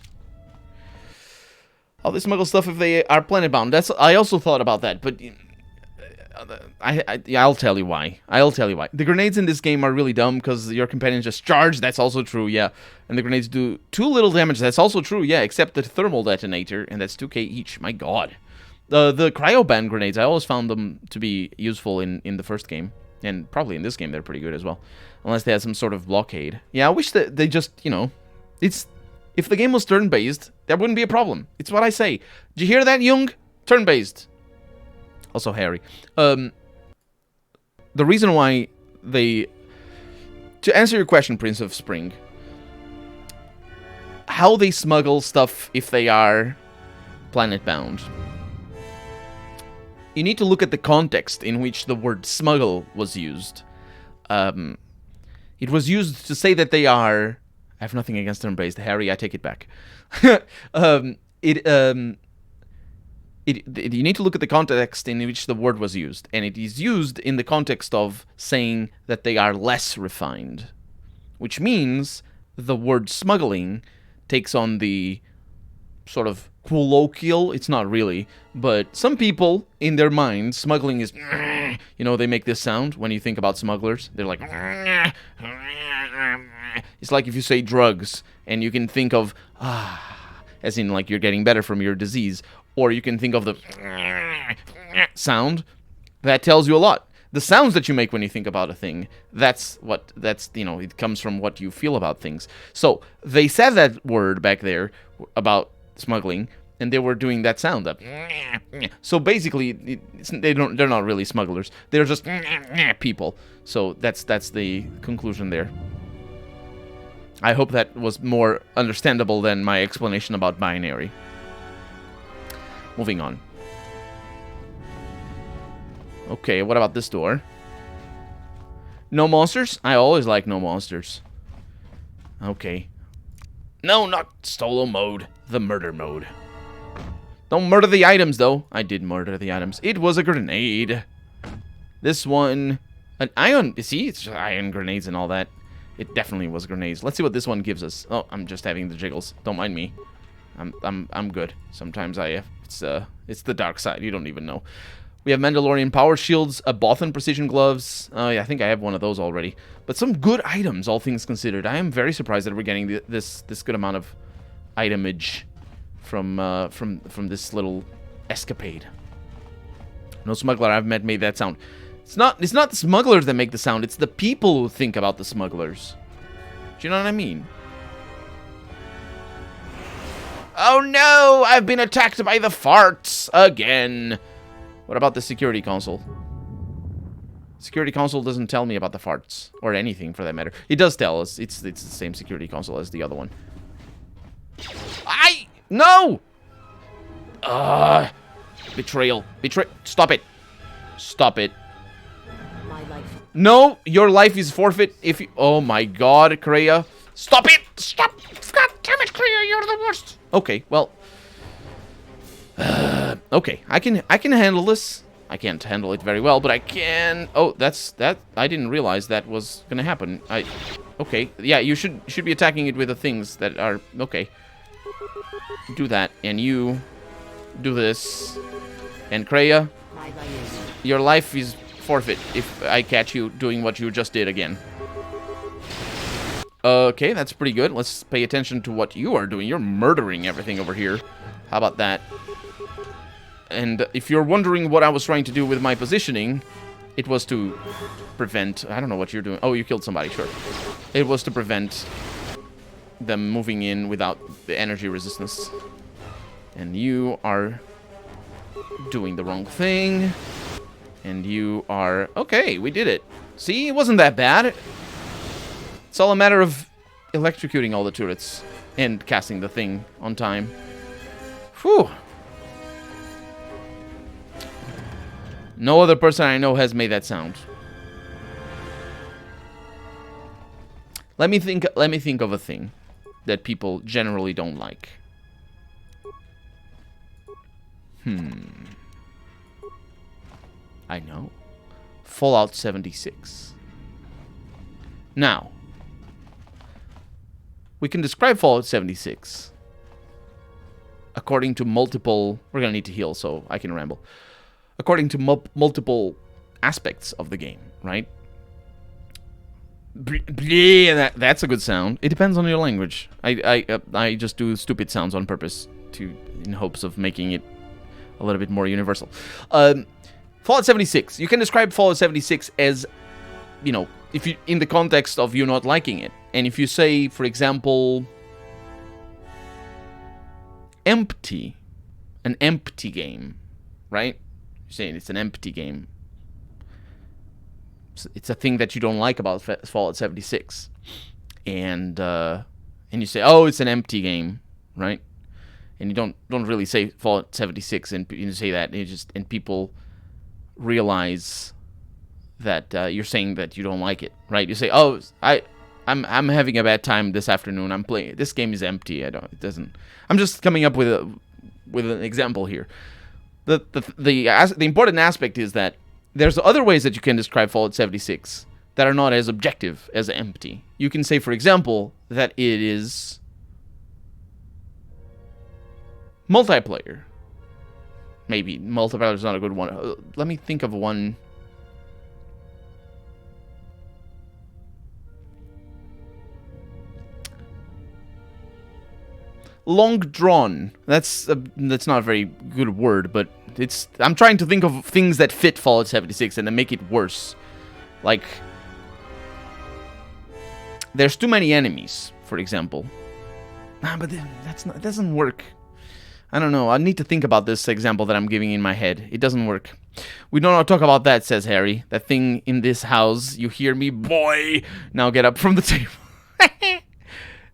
All they smuggle stuff if they are planet-bound. I also thought about that, but... I'll tell you why. The grenades in this game are really dumb because your companions just charge. That's also true, yeah. And the grenades do too little damage. That's also true, yeah, except the thermal detonator, and that's 2k each. My god. The cryoban grenades, I always found them to be useful in the first game. And probably in this game they're pretty good as well. Unless they had some sort of blockade. Yeah, I wish that they just, if the game was turn-based, that wouldn't be a problem. It's what I say. Did you hear that, Jung? Turn-based. Also Harry. The reason why they... To answer your question, Prince of Spring. How they smuggle stuff if they are planet-bound. You need to look at the context in which the word smuggle was used. It was used to say that they are... I have nothing against turn-based. Harry, I take it back. You need to look at the context in which the word was used. And it is used in the context of saying that they are less refined. Which means the word smuggling takes on the sort of colloquial, it's not really, but some people, in their mind, smuggling is, they make this sound when you think about smugglers. They're like, it's like if you say drugs, and you can think of, as in like you're getting better from your disease, or you can think of the sound. That tells you a lot. The sounds that you make when you think about a thing, it comes from what you feel about things. So they said that word back there about smuggling, and they were doing that sound up. So basically, they're not really smugglers. They're just people. So that's the conclusion there. I hope that was more understandable than my explanation about binary. Moving on. Okay, what about this door? No monsters? I always like no monsters. Okay. No, not solo mode. The murder mode. Don't murder the items, though. I did murder the items. It was a grenade. This one... An ion... See? It's just ion grenades and all that. It definitely was grenades. Let's see what this one gives us. Oh, I'm just having the jiggles. Don't mind me. I'm good. Sometimes it's the dark side. You don't even know. We have Mandalorian power shields, a Bothan precision gloves. Oh yeah, I think I have one of those already. But some good items, all things considered. I am very surprised that we're getting this good amount of itemage from this little escapade. No smuggler I've met made that sound. It's not the smugglers that make the sound. It's the people who think about the smugglers. Do you know what I mean? Oh no! I've been attacked by the farts again. What about the security console? Security console doesn't tell me about the farts or anything for that matter. It does tell us. It's the same security console as the other one. No! Betrayal. Stop it. Stop it. My life. No, your life is forfeit if you... Oh my god, Kreia. Stop it! Stop! God damn it, Kreia, you're the worst. Okay, well... okay, I can handle this. I can't handle it very well, but I can... Oh, that... I didn't realize that was gonna happen. Okay, yeah, you should be attacking it with the things that are... Okay. Do that, and you... Do this. And Kreia, My life. your life is forfeit if I catch you doing what you just did again. Okay, that's pretty good. Let's pay attention to what you are doing. You're murdering everything over here. How about that? And if you're wondering what I was trying to do with my positioning, it was to prevent... I don't know what you're doing. Oh, you killed somebody, sure. It was to prevent them moving in without the energy resistance. And you are doing the wrong thing. And you are... Okay, we did it. See, it wasn't that bad. It's all a matter of electrocuting all the turrets and casting the thing on time. Whew. No other person I know has made that sound. Let me think of a thing that people generally don't like. I know. Fallout 76. Now, we can describe Fallout 76 according to multiple... We're gonna need to heal, so I can ramble. According to multiple aspects of the game, right? That's a good sound. It depends on your language. I just do stupid sounds on purpose in hopes of making it a little bit more universal. Fallout 76. You can describe Fallout 76 as, you know, if you in the context of you not liking it. And if you say, for example, empty, an empty game, right? You're saying it's an empty game. It's a thing that you don't like about Fallout 76. And you say, oh, it's an empty game, right? And you don't really say Fallout 76, and you say that, and people realize that you're saying that you don't like it, right? You say, oh, I'm having a bad time this afternoon. I'm playing. This game is empty. It doesn't. I'm just coming up with an example here. The important aspect is that there's other ways that you can describe Fallout 76 that are not as objective as empty. You can say, for example, that it is multiplayer. Maybe multiplayer is not a good one. Let me think of one. Long drawn. That's not a very good word, but I'm trying to think of things that fit Fallout 76 and then make it worse. Like, there's too many enemies, for example. But that doesn't work. I don't know. I need to think about this example that I'm giving in my head. It doesn't work. We don't talk about that, says Harry. That thing in this house. You hear me, boy? Now get up from the table.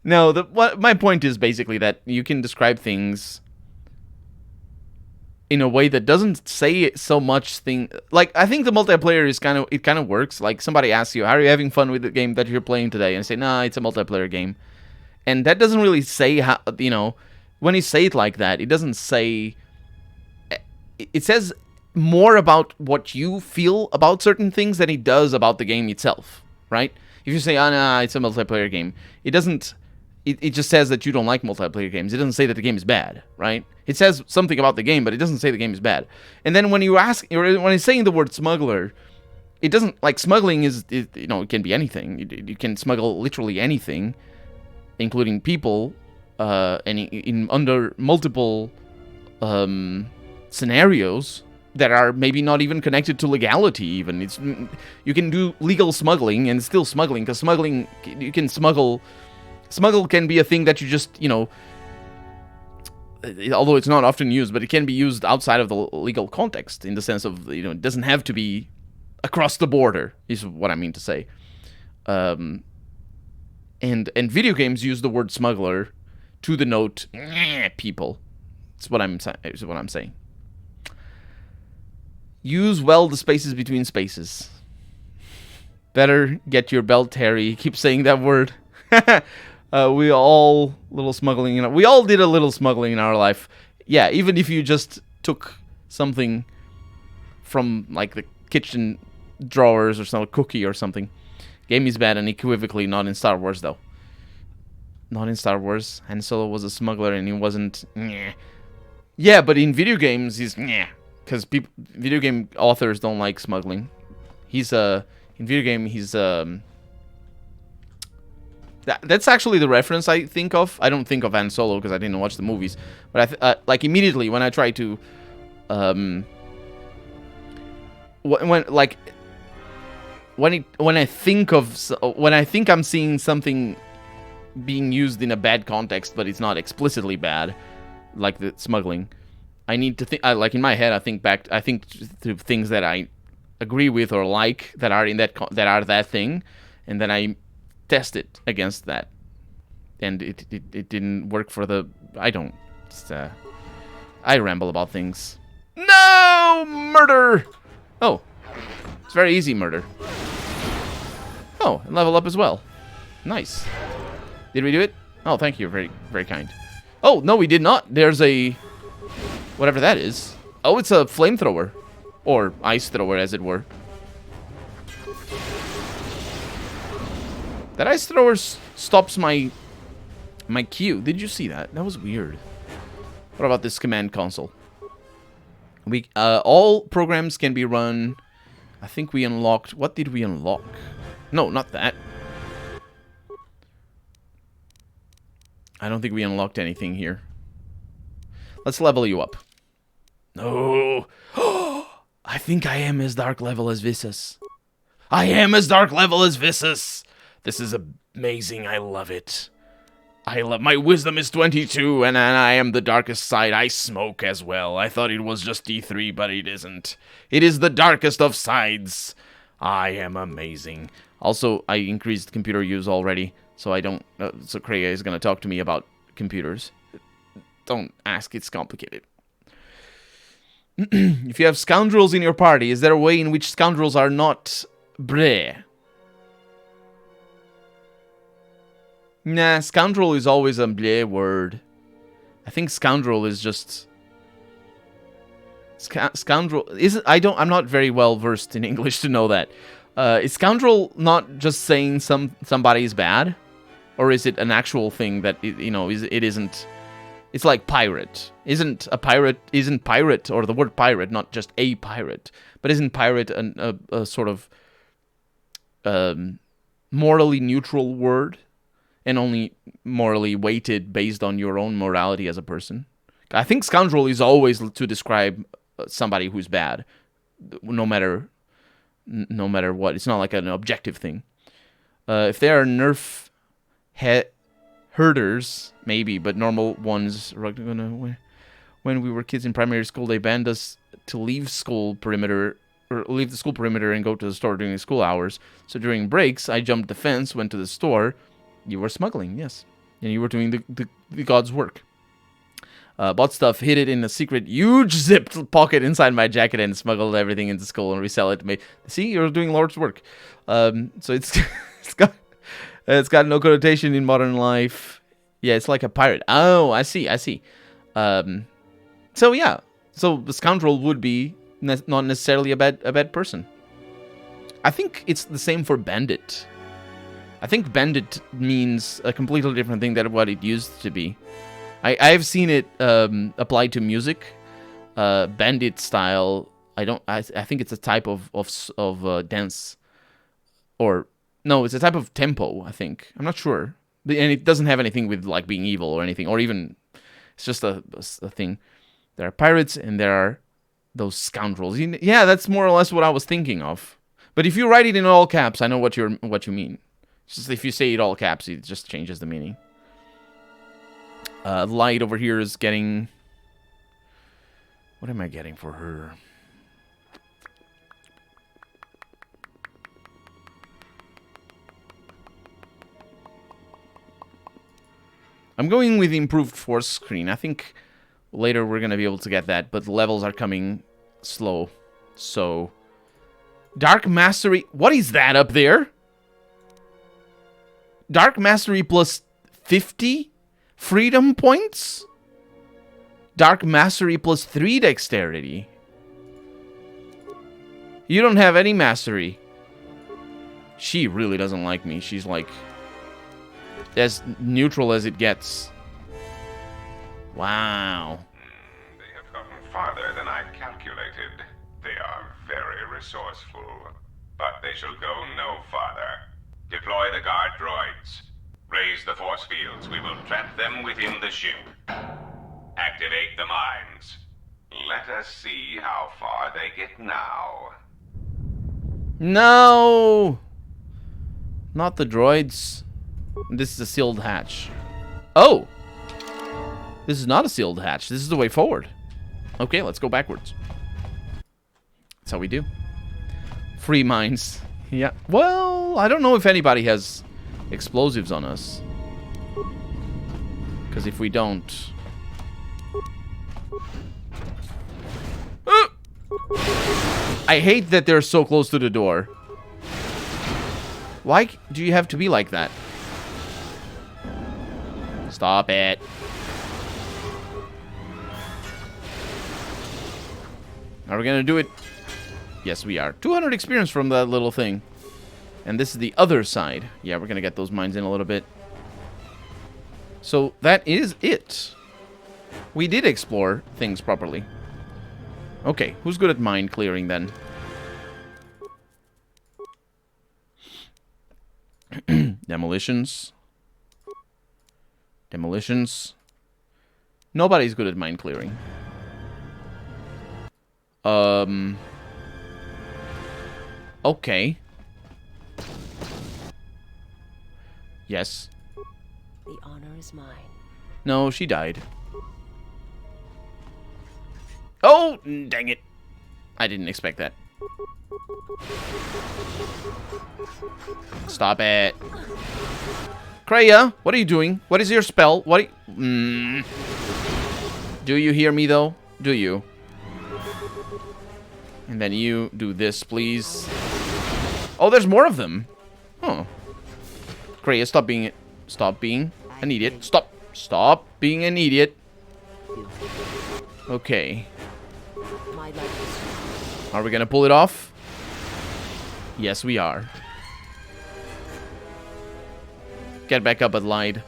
No, my point is basically that you can describe things in a way that doesn't say so much thing. Like, I think the multiplayer is kind of works. Like, somebody asks you, are you having fun with the game that you're playing today? And you say, nah, it's a multiplayer game. And that doesn't really say how, you know, when you say it like that, it doesn't say, it says more about what you feel about certain things than it does about the game itself, right? If you say, oh, nah, it's a multiplayer game, it doesn't, it just says that you don't like multiplayer games. It doesn't say that the game is bad, right? It says something about the game, but it doesn't say the game is bad. And then when it's saying the word smuggler, it doesn't, like, smuggling is, you know, it can be anything. You can smuggle literally anything, including people, and in under multiple scenarios that are maybe not even connected to legality. Even you can do legal smuggling and still smuggling, because smuggling, you can smuggle can be a thing that you just, you know, although it's not often used, but it can be used outside of the legal context, in the sense of, you know, it doesn't have to be across the border, is what I mean to say. And video games use the word smuggler to denote people. That's what I'm saying. Use well the spaces between spaces. Better get your belt, Harry. Keep saying that word. We all we all did a little smuggling in our life. Yeah, even if you just took something from like the kitchen drawers or some cookie or something. Game is bad, unequivocally not in Star Wars though. Not in Star Wars. Han Solo was a smuggler and he wasn't. Yeah, but in video games he's because video game authors don't like smuggling. He's in video game he's that's actually the reference I think of. I don't think of Han Solo because I didn't watch the movies, but like immediately when I try to when I think I'm seeing something being used in a bad context, but it's not explicitly bad, like the smuggling, I need to think. Like in my head, I think to things that I agree with or like that are in that thing, and then I test it against that, and it didn't work for the. I don't. I ramble about things. No murder. Oh, it's very easy murder. Oh, and level up as well. Nice. Did we do it? Oh, thank you. Very, very kind. Oh, no, we did not. There's a... whatever that is. Oh, it's a flamethrower. Or ice thrower, as it were. That ice thrower stops my Q. Did you see that? That was weird. What about this command console? All programs can be run... I think we unlocked... What did we unlock? No, not that. I don't think we unlocked anything here. Let's level you up. No. I think I am as dark level as Visas. I am as dark level as Visas. This is amazing. I love it. My wisdom is 22, and I am the darkest side. I smoke as well. I thought it was just D3, but it isn't. It is the darkest of sides. I am amazing. Also, I increased computer use already, so I don't... so Kreia is going to talk to me about computers. Don't ask, it's complicated. If you have scoundrels in your party, is there a way in which scoundrels are not bleh? Nah, scoundrel is always a bleh word. I think scoundrel is just... Scoundrel... I'm not very well versed in English to know that. Is scoundrel not just saying somebody's bad? Or is it an actual thing that, it isn't... It's like pirate. Isn't pirate, or the word pirate, not just a pirate, but isn't pirate a sort of morally neutral word? And only morally weighted based on your own morality as a person? I think scoundrel is always to describe somebody who's bad, no matter what. It's not like an objective thing. If they are nerf herders, maybe, but normal ones. When we were kids in primary school, they banned us to leave the school perimeter and go to the store during the school hours. So during breaks, I jumped the fence, went to the store. You were smuggling, yes. And you were doing the God's work. Bought stuff, hid it in a secret, huge zipped pocket inside my jacket, and smuggled everything into school and resell it. See, you're doing Lord's work. So it's got no connotation in modern life. Yeah, it's like a pirate. Oh, I see. So yeah, so the scoundrel would be not necessarily a bad person. I think it's the same for bandit. I think bandit means a completely different thing than what it used to be. I've seen it applied to music, bandit style. I think it's a type of dance, or no, it's a type of tempo. I think I'm not sure. And it doesn't have anything with like being evil or anything, or even it's just a thing. There are pirates and there are those scoundrels. Yeah, that's more or less what I was thinking of. But if you write it in all caps, I know what you mean. It's just if you say it all caps, it just changes the meaning. Light over here is getting... What am I getting for her? I'm going with improved force screen. I think later we're going to be able to get that, but the levels are coming slow. So, Dark Mastery... What is that up there? Dark Mastery plus 50 freedom points? Dark Mastery plus 3 dexterity. You don't have any mastery. She really doesn't like me. She's like... as neutral as it gets. Wow. They have gotten farther than I calculated. They are very resourceful, but they shall go no farther. Deploy the guard droids. Raise the force fields. We will trap them within the ship. Activate the mines. Let us see how far they get now. No! Not the droids. This is a sealed hatch. Oh! This is not a sealed hatch. This is the way forward. Okay, let's go backwards. That's how we do. Free mines. Yeah. Well, I don't know if anybody has explosives on us. Because if we don't... I hate that they're so close to the door. Why do you have to be like that? Stop it. Are we gonna do it? Yes, we are. 200 experience from that little thing. And this is the other side. Yeah, we're gonna get those mines in a little bit. So, that is it. We did explore things properly. Okay, who's good at mine clearing then? Demolitions. Demolitions. Nobody's good at mine clearing. Okay. Yes. The honor is mine. No, she died. Oh, dang it. I didn't expect that. Stop it. Kreia, what are you doing? What is your spell? What are you... Do you hear me, though? Do you? And then you do this, please. Oh, there's more of them. Huh. Kreia, stop being an idiot. Stop being an idiot. Okay. My life is Are we gonna pull it off? Yes, we are. Get back up, Adelaide.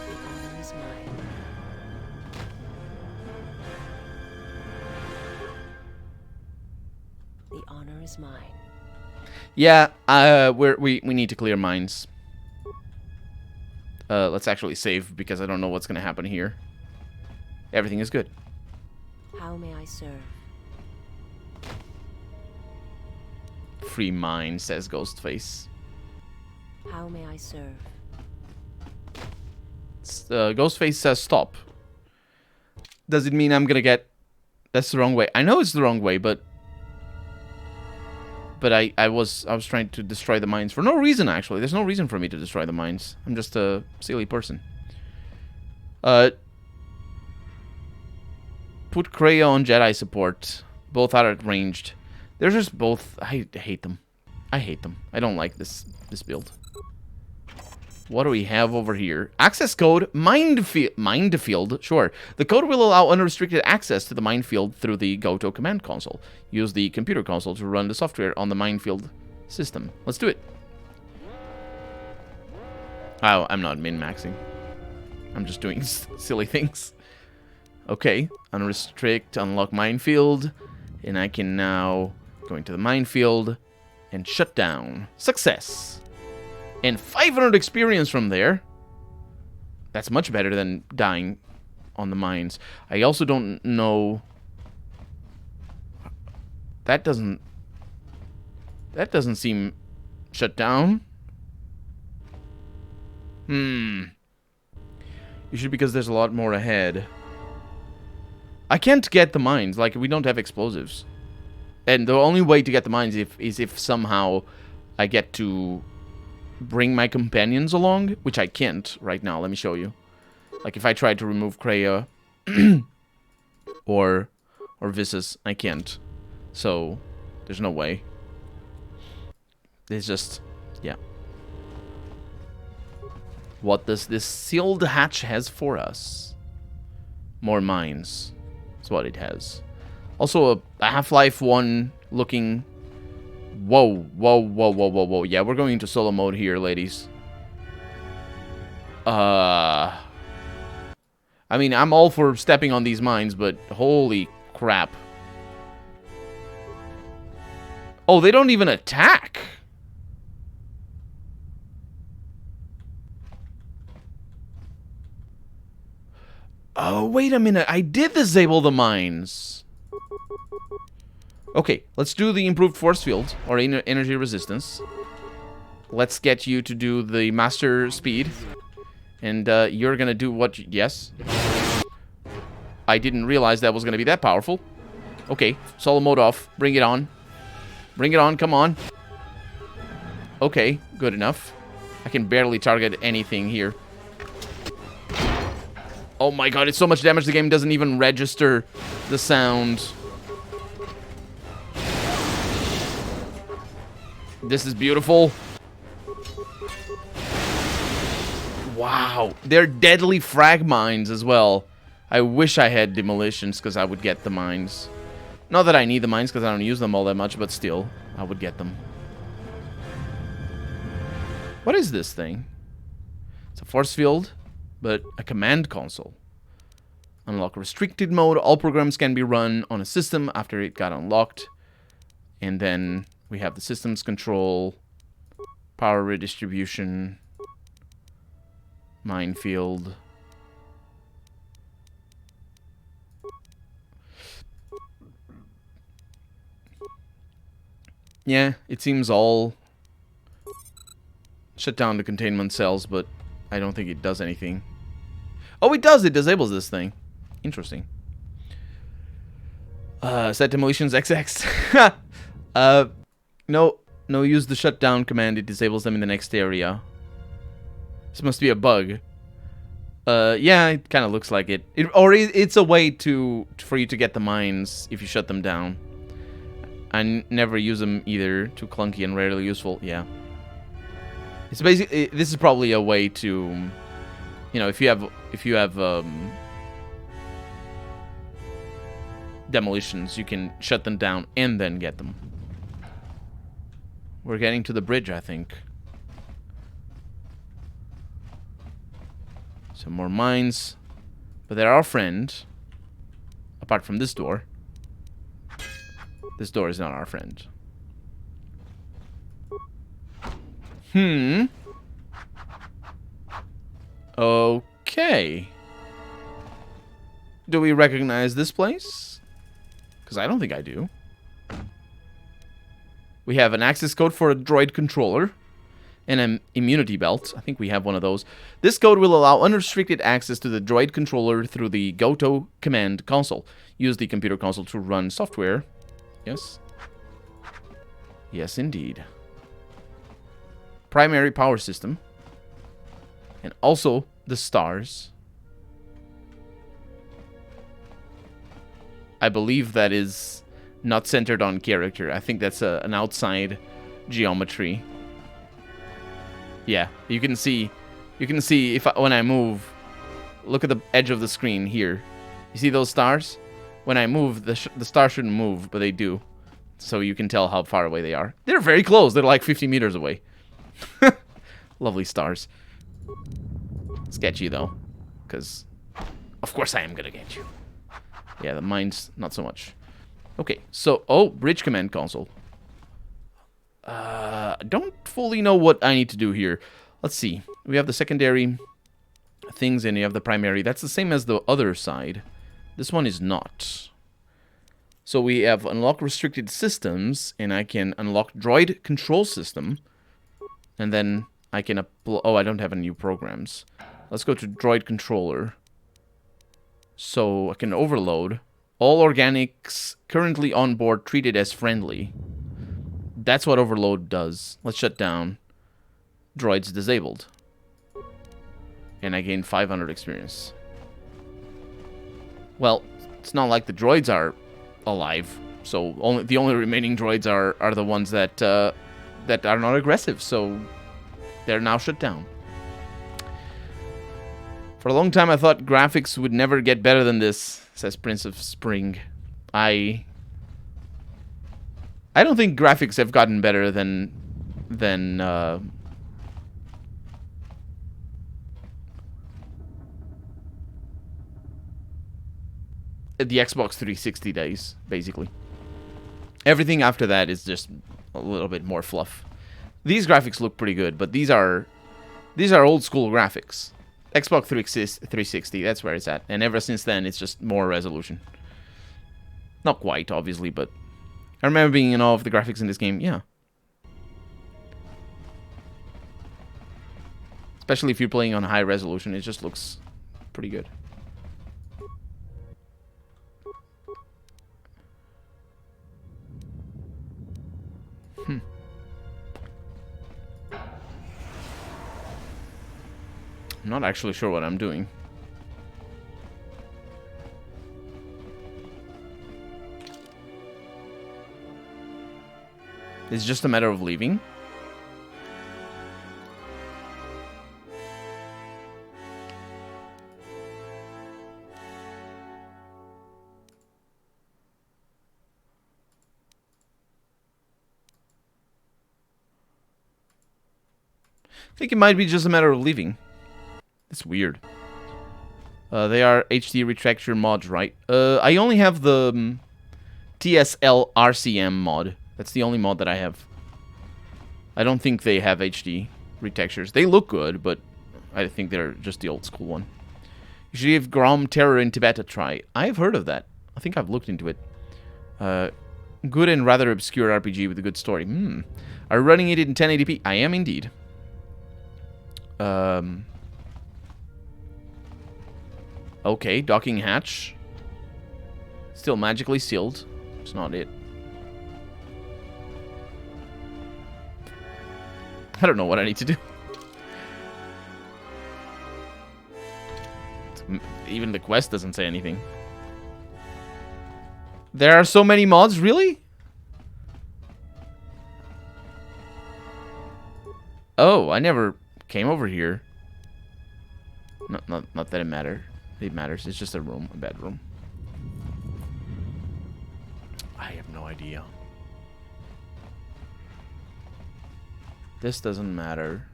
the honor is mine. The honor is mine. Yeah, we need to clear mines. Let's actually save because I don't know what's gonna happen here. Everything is good. How may I serve? Free mine, says Ghostface. How may I serve? Ghostface says stop. Does it mean I'm gonna get... That's the wrong way. I know it's the wrong way, but I was trying to destroy the mines for no reason, actually. There's no reason for me to destroy the mines. I'm just a silly person. Put Kreia on Jedi support. Both are at ranged. They're just both... I hate them. I hate them. I don't like this build. What do we have over here? Access code, minefield. Sure. The code will allow unrestricted access to the minefield through the GoTo command console. Use the computer console to run the software on the minefield system. Let's do it. Oh, I'm not min-maxing. I'm just doing silly things. Okay. Unrestrict, unlock minefield. And I can now go into the minefield and shut down. Success. And 500 experience from there. That's much better than dying on the mines. I also don't know... That doesn't seem shut down. Usually because there's a lot more ahead. I can't get the mines. Like, we don't have explosives. And the only way to get the mines is if somehow I get to bring my companions along, which I can't right now. Let me show you. Like, if I try to remove Kreia or Vissus, I can't. So, there's no way. It's just, yeah. What does this sealed hatch has for us? More mines. That's what it has. Also, a Half-Life 1 looking... Whoa, whoa, whoa, whoa, whoa, whoa. Yeah, we're going into solo mode here, ladies. I mean, I'm all for stepping on these mines, but holy crap. Oh, they don't even attack. Oh, wait a minute. I did disable the mines. Okay, let's do the improved force field, or energy resistance. Let's get you to do the master speed. And you're gonna do what... Yes. I didn't realize that was gonna be that powerful. Okay, solo mode off. Bring it on. Bring it on, come on. Okay, good enough. I can barely target anything here. Oh my god, it's so much damage the game doesn't even register the sound. This is beautiful. Wow, they're deadly frag mines as well. I wish I had demolitions because I would get the mines. Not that I need the mines because I don't use them all that much, but still, I would get them. What is this thing? It's a force field, but a command console. Unlock restricted mode. All programs can be run on a system after it got unlocked. And then we have the systems control, power redistribution, minefield. Yeah, it seems all shut down the containment cells, but I don't think it does anything. Oh, it does! It disables this thing. Interesting. Set demolitions XX. No, use the shutdown command. It disables them in the next area. This must be a bug. Yeah, it kind of looks like it. It's a way for you to get the mines if you shut them down. I never use them either. Too clunky and rarely useful. Yeah. It's basically, this is probably a way to, you know, if you have demolitions, you can shut them down and then get them. We're getting to the bridge, I think. Some more mines, but they're our friend. Apart from this door. This door is not our friend. Okay. Do we recognize this place? Because I don't think I do. We have an access code for a droid controller and an immunity belt. I think we have one of those. This code will allow unrestricted access to the droid controller through the GoTo command console. Use the computer console to run software. Yes. Yes, indeed. Primary power system. And also the stars. I believe that is not centered on character. I think that's an outside geometry. Yeah, you can see if when I move, look at the edge of the screen here. You see those stars? When I move, the star shouldn't move, but they do. So you can tell how far away they are. They're very close. They're like 50 meters away. Lovely stars. Sketchy, though. Because, of course I am going to get you. Yeah, the mines, not so much. Okay, so, oh, bridge command console. Don't fully know what I need to do here. Let's see. We have the secondary things and you have the primary. That's the same as the other side. This one is not. So we have unlock restricted systems, and I can unlock droid control system. And then I can oh, I don't have any new programs. Let's go to droid controller. So I can overload. All organics currently on board treated as friendly. That's what overload does. Let's shut down. Droids disabled. And I gain 500 experience. Well, it's not like the droids are alive. So the only remaining droids are the ones that that are not aggressive. So they're now shut down. For a long time, I thought graphics would never get better than this, says Prince of Spring. I don't think graphics have gotten better than the Xbox 360 days, basically. Everything after that is just a little bit more fluff. These graphics look pretty good, but these are old school graphics. Xbox 360, that's where it's at. And ever since then, it's just more resolution. Not quite, obviously, but I remember being in awe of the graphics in this game, yeah. Especially if you're playing on high resolution, it just looks pretty good. I'm not actually sure what I'm doing. It's just a matter of leaving. I think it might be just a matter of leaving. It's weird. They are HD retractor mods, right? I only have the TSLRCM mod. That's the only mod that I have. I don't think they have HD retextures. They look good, but I think they're just the old school one. You should give Grom Terror in Tibet a try. I've heard of that. I think I've looked into it. Good and rather obscure RPG with a good story. Are you running it in 1080p? I am indeed. Okay, docking hatch. Still magically sealed. It's not it. I don't know what I need to do. Even the quest doesn't say anything. There are so many mods, really? Oh, I never came over here. Not that it matters. It matters. It's just a room, a bedroom. I have no idea. This doesn't matter.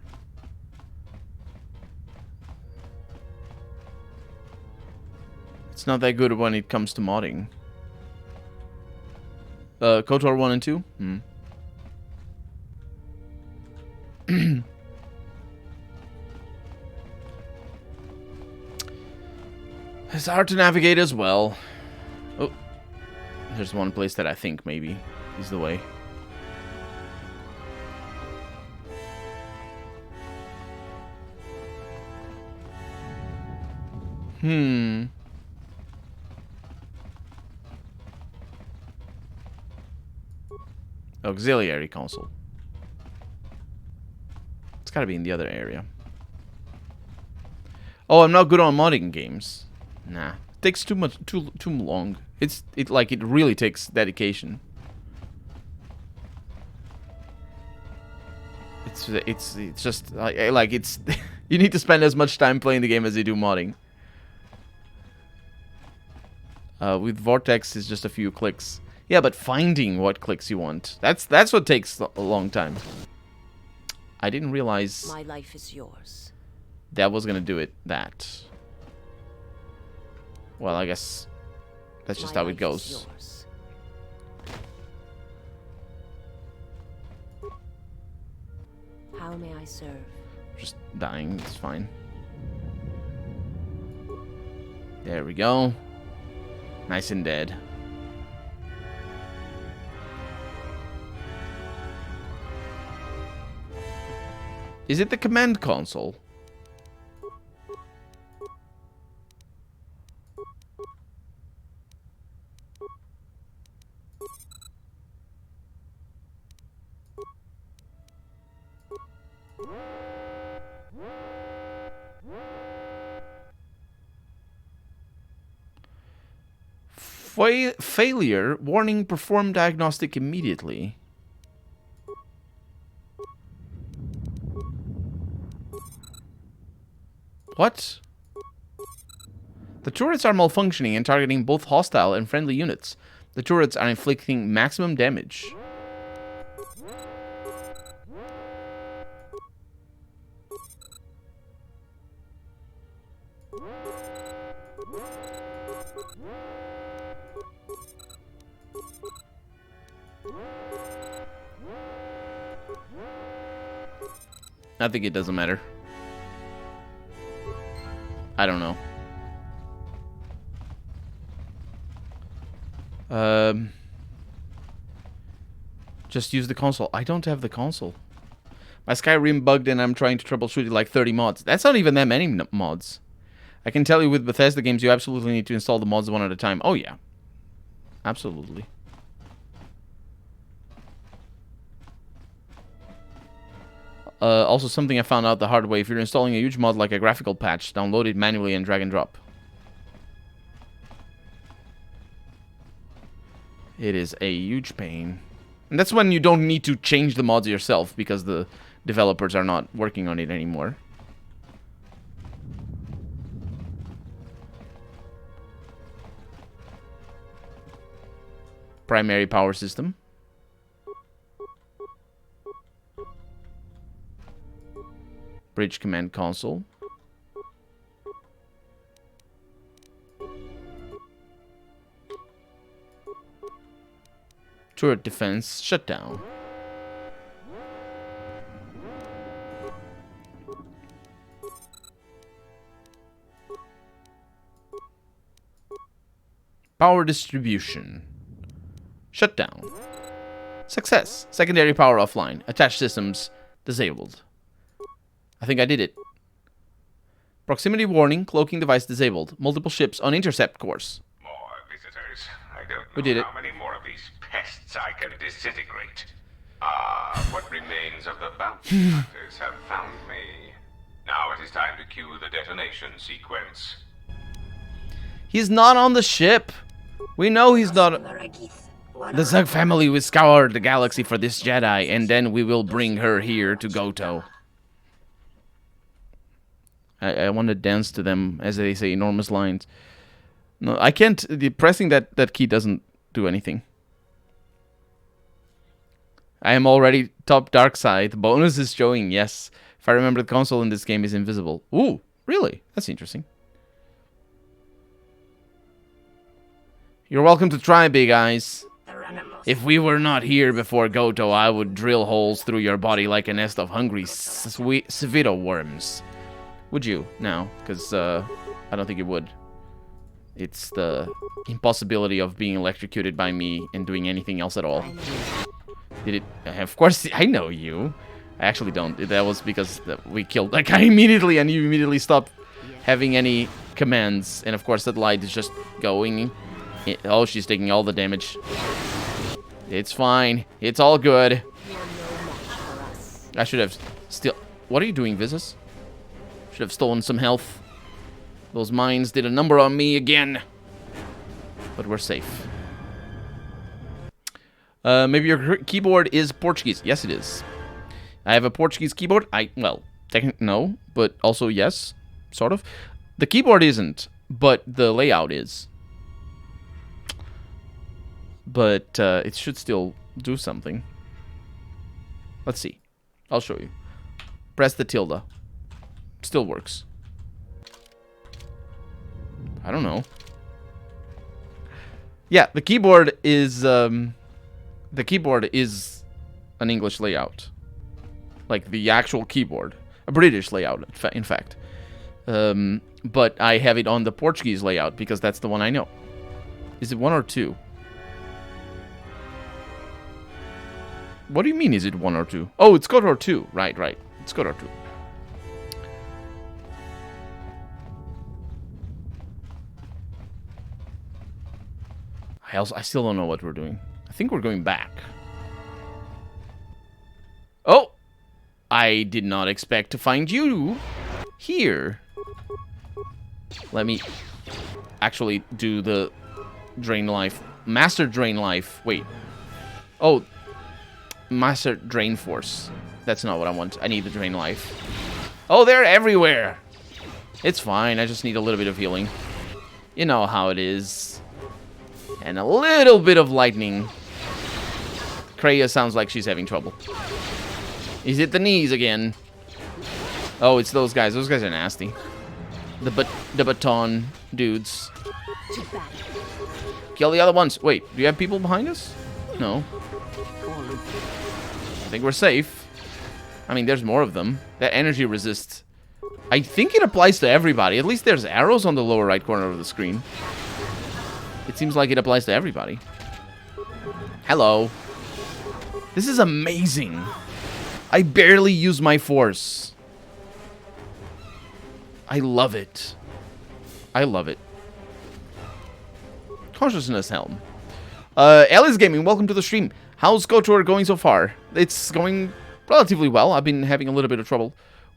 It's not that good when it comes to modding. KOTOR 1 and 2? It's hard to navigate as well. Oh, there's one place that I think maybe is the way. Auxiliary console. It's gotta be in the other area. Oh, I'm not good on modding games. Nah, it takes too long. It really takes dedication. It's just like it's you need to spend as much time playing the game as you do modding. With Vortex, it's just a few clicks. Yeah, but finding what clicks you want, that's what takes a long time. I didn't realize My life is yours. that was gonna do it. Well, I guess that's just My how it life goes. is yours. How may I serve? Just dying, it's fine. There we go. Nice and dead. Is it the command console? Failure. Warning, perform diagnostic immediately. What? The turrets are malfunctioning and targeting both hostile and friendly units. The turrets are inflicting maximum damage. I think it doesn't matter. I don't know. Just use the console. I don't have the console. My Skyrim bugged and I'm trying to troubleshoot it like 30 mods. That's not even that many mods. I can tell you with Bethesda games, you absolutely need to install the mods one at a time. Oh yeah. Absolutely. Also, something I found out the hard way. If you're installing a huge mod like a graphical patch, download it manually and drag and drop. It is a huge pain. And that's when you don't need to change the mods yourself, because the developers are not working on it anymore. Primary power system. Bridge command console. Turret defense shutdown. Power distribution. Shutdown. Success. Secondary power offline. Attached systems disabled. I think I did it. Proximity warning. Cloaking device disabled. Multiple ships on intercept course. More visitors. I don't know We did it. how many more of these pests I can disintegrate. What remains of the bounty hunters have found me. Now it is time to cue the detonation sequence. He's not on the ship. We know he's not. The Zug family will scour the galaxy for this Jedi, and then we will bring her here to Goto. I want to dance to them as they say enormous lines. No, I can't. Pressing that key doesn't do anything. I am already top dark side. The bonus is showing, yes. If I remember, the console in this game is invisible. Ooh, really? That's interesting. You're welcome to try, Big Eyes. If we were not here before Goto, I would drill holes through your body like a nest of hungry Civito worms. Would you now? Because I don't think you would. It's the impossibility of being electrocuted by me and doing anything else at all. Did it? Of course, I know you. I actually don't. That was because we killed that guy immediately, and you immediately stopped having any commands. And of course, that light is just going. Oh, she's taking all the damage. It's fine. It's all good. I should have still. What are you doing, Vizus? Should have stolen some health. Those mines did a number on me again. But we're safe. Maybe your keyboard is Portuguese. Yes, it is. I have a Portuguese keyboard. Well, technically no, but also yes, sort of. The keyboard isn't, but the layout is. But it should still do something. Let's see. I'll show you. Press the tilde. Still works. I don't know. Yeah, the keyboard is an English layout. like the actual keyboard, a British layout, in fact. But I have it on the Portuguese layout because that's the one I know. Is it 1 or 2? What do you mean, is it 1 or 2? Oh, it's KOTOR 2. Right. It's KOTOR 2. I still don't know what we're doing. I think we're going back. Oh! I did not expect to find you here. Let me actually do the Drain Life. Master Drain Life. Wait. Oh. Master Drain Force. That's not what I want. I need the Drain Life. Oh, they're everywhere. It's fine. I just need a little bit of healing. You know how it is. And a little bit of lightning. Kreia sounds like she's having trouble. He's hit the knees again. Oh, it's those guys. Those guys are nasty. The baton dudes. Kill the other ones. Wait, do you have people behind us? No. I think we're safe. I mean, there's more of them. That energy resists. I think it applies to everybody. At least there's arrows on the lower right corner of the screen. It seems like it applies to everybody. Hello. This is amazing. I barely use my force. I love it. I love it. Consciousness Helm. Alice Gaming, welcome to the stream. How's KOTOR going so far? It's going relatively well. I've been having a little bit of trouble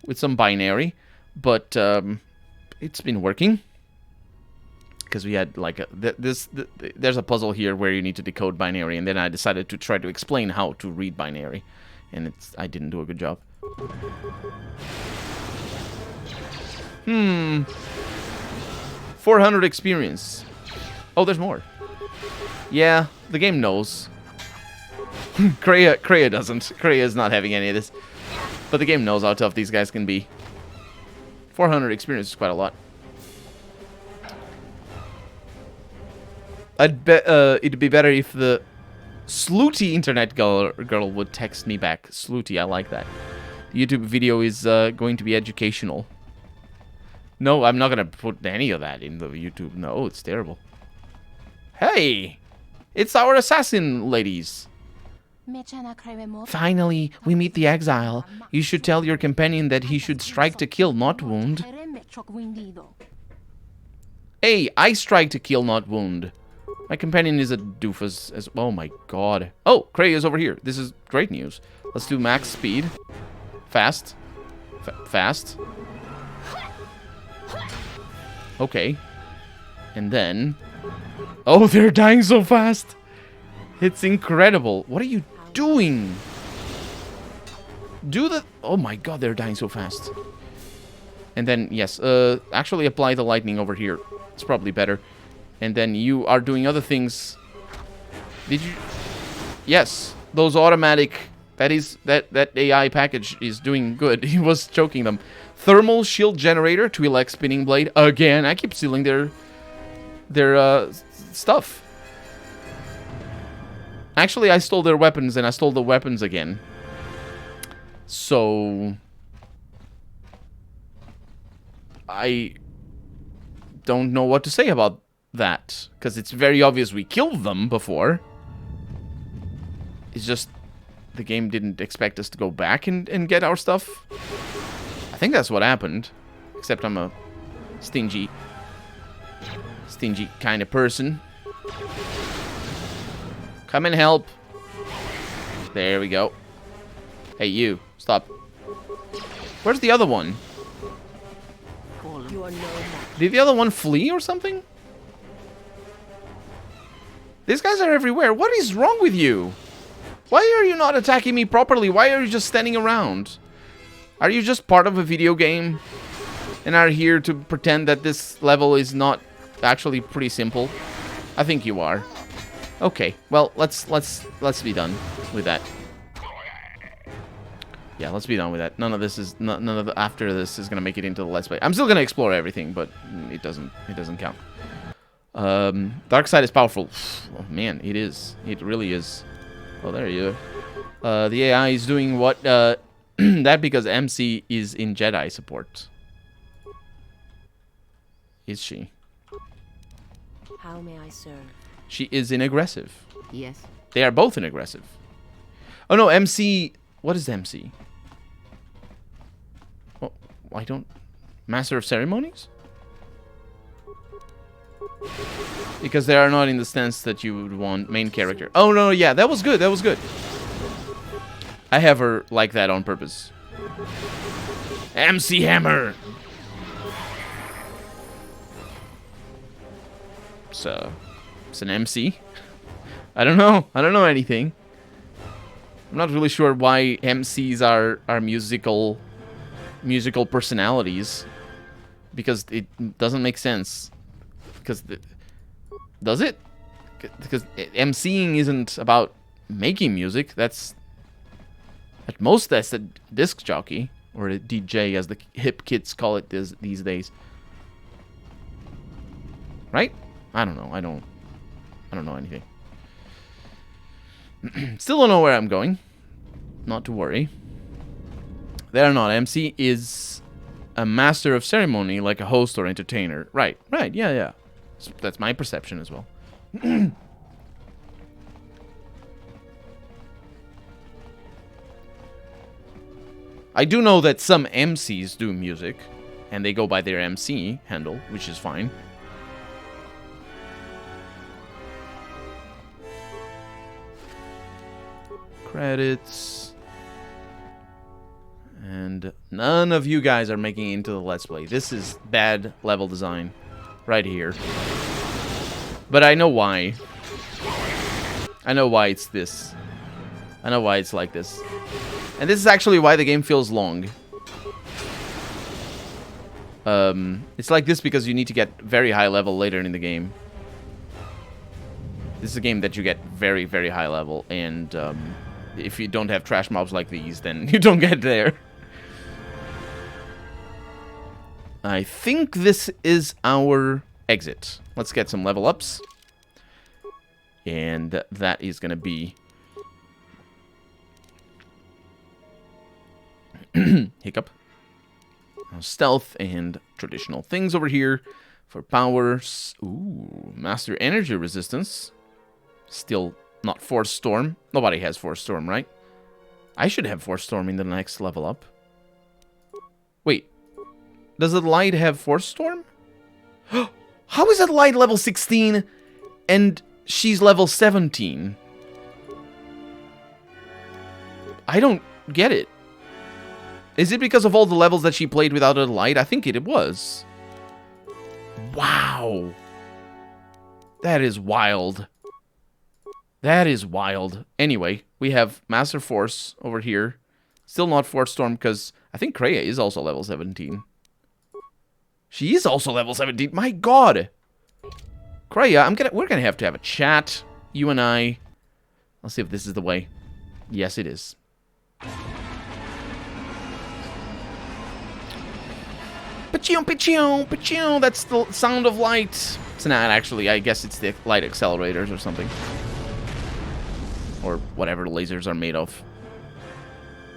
with some binary, but it's been working. Because we had like there's a puzzle here where you need to decode binary, and then I decided to try to explain how to read binary, and I didn't do a good job. 400 experience. Oh, there's more. Yeah, the game knows. Kreia doesn't. Kreia is not having any of this. But the game knows how tough these guys can be. 400 experience is quite a lot. I'd bet it'd be better if the Slooty internet girl would text me back. Slooty, I like that. The YouTube video is going to be educational. No, I'm not going to put any of that in the YouTube. No, it's terrible. Hey! It's our assassin, ladies. Finally, we meet the exile. You should tell your companion that he should strike to kill, not wound. Hey, I strike to kill, not wound. My companion is a doofus as... Oh my god. Oh, Kreia is over here. This is great news. Let's do max speed. Fast. Fast. Okay. And then... Oh, they're dying so fast. It's incredible. What are you doing? Do the... Oh my god, they're dying so fast. And then, yes, actually apply the lightning over here. It's probably better. And then you are doing other things. Did you... Yes, those automatic... That AI package is doing good. He was choking them. Thermal shield generator, Twi'lek spinning blade. Again, I keep stealing their stuff. Actually, I stole their weapons, and I stole the weapons again. So... I don't know what to say about that. Because it's very obvious we killed them before. It's just... The game didn't expect us to go back and get our stuff. I think that's what happened. Except I'm a stingy kind of person. Come and help. There we go. Hey, you. Stop. Where's the other one? Did the other one flee or something? These guys are everywhere. What is wrong with you? Why are you not attacking me properly? Why are you just standing around? Are you just part of a video game? And are here to pretend that this level is not actually pretty simple? I think you are. Okay, well, let's be done with that. Yeah, let's be done with that. None of this is none of the after this is gonna make it into the Let's Play. I'm still gonna explore everything, but it doesn't count. Dark side is powerful. Oh, man, it really is. Oh, there you are. The AI is doing what That because MC is in Jedi support. Is she? How may I serve? She is in aggressive. Yes. They are both in aggressive. Oh no, MC. What is MC? Oh, I don't. Master of Ceremonies? Because they are not in the stance that you would want main character. Oh no, yeah, that was good. That was good. I have her like that on purpose. MC Hammer. So, it's an MC. I don't know. I don't know anything. I'm not really sure why MCs are musical personalities, because it doesn't make sense. Because does it? Because MCing isn't about making music. That's at most that's a disc jockey or a DJ, as the hip kids call it these days. Right? I don't know. I don't know anything. Still don't know where I'm going. Not to worry. They are not. MC is a master of ceremony, like a host or entertainer. Right. Right. Yeah. Yeah. That's my perception as well. I do know that some MCs do music, and they go by their MC handle, which is fine. Credits. And none of you guys are making it into the Let's Play. This is bad level design. Right here. But I know why. I know why it's this. I know why it's like this. And this is actually why the game feels long. It's like this because you need to get very high level later in the game. This is a game that you get very, very high level, and if you don't have trash mobs like these, then you don't get there. I think this is our exit. Let's get some level ups. And that is going to be... Hiccup. Stealth and traditional things over here. For powers. Ooh, Master Energy Resistance. Still not Force Storm. Nobody has Force Storm, right? I should have Force Storm in the next level up. Wait. Does the Light have Force Storm? How is it Light level 16 and she's level 17? I don't get it. Is it because of all the levels that she played without a Light? I think it was. Wow. That is wild. That is wild. Anyway, we have Master Force over here. Still not Force Storm because I think Kreia is also level 17. She is also level 17. My god. Kreia, we're gonna have to have a chat. You and I. Let's see if this is the way. Yes, it is. Pachion, pachion, pachion. That's the sound of light. It's not actually. I guess it's the light accelerators or something. Or whatever lasers are made of.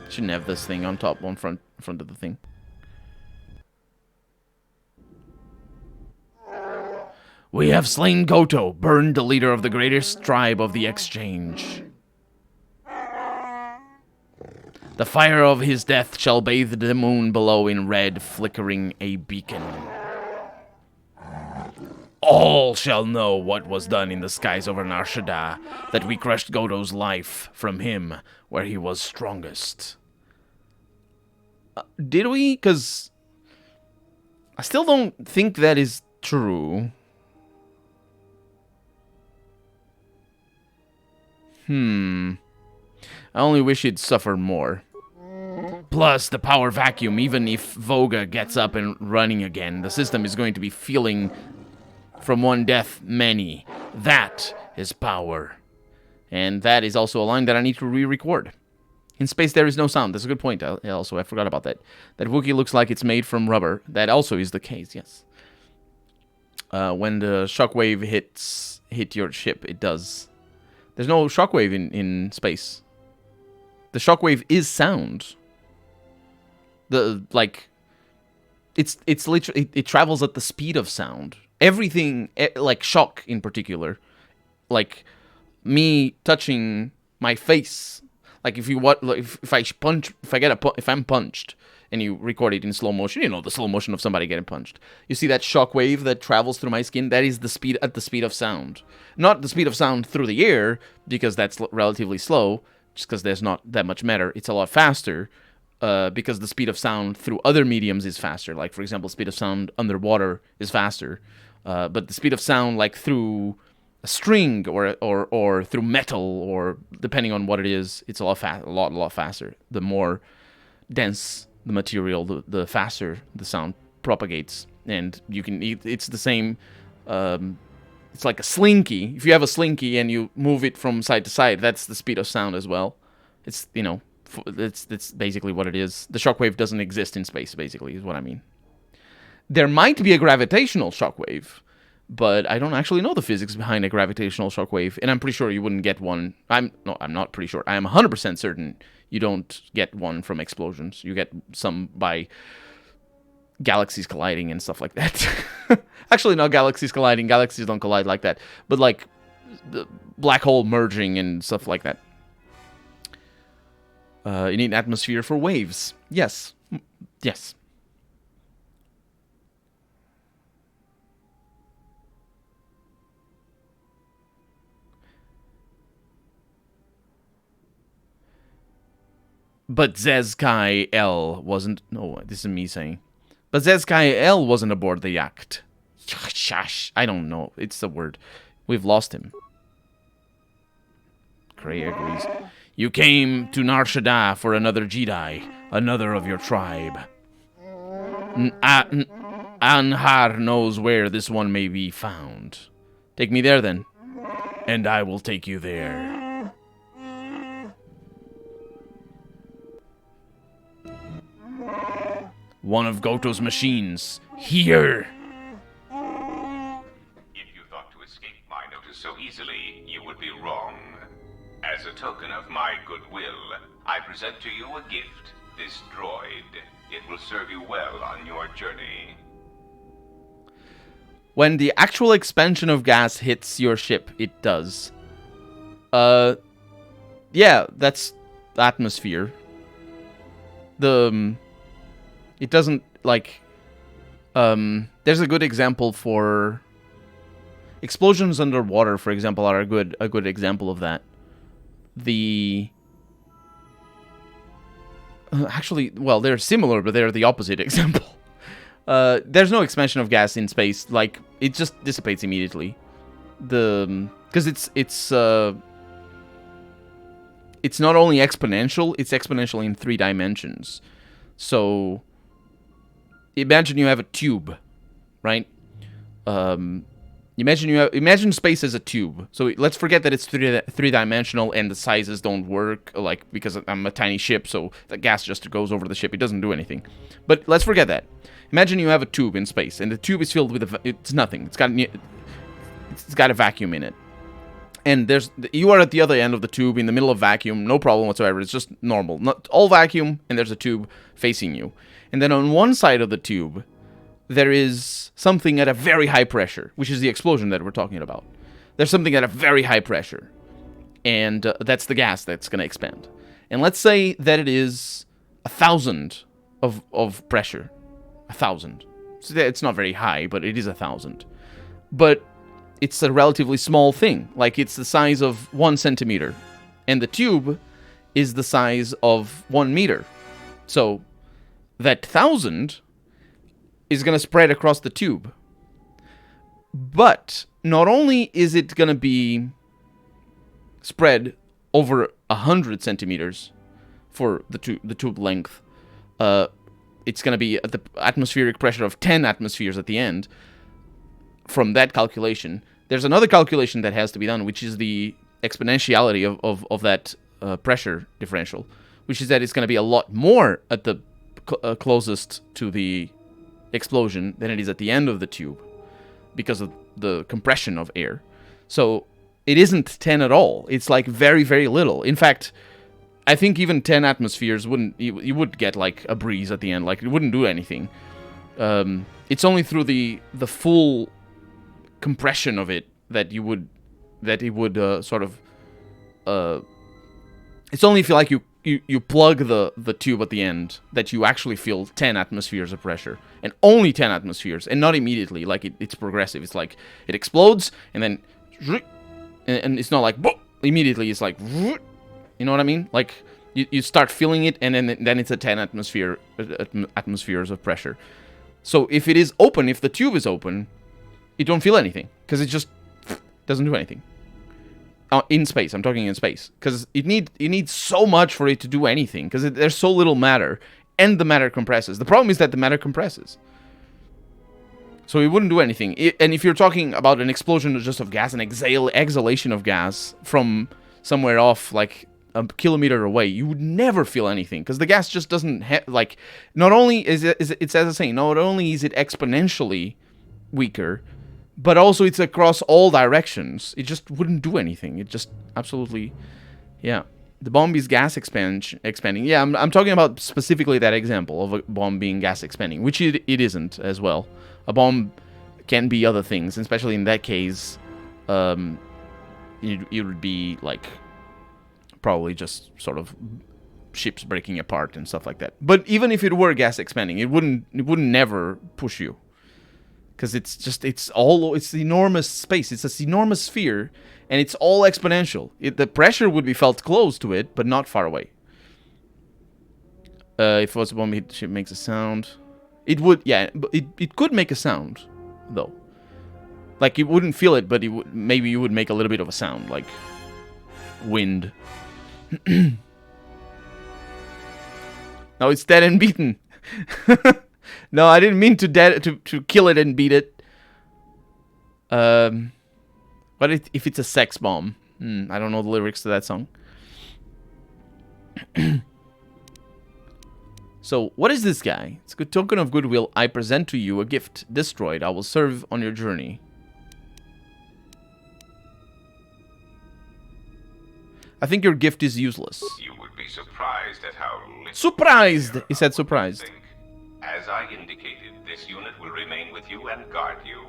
Shouldn't have this thing on top, on front of the thing. We have slain Goto, burned the leader of the greatest tribe of the Exchange. The fire of his death shall bathe the moon below in red, flickering a beacon. All shall know what was done in the skies over Nar Shaddaa, that we crushed Goto's life from him where he was strongest. Did we? Because I still don't think that is true. I only wish he'd suffer more. Plus, the power vacuum, even if Voga gets up and running again, the system is going to be feeling from one death many. That is power. And that is also a line that I need to re-record. In space, there is no sound. That's a good point. I forgot about that. That Wookiee looks like it's made from rubber. That also is the case, yes. When the shockwave hit your ship, it does. There's no shockwave in space. The shockwave is sound. It's literally it travels at the speed of sound. Everything, like shock in particular, like me touching my face. Like if I'm punched and you record it in slow motion, you know, the slow motion of somebody getting punched. You see that shock wave that travels through my skin? That is the speed at the speed of sound. Not the speed of sound through the air, because that's relatively slow, just because there's not that much matter. It's a lot faster, because the speed of sound through other mediums is faster. Like, for example, speed of sound underwater is faster. But the speed of sound, like through a string or through metal, or depending on what it is, it's a lot faster. The more dense the material, the faster the sound propagates. And you can, it's the same. It's like a slinky. If you have a slinky and you move it from side to side, that's the speed of sound as well. It's, you know, that's basically what it is. The shockwave doesn't exist in space, basically, is what I mean. There might be a gravitational shockwave, but I don't actually know the physics behind a gravitational shockwave, and I'm pretty sure you wouldn't get one. I'm not pretty sure. I am 100% certain you don't get one from explosions. You get some by galaxies colliding and stuff like that. Actually, not galaxies colliding. Galaxies don't collide like that. But like the black hole merging and stuff like that. You need an atmosphere for waves. Yes. Yes. But Zezkai L wasn't... No, this is me saying. But Zezkai L wasn't aboard the yacht. Shush. I don't know. It's the word. We've lost him. Gray agrees. You came to Nar Shaddaa for another Jedi. Another of your tribe. Anhar knows where this one may be found. Take me there, then. And I will take you there. One of Goto's machines. Here! If you thought to escape my notice so easily, you would be wrong. As a token of my goodwill, I present to you a gift. This droid. It will serve you well on your journey. When the actual expansion of gas hits your ship, it does. Yeah, that's atmosphere. It doesn't, like, there's a good example for... Explosions underwater, for example, are a good example of that. Actually, well, they're similar, but they're the opposite example. There's no expansion of gas in space. Like, it just dissipates immediately. Because it's not only exponential, it's exponential in 3 dimensions. So... Imagine you have a tube, right? Imagine space as a tube. So let's forget that it's three-dimensional and the sizes don't work, like, because I'm a tiny ship, so the gas just goes over the ship. It doesn't do anything. But let's forget that. Imagine you have a tube in space, and the tube is filled with it's nothing. It's got a vacuum in it. And you are at the other end of the tube in the middle of vacuum, no problem whatsoever. It's just normal. Not all vacuum, and there's a tube facing you. And then on one side of the tube, there is something at a very high pressure, which is the explosion that we're talking about. There's something at a very high pressure, and that's the gas that's going to expand. And let's say that it is 1,000 of pressure. 1,000. So it's not very high, but it is 1,000. But it's a relatively small thing. Like, it's the size of 1 centimeter. And the tube is the size of 1 meter. So that 1,000 is going to spread across the tube. But not only is it going to be spread over 100 centimeters for the tube length, it's going to be at the atmospheric pressure of 10 atmospheres at the end. From that calculation, there's another calculation that has to be done, which is the exponentiality of that pressure differential, which is that it's going to be a lot more at the closest to the explosion than it is at the end of the tube because of the compression of air. So it isn't 10 at all. It's like very, very little. In fact, I think even 10 atmospheres wouldn't. You would get like a breeze at the end. Like it wouldn't do anything. It's only through the full compression of it that it would sort of. It's only if you plug the tube at the end that you actually feel 10 atmospheres of pressure, and only 10 atmospheres, and not immediately. Like it's progressive. It's like it explodes and then, and it's not like immediately. It's like, you know what I mean? Like you start feeling it, and then it's a 10 atmospheres of pressure. So if it is open, if the tube is open, you don't feel anything because it just doesn't do anything. In space, I'm talking in space, because you need so much for it to do anything, because there's so little matter, and the matter compresses. The problem is that the matter compresses, so it wouldn't do anything. And if you're talking about an explosion just of gas, an exhalation of gas from somewhere off, like a kilometer away, you would never feel anything, because the gas just doesn't like. Not only is it, it's as I say, not only is it exponentially weaker, but also it's across all directions. It just wouldn't do anything. It just absolutely, yeah. The bomb is gas expanding. Yeah, I'm talking about specifically that example of a bomb being gas expanding, which it isn't as well. A bomb can be other things, especially in that case, it would be like probably just sort of ships breaking apart and stuff like that. But even if it were gas expanding, it wouldn't never push you. Because it's enormous space. It's this enormous sphere, and it's all exponential. The pressure would be felt close to it, but not far away. If it was a bomb hit, ship makes a sound. It would, yeah, but it could make a sound, though. Like you wouldn't feel it, but maybe you would make a little bit of a sound, like wind. No, it's dead and beaten. No, I didn't mean to kill it and beat it. But if it's a sex bomb? I don't know the lyrics to that song. So, what is this guy? It's a good token of goodwill. I present to you a gift. This droid I will serve on your journey. I think your gift is useless. You would be surprised at how little... Surprised! He said surprised. As I indicated, this unit will remain with you and guard you.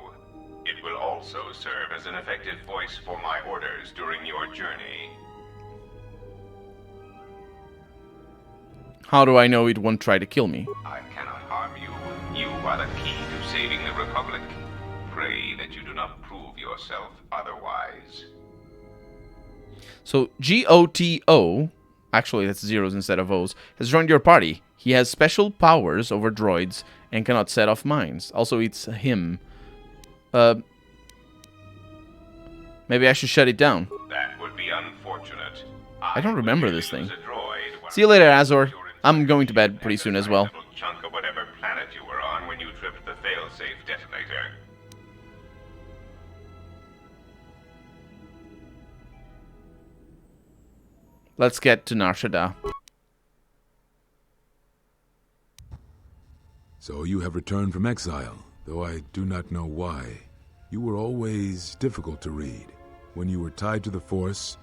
It will also serve as an effective voice for my orders during your journey. How do I know it won't try to kill me? I cannot harm you. You are the key to saving the Republic. Pray that you do not prove yourself otherwise. So, GOTO, actually that's zeros instead of O's, has joined your party. He has special powers over droids and cannot set off mines. Also, it's him. Maybe I should shut it down. That would be unfortunate. I don't remember this thing. Use a droid. See you later, Azor. I'm going to bed pretty soon as well. Little chunk of whatever planet you were on when you tripped the failsafe detonator. Let's get to Nar Shaddaa. So you have returned from exile, though I do not know why. You were always difficult to read, when you were tied to the Force,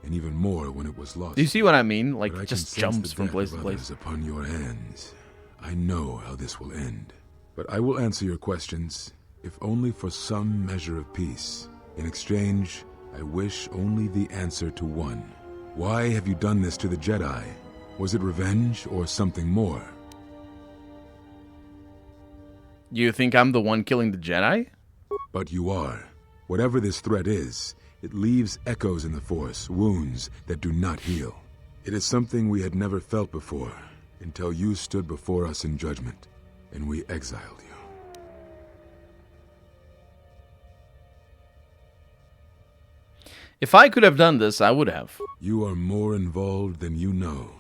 and even more when it was lost. Do you see what I mean? Like, But I just can sense jumps the from death place of to place. others upon your hands. I know how this will end. But I will answer your questions, if only for some measure of peace. In exchange, I wish only the answer to one. Why have you done this to the Jedi? Was it revenge or something more? You think I'm the one killing the Jedi? But you are. Whatever this threat is, it leaves echoes in the Force, wounds that do not heal. It is something we had never felt before, until you stood before us in judgment, and we exiled you. If I could have done this, I would have. You are more involved than you know.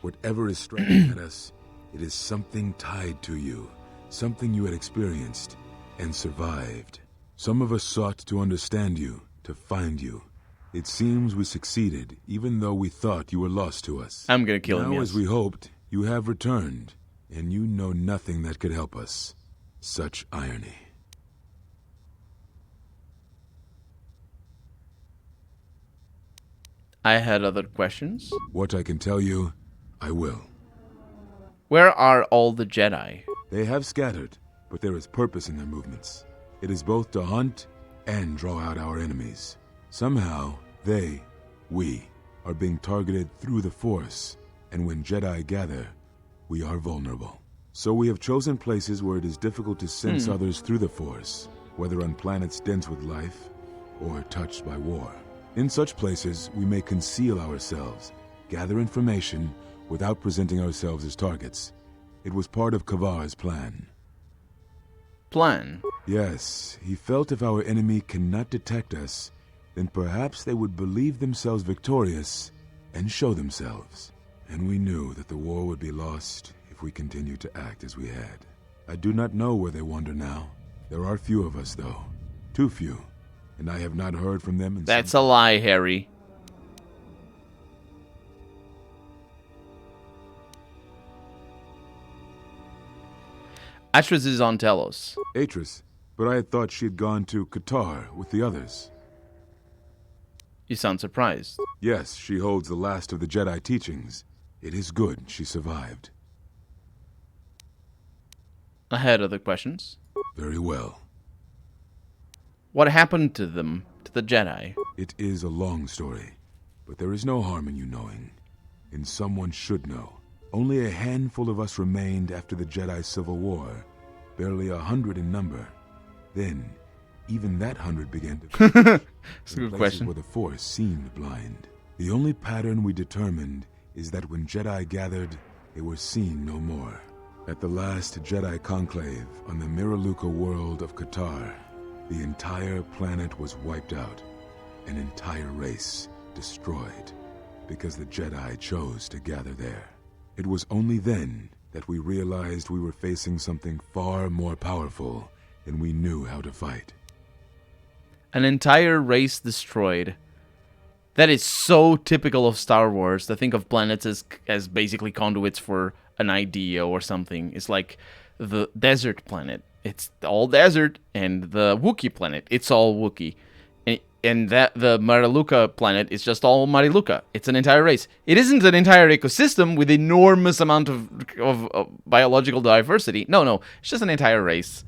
Whatever is striking at us, it is something tied to you, something you had experienced and survived. Some of us sought to understand you, to find you. It seems we succeeded, even though we thought you were lost to us. I'm gonna kill him, Now, yes. as we hoped, you have returned, and you know nothing that could help us. Such irony. I had other questions. What I can tell you, I will. Where are all the Jedi? They have scattered, but there is purpose in their movements. It is both to hunt and draw out our enemies. Somehow, we, are being targeted through the Force, and when Jedi gather, we are vulnerable. So we have chosen places where it is difficult to sense others through the Force, whether on planets dense with life or touched by war. In such places, we may conceal ourselves, gather information without presenting ourselves as targets. It was part of Kavar's plan. Plan? Yes, he felt if our enemy cannot detect us, then perhaps they would believe themselves victorious and show themselves. And we knew that the war would be lost if we continued to act as we had. I do not know where they wander now. There are few of us, though. Too few. And I have not heard from them in That's a lie, Harry. Atris is on Telos. Atris, but I had thought she had gone to Qatar with the others. You sound surprised. Yes, she holds the last of the Jedi teachings. It is good she survived. I had other questions. Very well. What happened to them, to the Jedi? It is a long story, but there is no harm in you knowing. And someone should know. Only a handful of us remained after the Jedi Civil War, barely 100 in number. Then, even that 100 began to That's a good places question. where the Force seemed blind. The only pattern we determined is that when Jedi gathered, they were seen no more. At the last Jedi conclave on the Miraluka world of Qatar, the entire planet was wiped out, an entire race destroyed, because the Jedi chose to gather there. It was only then that we realized we were facing something far more powerful than we knew how to fight. An entire race destroyed. That is so typical of Star Wars, to think of planets as basically conduits for an idea or something. It's like the desert planet. It's all desert, and the Wookiee planet. It's all Wookiee. And that the Mariluka planet is just all Mariluka. It's an entire race. It isn't an entire ecosystem with enormous amount of biological diversity. No, it's just an entire race.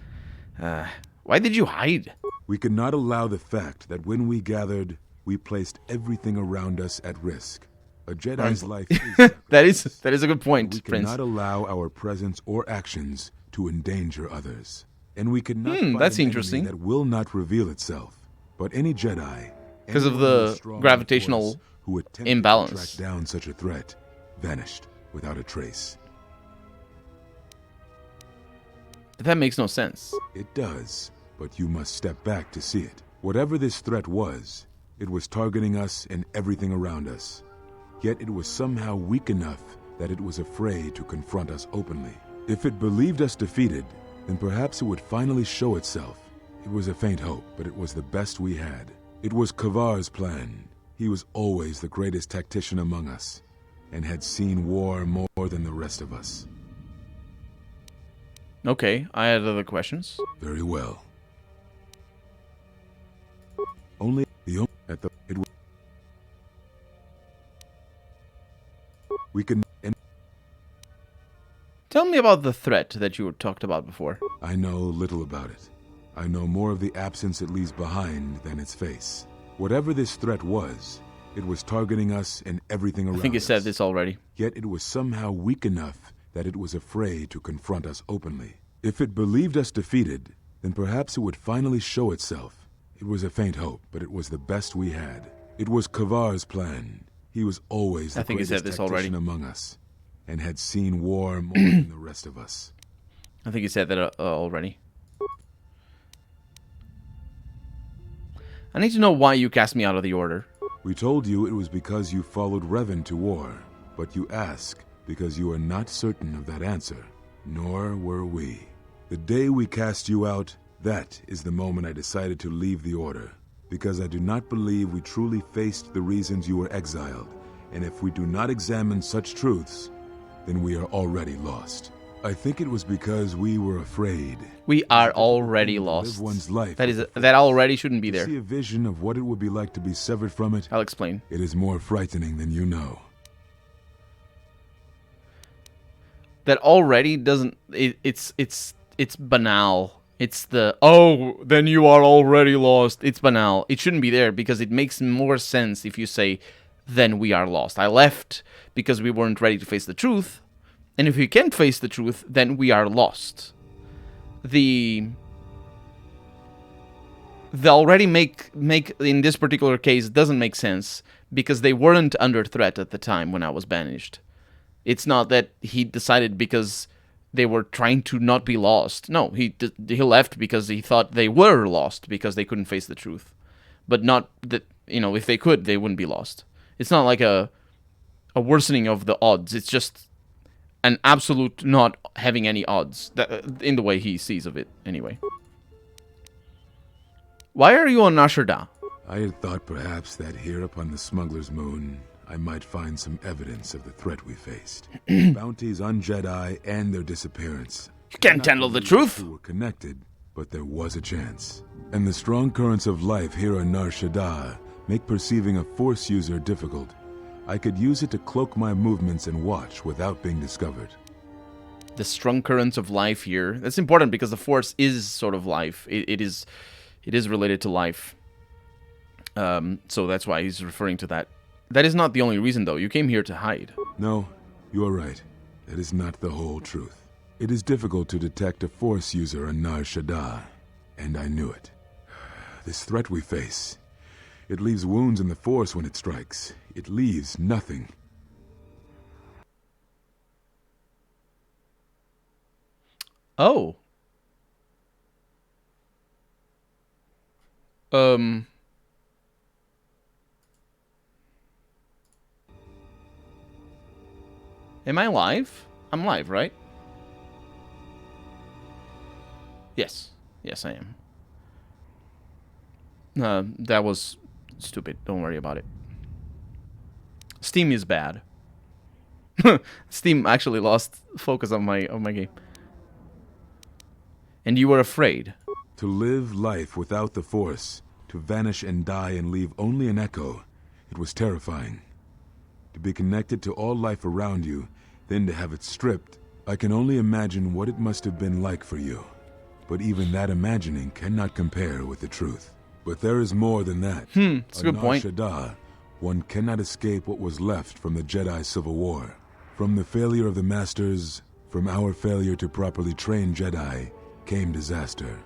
Why did you hide? We could not allow the fact that when we gathered, we placed everything around us at risk. A Jedi's life is sacrifice. that is a good point, We Prince. cannot allow our presence or actions to endanger others. And we cannot fight that's an interesting. enemy that will not reveal itself. But any Jedi, Because of anyone who is the strong in gravitational Force who attempted imbalance. to track down such a threat, vanished without a trace. That makes no sense. It does, but you must step back to see it. Whatever this threat was, it was targeting us and everything around us. Yet it was somehow weak enough that it was afraid to confront us openly. If it believed us defeated, then perhaps it would finally show itself. It was a faint hope, but it was the best we had. It was Kavar's plan. He was always the greatest tactician among us, and had seen war more than the rest of us. Okay, I had other questions. Very well. Only the at the it we can and Tell me about the threat that you talked about before. I know little about it. I know more of the absence it leaves behind than its face. Whatever this threat was, it was targeting us and everything around us. I think you said this already. Yet it was somehow weak enough that it was afraid to confront us openly. If it believed us defeated, then perhaps it would finally show itself. It was a faint hope, but it was the best we had. It was Kavar's plan. He was always the I think you greatest said this already. tactician among us, and had seen war more than the rest of us. I think you said that already. I need to know why you cast me out of the order. We told you it was because you followed Revan to war, but you ask because you are not certain of that answer, nor were we. The day we cast you out, that is the moment I decided to leave the order, because I do not believe we truly faced the reasons you were exiled, and if we do not examine such truths, then we are already lost. I think it was because we were afraid. We are already To lost. live one's life That with is the that Force. already shouldn't be To there. see a vision of what it would be like to be severed from it, I'll explain. it is more frightening than you know. That already doesn't. It's banal. It's the then you are already lost. It's banal. It shouldn't be there because it makes more sense if you say then we are lost. I left because we weren't ready to face the truth, and if we can't face the truth, then we are lost. The already make in this particular case doesn't make sense because they weren't under threat at the time when I was banished. It's not that he decided because they were trying to not be lost. No, he left because he thought they were lost because they couldn't face the truth. But not that, if they could, they wouldn't be lost. It's not like a worsening of the odds. It's just an absolute not having any odds in the way he sees of it, anyway. Why are you on Nashorda? I had thought perhaps that here upon the smuggler's moon, I might find some evidence of the threat we faced. Bounties on Jedi and their disappearance. You can't handle the truth. Who were connected, but there was a chance. And the strong currents of life here on Nar Shaddaa make perceiving a Force user difficult. I could use it to cloak my movements and watch without being discovered. The strong currents of life here. That's important because the Force is sort of life. It is related to life. So that's why he's referring to that. That is not the only reason, though. You came here to hide. No, you are right. That is not the whole truth. It is difficult to detect a Force user on Nar Shaddaa, and I knew it. This threat we face, it leaves wounds in the Force when it strikes. It leaves nothing. Oh. Am I live? I'm live, right? Yes. Yes, I am. That was stupid. Don't worry about it. Steam is bad. Steam actually lost focus on my game. And you were afraid. To live life without the Force, to vanish and die and leave only an echo, it was terrifying. To be connected to all life around you, then to have it stripped, I can only imagine what it must have been like for you. But even that imagining cannot compare with the truth. But there is more than that. That's a good point. On Nar Shaddaa, one cannot escape what was left from the Jedi Civil War. From the failure of the Masters, from our failure to properly train Jedi, came disaster.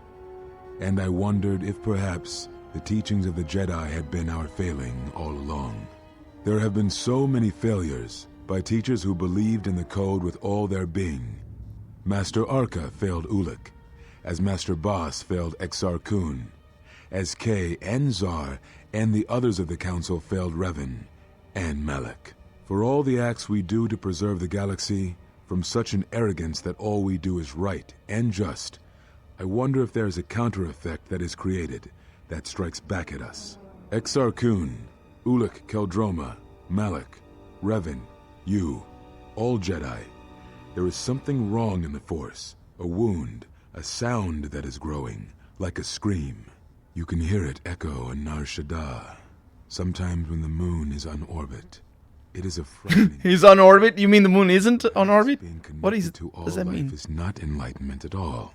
And I wondered if perhaps the teachings of the Jedi had been our failing all along. There have been so many failures by teachers who believed in the code with all their being. Master Arca failed Ulik, as Master Boss failed Exar Kun, as Kay and Zar and the others of the Council failed Revan and Malak. For all the acts we do to preserve the galaxy, from such an arrogance that all we do is right and just, I wonder if there is a counter-effect that is created that strikes back at us. Exar Kun, Ulik Keldroma, Malak, Revan, you, all Jedi. There is something wrong in the Force, a wound, a sound that is growing, like a scream. You can hear it echo on Nar Shaddaa, sometimes when the moon is on orbit. It is a frightening... He's on orbit? You mean the moon isn't on orbit? Being What is, connected to all does that life mean? is not enlightenment at all,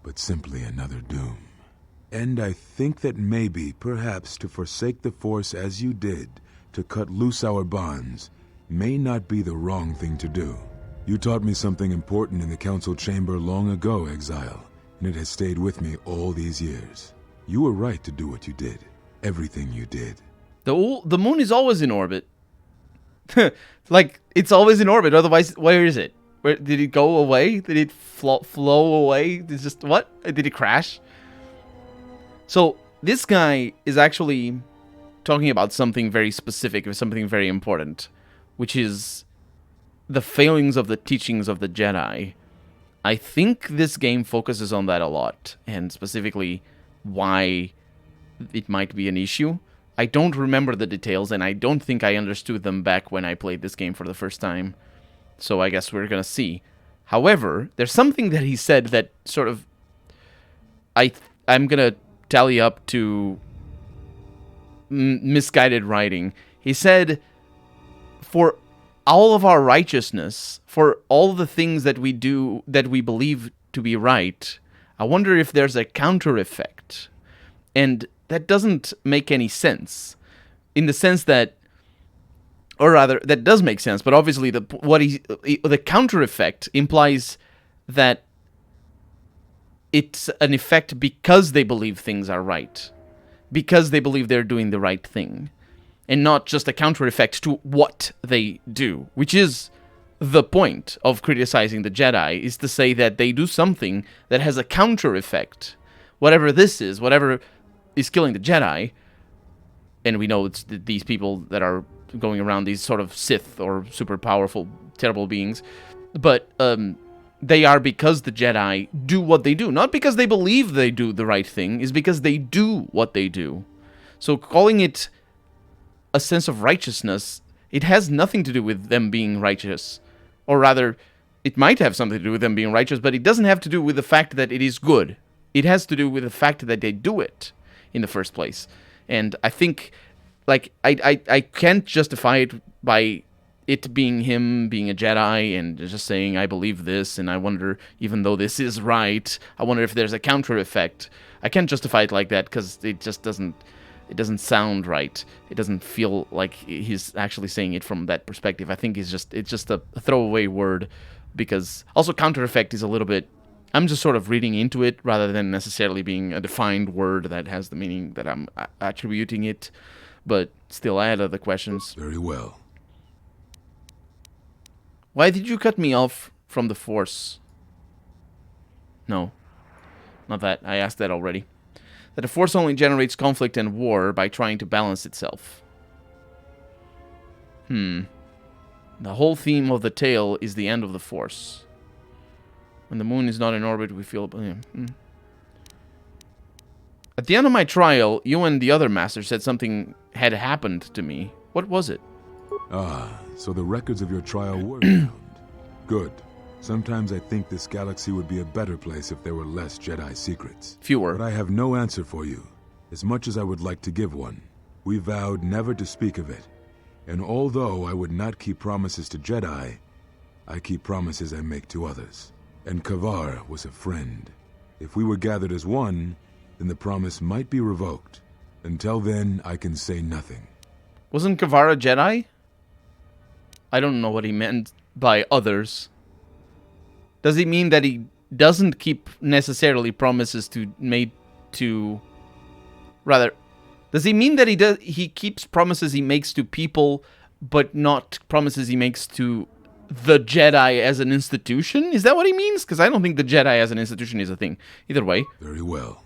but simply another doom. And I think that maybe, perhaps, to forsake the Force as you did, to cut loose our bonds, may not be the wrong thing to do. You taught me something important in the Council Chamber long ago, Exile, and it has stayed with me all these years. You were right to do what you did. Everything you did. The moon is always in orbit. Like, it's always in orbit. Otherwise, where is it? Where did it go away? Did it flow away? Did just what? Did it crash? So this guy is actually talking about something very specific, or something very important, which is the failings of the teachings of the Jedi. I think this game focuses on that a lot, and specifically why it might be an issue. I don't remember the details, and I don't think I understood them back when I played this game for the first time. So I guess we're gonna see However, there's something that he said that sort of I'm gonna tally up to misguided writing. He said, for all of our righteousness, for all the things that we do that we believe to be right, I wonder if there's a counter effect. And that doesn't make any sense, in the sense that, or rather, that does make sense, but obviously the counter effect implies that it's an effect because they believe things are right, because they believe they're doing the right thing, and not just a counter effect to what they do, which is the point of criticizing the Jedi, is to say that they do something that has a counter effect. Whatever this is, whatever is killing the Jedi, and we know it's these people that are going around, these sort of Sith or super powerful, terrible beings, but they are because the Jedi do what they do, not because they believe they do the right thing, is because they do what they do. So calling it a sense of righteousness, it has nothing to do with them being righteous. Or rather, it might have something to do with them being righteous, but it doesn't have to do with the fact that it is good. It has to do with the fact that they do it in the first place. And I think, like, I can't justify it by it being him being a Jedi and just saying, I believe this, and I wonder, even though this is right, I wonder if there's a counter effect. I can't justify it like that because it just doesn't sound right. It doesn't feel like he's actually saying it from that perspective. I think it's just a throwaway word, because also counter effect is a little bit, I'm just sort of reading into it rather than necessarily being a defined word that has the meaning that I'm attributing it. But still, I had other questions. Very well. Why did you cut me off from the Force? No, not that. I asked that already. That the Force only generates conflict and war by trying to balance itself. The whole theme of the tale is the end of the Force. When the moon is not in orbit, we feel... At the end of my trial, you and the other master said something had happened to me. What was it? Ah, so the records of your trial were found. Good. Sometimes I think this galaxy would be a better place if there were less Jedi secrets. Fewer. But I have no answer for you, as much as I would like to give one. We vowed never to speak of it. And although I would not keep promises to Jedi, I keep promises I make to others. And Kavar was a friend. If we were gathered as one, then the promise might be revoked. Until then, I can say nothing. Wasn't Kavar a Jedi? I don't know what he meant by others. Does he mean that he doesn't keep necessarily promises made to... Rather, does he mean that he keeps promises he makes to people, but not promises he makes to the Jedi as an institution? Is that what he means? Because I don't think the Jedi as an institution is a thing. Either way. Very well.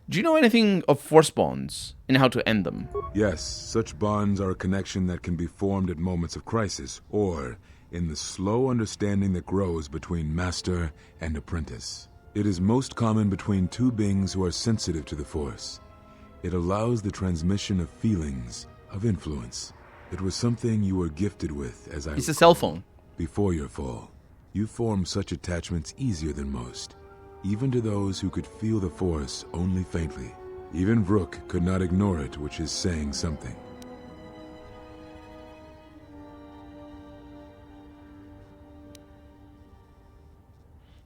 Do you know anything of Force bonds and how to end them? Yes, such bonds are a connection that can be formed at moments of crisis, or in the slow understanding that grows between master and apprentice. It is most common between two beings who are sensitive to the Force. It allows the transmission of feelings, of influence. It was something you were gifted with, as I It's a cell phone. Before your fall. You formed such attachments easier than most, even to those who could feel the Force only faintly. Even Vrook could not ignore it, which is saying something.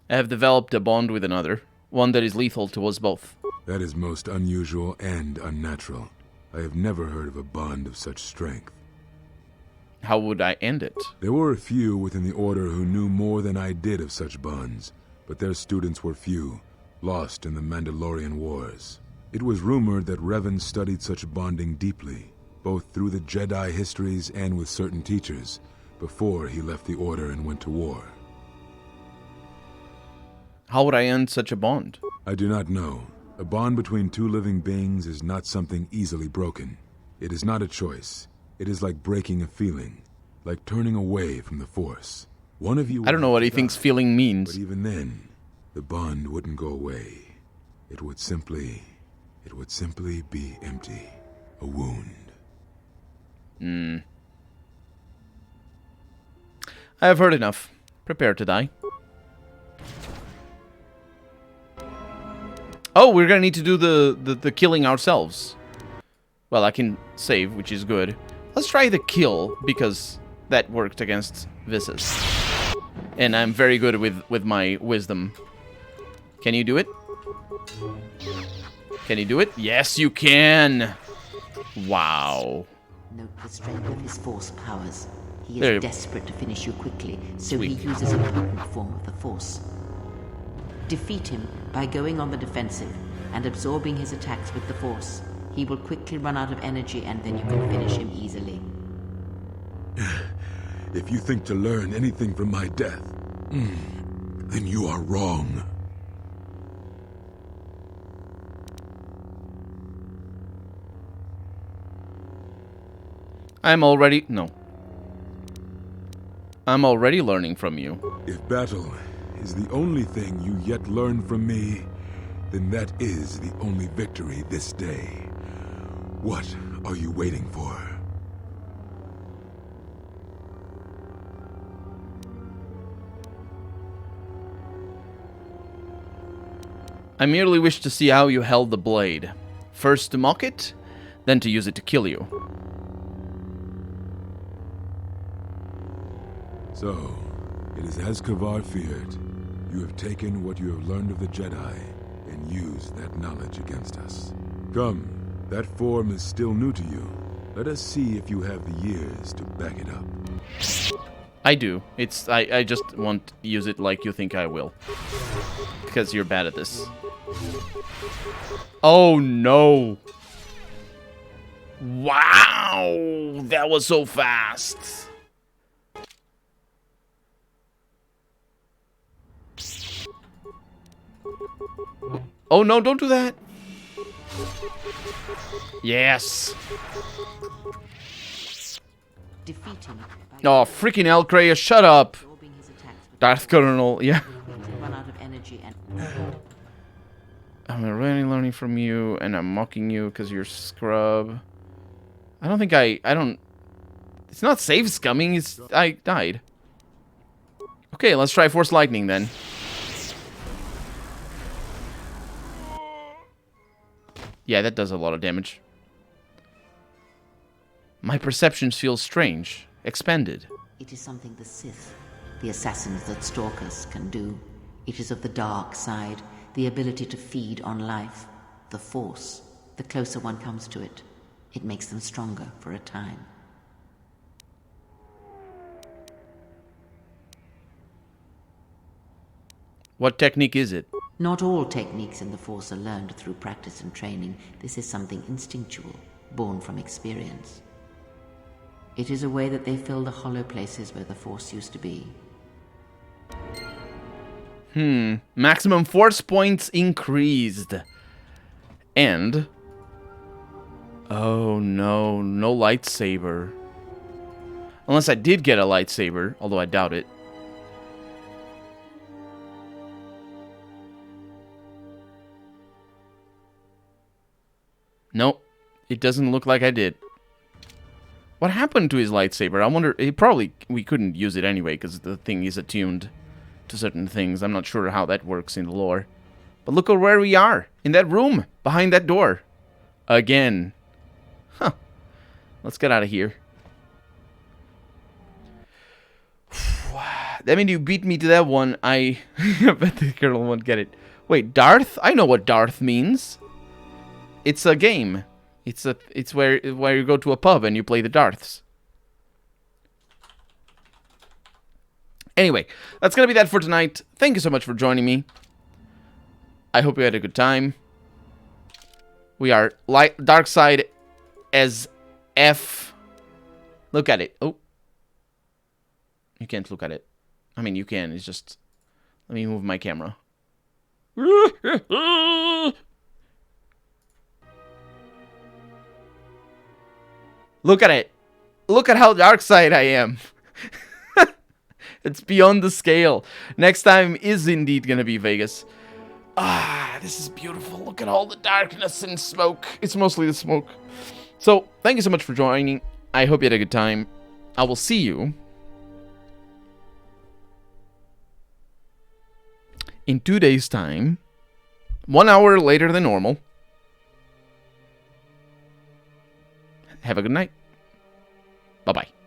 I have developed a bond with another, one that is lethal to us both. That is most unusual and unnatural. I have never heard of a bond of such strength. How would I end it? There were a few within the Order who knew more than I did of such bonds, but their students were few, lost in the Mandalorian Wars. It was rumored that Revan studied such bonding deeply, both through the Jedi histories and with certain teachers, before he left the Order and went to war. How would I end such a bond? I do not know. A bond between two living beings is not something easily broken. It is not a choice. It is like breaking a feeling, like turning away from the Force. One of you... I don't know what he thinks feeling means. But even then, the bond wouldn't go away. It would simply be empty. A wound. I have heard enough. Prepare to die. Oh, we're gonna need to do the killing ourselves. Well, I can save, which is good. Let's try the kill, because that worked against Visas. And I'm very good with my wisdom. Can you do it? Can you do it? Yes, you can! Wow. Note the strength of his force powers. He There. is desperate to finish you quickly, so Sweet. he uses a potent form of the force. Defeat him by going on the defensive and absorbing his attacks with the force. He will quickly run out of energy and then you can finish him easily. If you think to learn anything from my death, then you are wrong. I'm already learning from you. If battle is the only thing you yet learn from me, then that is the only victory this day. What are you waiting for? I merely wish to see how you held the blade. First to mock it, then to use it to kill you. So, it is as Kavar feared. You have taken what you have learned of the Jedi and used that knowledge against us. Come, that form is still new to you. Let us see if you have the years to back it up. I do. I just won't use it like you think I will. Because you're bad at this. Oh no! Wow! That was so fast! Oh no, don't do that! Yes! Defeat him by Oh, freaking Elcrea, shut up! absorbing his attacks with Darth Colonel, yeah. quickly run out of energy and I'm already learning from you, and I'm mocking you because you're scrub. I don't think I don't... It's not save scumming, it's... I died. Okay, let's try Force Lightning then. Yeah, that does a lot of damage. My perceptions feel strange. Expanded. it is something the Sith, the assassins that stalk us, can do. It is of the dark side, the ability to feed on life, the Force. The closer one comes to it, it makes them stronger for a time. What technique is it? Not all techniques in the Force are learned through practice and training. This is something instinctual, born from experience. It is a way that they fill the hollow places where the Force used to be. Maximum force points increased. And... oh no, no lightsaber. Unless I did get a lightsaber, although I doubt it. Nope, it doesn't look like I did. What happened to his lightsaber? I wonder, we couldn't use it anyway, because the thing is attuned to certain things. I'm not sure how that works in the lore. But look at where we are, in that room, behind that door. Again. Huh. Let's get out of here. That means you beat me to that one. I bet the girl won't get it. Wait, Darth? I know what Darth means. It's a game. It's where you go to a pub and you play the Darths. Anyway, that's gonna be that for tonight. Thank you so much for joining me. I hope you had a good time. We are dark side as F. Look at it. Oh. You can't look at it. I mean, you can. It's just... let me move my camera. Look at it. Look at how dark side I am. It's beyond the scale. Next time is indeed going to be Vegas. Ah, this is beautiful. Look at all the darkness and smoke. It's mostly the smoke. So, thank you so much for joining. I hope you had a good time. I will see you in 2 days' time, 1 hour later than normal. Have a good night. Bye-bye.